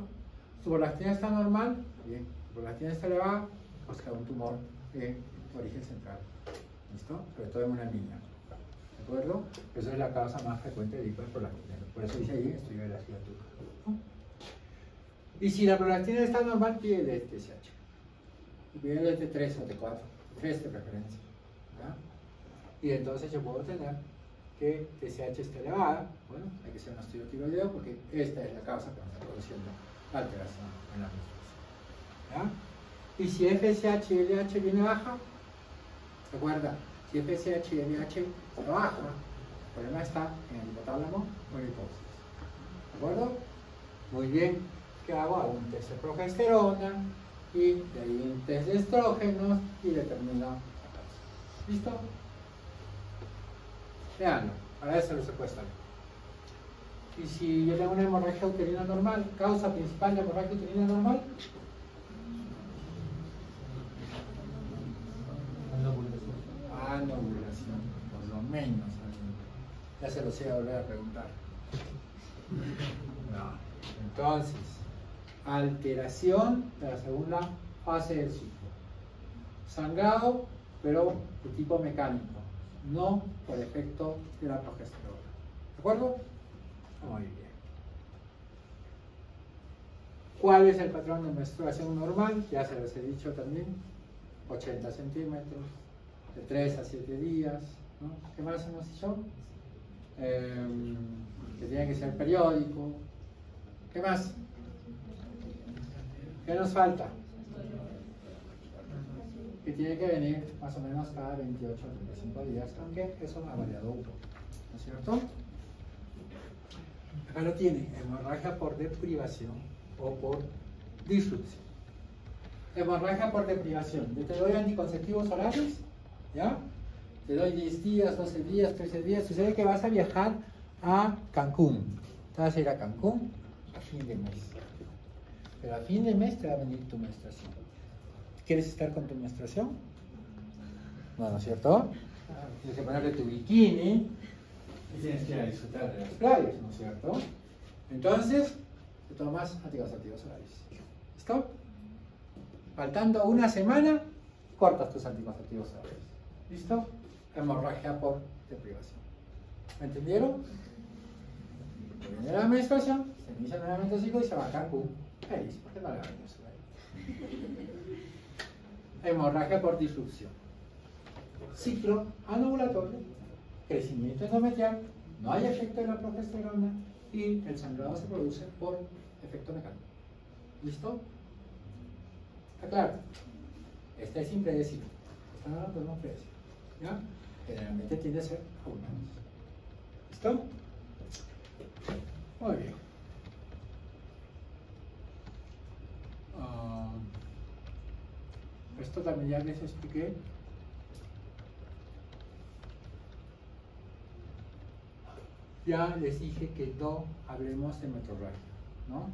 ¿Tu prolactina está normal? Bien. ¿Tu prolactina está elevada? Pues que un tumor de origen central. ¿Listo? Sobre todo en una niña. ¿De acuerdo? Esa es la causa más frecuente de hiperprolactina. Por eso dice ahí, estudio de la gigatura. Y si la prolactina está normal, pide el TSH. Y pide el T3 o T4. 3 de preferencia. ¿Ya? Y entonces yo puedo tener que TSH esté elevada. Bueno, hay que hacer un estudio tiroideo porque esta es la causa que me está produciendo la alteración en la menstruación. ¿Ya? Y si FSH y LH viene baja, recuerda, si FSH y LH está baja, el problema está en el hipotálamo o en el hipófisis. ¿De acuerdo? Muy bien. ¿Qué hago? Hago un test de progesterona y de ahí un test de estrógenos y determino la causa. ¿Listo? Veanlo, para eso lo secuestran. Y si yo tengo una hemorragia uterina normal, causa principal de hemorragia uterina normal, anovulación, por lo menos. Ya se lo sé volver a preguntar. No. Entonces, alteración de la segunda fase del ciclo. Sangrado, pero de tipo mecánico, no por efecto de la progesterona. ¿De acuerdo? Muy bien. ¿Cuál es el patrón de menstruación normal? Ya se los he dicho también. 80 centímetros, de 3 a 7 días. ¿No? ¿Qué más hemos dicho? Que tiene que ser periódico. ¿Qué más? ¿Qué nos falta? Que tiene que venir más o menos cada 28 o 35 días, aunque eso ha variado un poco, ¿no es cierto? Acá lo tiene, hemorragia por deprivación o por disrupción. Hemorragia por deprivación. Yo te doy anticonceptivos orales, ¿ya? Te doy 10 días, 12 días, 13 días. Sucede que vas a viajar a Cancún. Te vas a ir a Cancún a fin de mes. Pero a fin de mes te va a venir tu menstruación. ¿Quieres estar con tu menstruación? No, ¿no es cierto? Tienes que ponerte tu bikini y tienes que ir a disfrutar de las playas, ¿no es cierto? Entonces, te tomas anticonceptivos orales. ¿Listo? Faltando una semana, cortas tus anticonceptivos orales. ¿Listo? Hemorragia por deprivación. ¿Me entendieron? Viene la menstruación, se inicia nuevamente el ciclo y se va a Cancún. Feliz, porque no le va a venir su hemorragia por disrupción. Ciclo anovulatorio, crecimiento endometrial, no hay efecto de la progesterona y el sangrado se produce por efecto mecánico. ¿Listo? ¿Está claro? Este es impredecible. Esta no la podemos predecir. ¿Ya? Generalmente tiende a ser abundante. ¿Listo? Muy bien. Esto también ya les expliqué. Ya les dije que no hablemos de metrorragia, ¿no?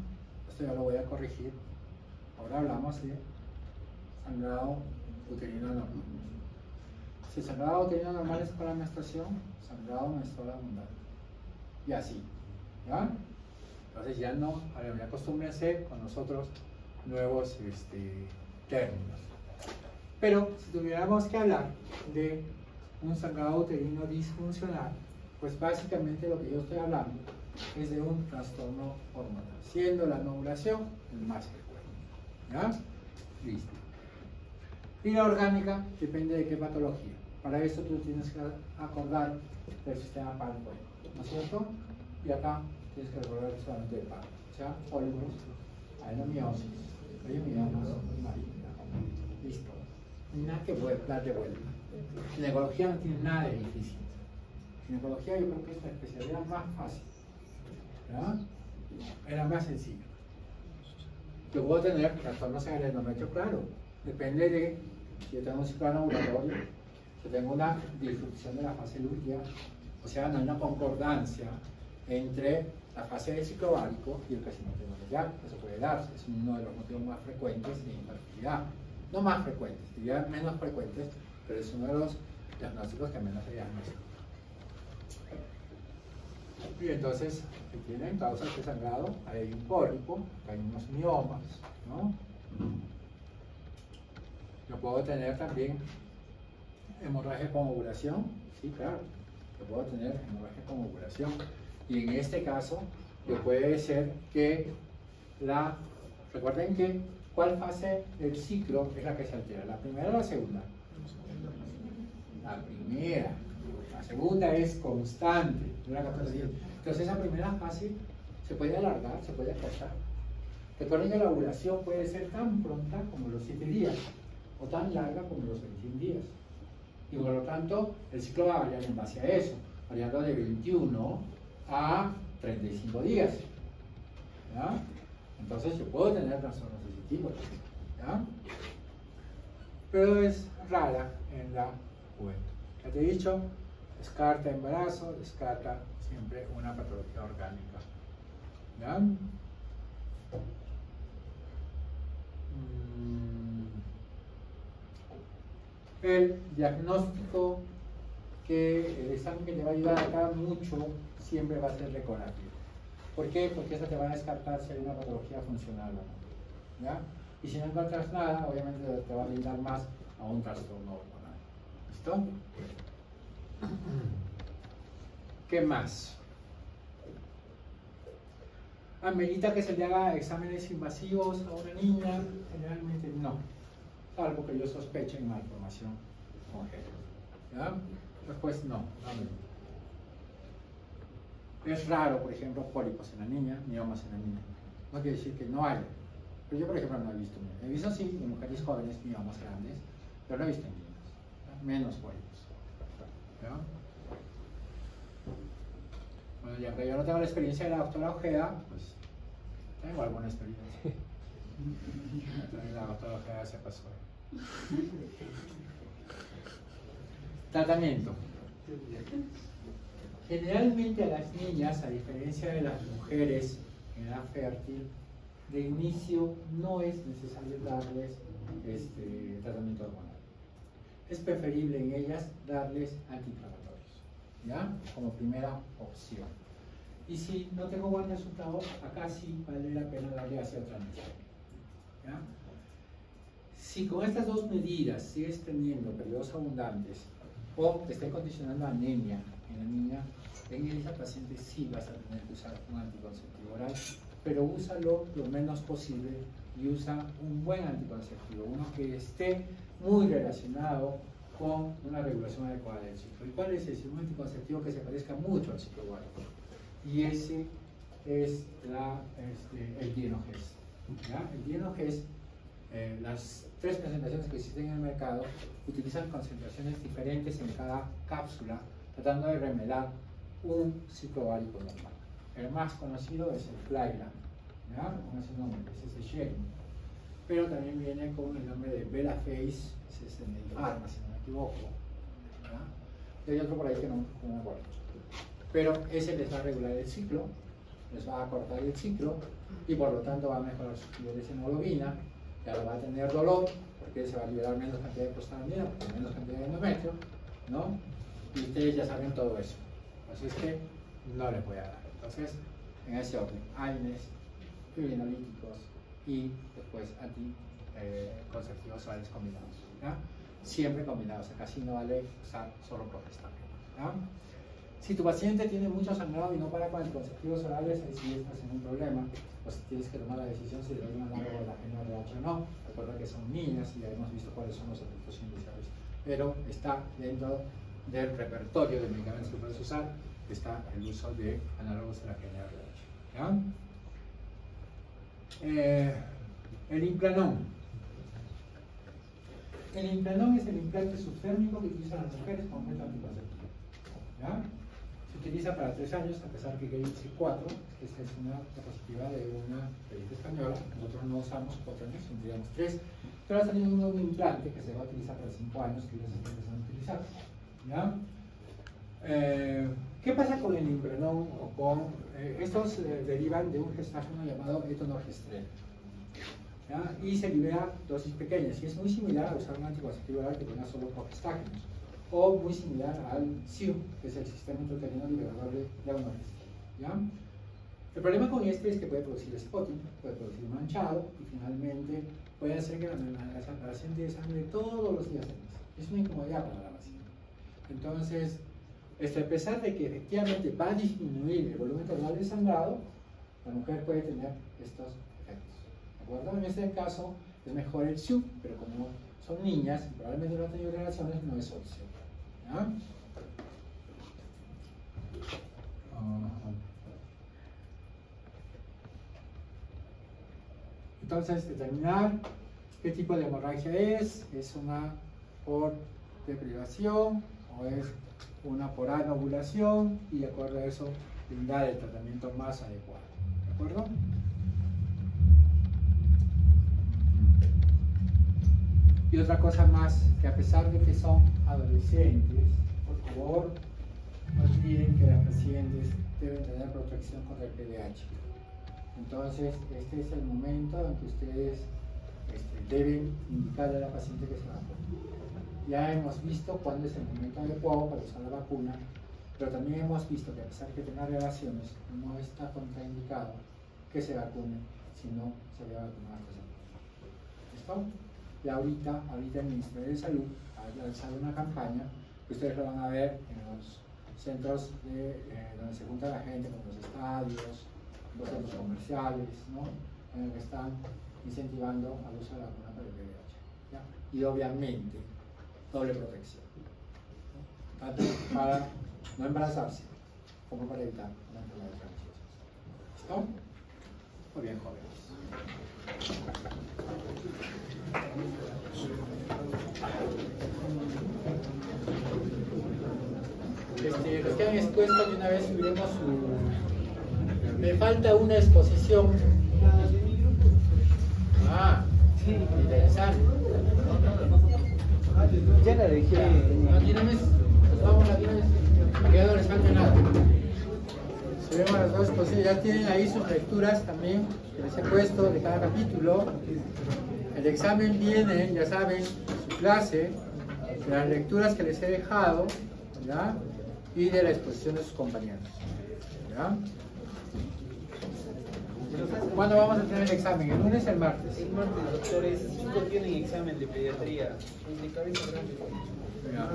Esto ya lo voy a corregir. Ahora hablamos de sangrado uterino normal. Si el sangrado uterino normal es con la menstruación, sangrado menstrual abundante. Y así, ¿ya? Entonces ya no, ya acostúmbrense con nosotros nuevos términos. Pero si tuviéramos que hablar de un sangrado uterino disfuncional, Pues básicamente lo que yo estoy hablando es de un trastorno hormonal, siendo la no ovulación el más frecuente. ¿Ya? Listo. Y la orgánica depende de qué patología. Para esto tú tienes que acordar del sistema pálvico, ¿no es cierto? Y acá tienes que recordar solamente el pálvico, o sea, pólipos, adenomiosis, periomiomas y maligna. Listo. Nada que darle vuelta. Ginecología no tiene nada de difícil. Ginecología yo creo que es la especialidad más fácil. ¿Verdad? Era más sencillo. Yo puedo tener trastornos en el endometrio, claro. Depende de si yo tengo un ciclo anovulatorio, si tengo una disrupción de la fase lútea, o sea, no hay una concordancia entre la fase del ciclo ovárico y el crecimiento endovelial. Eso puede darse, es uno de los motivos más frecuentes de infertilidad. No más frecuentes, diría menos frecuentes, pero es uno de los diagnósticos que menos se diagnostican. Y entonces, si tienen causas de sangrado, hay un pólipo, hay unos miomas, ¿no? Yo puedo tener también hemorragia con ovulación, sí, claro, yo puedo tener hemorragia con ovulación. Y en este caso, puede ser que recuerden que, ¿cuál fase del ciclo es la que se altera? ¿La primera o la segunda? La primera. La segunda es constante, dura 14 días. Entonces esa primera fase se puede alargar, se puede acortar. Recuerden que la ovulación puede ser tan pronta como los 7 días o tan larga como los 21 días. Y por lo tanto, el ciclo va a variar en base a eso, variando de 21 a 35 días. ¿Ya? Entonces yo puedo tener trastornos de ese tipo. ¿Ya? Pero es rara en la juventud. Ya te he dicho, descarta embarazo, descarta siempre una patología orgánica. ¿Ya? El diagnóstico, el examen que te va a ayudar acá mucho, siempre va a ser la ecografía. ¿Por qué? Porque esa te va a descartar si hay una patología funcional o no. ¿Ya? Y si no encuentras nada, obviamente te va a brindar más a un trastorno hormonal. ¿Listo? ¿Qué más? ¿Amerita que se le haga exámenes invasivos a una niña? Generalmente no, salvo que yo sospeche en malformación congénita. ¿Ya? Después no amerita. Es raro, por ejemplo, pólipos en la niña, miomas en la niña. No quiere decir que no haya. Pero yo, por ejemplo, no he visto. He visto sí en mujeres jóvenes miomas grandes, pero no he visto en niños. ¿Ya? Menos pólipos. ¿Ya? Bueno, ya que yo no tengo la experiencia de la doctora Ojeda, pues tengo alguna experiencia. La doctora Ojeda se pasó. Tratamiento. Generalmente a las niñas, a diferencia de las mujeres en edad fértil, de inicio no es necesario darles tratamiento hormonal. Es preferible en ellas darles antiinflamatorios, ¿ya? Como primera opción. Y si no tengo buen resultado, acá sí vale la pena darle hacia transmisión, ¿ya? Si con estas dos medidas sigues teniendo periodos abundantes o te está condicionando anemia en la niña, en esa paciente sí vas a tener que usar un anticonceptivo oral, pero úsalo lo menos posible y usa un buen anticonceptivo, uno que esté muy relacionado con una regulación adecuada del ciclo. ¿Y cuál es ese? Un anticonceptivo que se parezca mucho al ciclo ovárico. Y ese es el Dienogest. El Dienogest, las 3 presentaciones que existen en el mercado utilizan concentraciones diferentes en cada cápsula, tratando de remedar un ciclo ovárico normal. El más conocido es el Flyland, con ese nombre, es ese Shane. Pero también viene con el nombre de Belaface, ese es el Medifarma, si no me equivoco. Y hay otro por ahí que no me acuerdo. Pero ese les va a regular el ciclo, les va a cortar el ciclo y por lo tanto va a mejorar sus niveles de hemoglobina, ya no va a tener dolor porque se va a liberar menos cantidad de prostaglandina, porque menos cantidad de endometrio, ¿no? Y ustedes ya saben todo eso. Así es que no les voy a dar. Entonces, en ese orden, AINES, fibrinolíticos y después anticonceptivos orales combinados. ¿Ya? Siempre combinados, acá sí no vale usar solo progestamina. ¿Ya? Si tu paciente tiene mucho sangrado y no para con anticonceptivos orales, ahí sí estás en un problema, pues tienes que tomar la decisión si le doy un análogo de la NRH o no. Recuerda que son niñas y ya hemos visto cuáles son los efectos iniciales, pero está dentro del repertorio de medicamentos que puedes usar, está el uso de análogos de la NRH. ¿Ya? El Implanon. El Implanon es el implante subtérmico que utilizan las mujeres como método anticonceptivo. ¿Ya? Se utiliza para 3 años, a pesar que hay 4, esta es una diapositiva de una periodista española. Nosotros no usamos 4 años, tendríamos 3, pero ha salido un implante que se va a utilizar para 5 años, que ya se está empezando a utilizar. ¿Ya? ¿Qué pasa con el Implanon o con estos derivan de un gestágeno llamado etonorgestrel? ¿Ya? Y se libera dosis pequeñas y es muy similar a usar un anticonceptivo oral que tenga solo progestágenos, o muy similar al SIU, que es el sistema intrauterino liberador de etonorgestrel. ¿Ya? El problema con este es que puede producir spotting, puede producir manchado y finalmente puede hacer que la paciente desangre todos los días. Es una incomodidad para la paciente. Entonces, a pesar de que efectivamente va a disminuir el volumen total de sangrado, la mujer puede tener estos efectos. ¿De acuerdo? En este caso es mejor el SIU, pero como son niñas y probablemente no han tenido relaciones, no es opción. ¿Ya? Entonces, determinar qué tipo de hemorragia es una por deprivación o es una por anovulación, y de acuerdo a eso brindar el tratamiento más adecuado. ¿De acuerdo? Y otra cosa más, que a pesar de que son adolescentes, por favor, no olviden que las pacientes deben tener protección contra el VIH. Entonces, este es el momento en que ustedes deben indicarle a la paciente que se vacune. Ya hemos visto cuándo es el momento adecuado para usar la vacuna, pero también hemos visto que a pesar de que tenga relaciones, no está contraindicado que se vacune si no se había vacunado hasta ese punto. ¿Listo? Y ahorita el Ministerio de Salud ha lanzado una campaña que ustedes lo van a ver en los centros donde se junta la gente, como los estadios, los centros comerciales, ¿no? En el que están incentivando al uso de la vacuna para el VIH. ¿Ya? Y obviamente, doble protección, ¿no? Tanto para no embarazarse como para evitar una enfermedad transmisión. ¿Listo? Muy bien, jóvenes. Los que han expuesto de una vez subiremos su... Me falta una exposición. Ah, sí, interesante. Ya la dejé. No, de una vez, pues vamos a una vez, para que ya no les falte nada. Subimos las dos exposiciones, ya tienen ahí sus lecturas también, que les he puesto de cada capítulo. El examen viene, ya saben, su clase, de las lecturas que les he dejado, ¿ya? Y de la exposición de sus compañeros, ¿ya? ¿Cuándo vamos a tener el examen? ¿El lunes o el martes? El martes, doctores, 5 tienen examen de pediatría. Ya.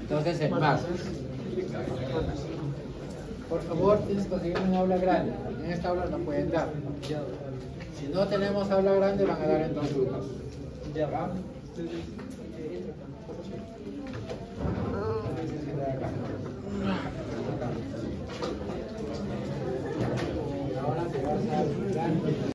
Entonces el martes. Por favor, tienes que conseguir un aula grande. En esta aula no pueden dar. Si no tenemos aula grande, van a dar en 2 grupos. ¿Ya? Ahora te vas a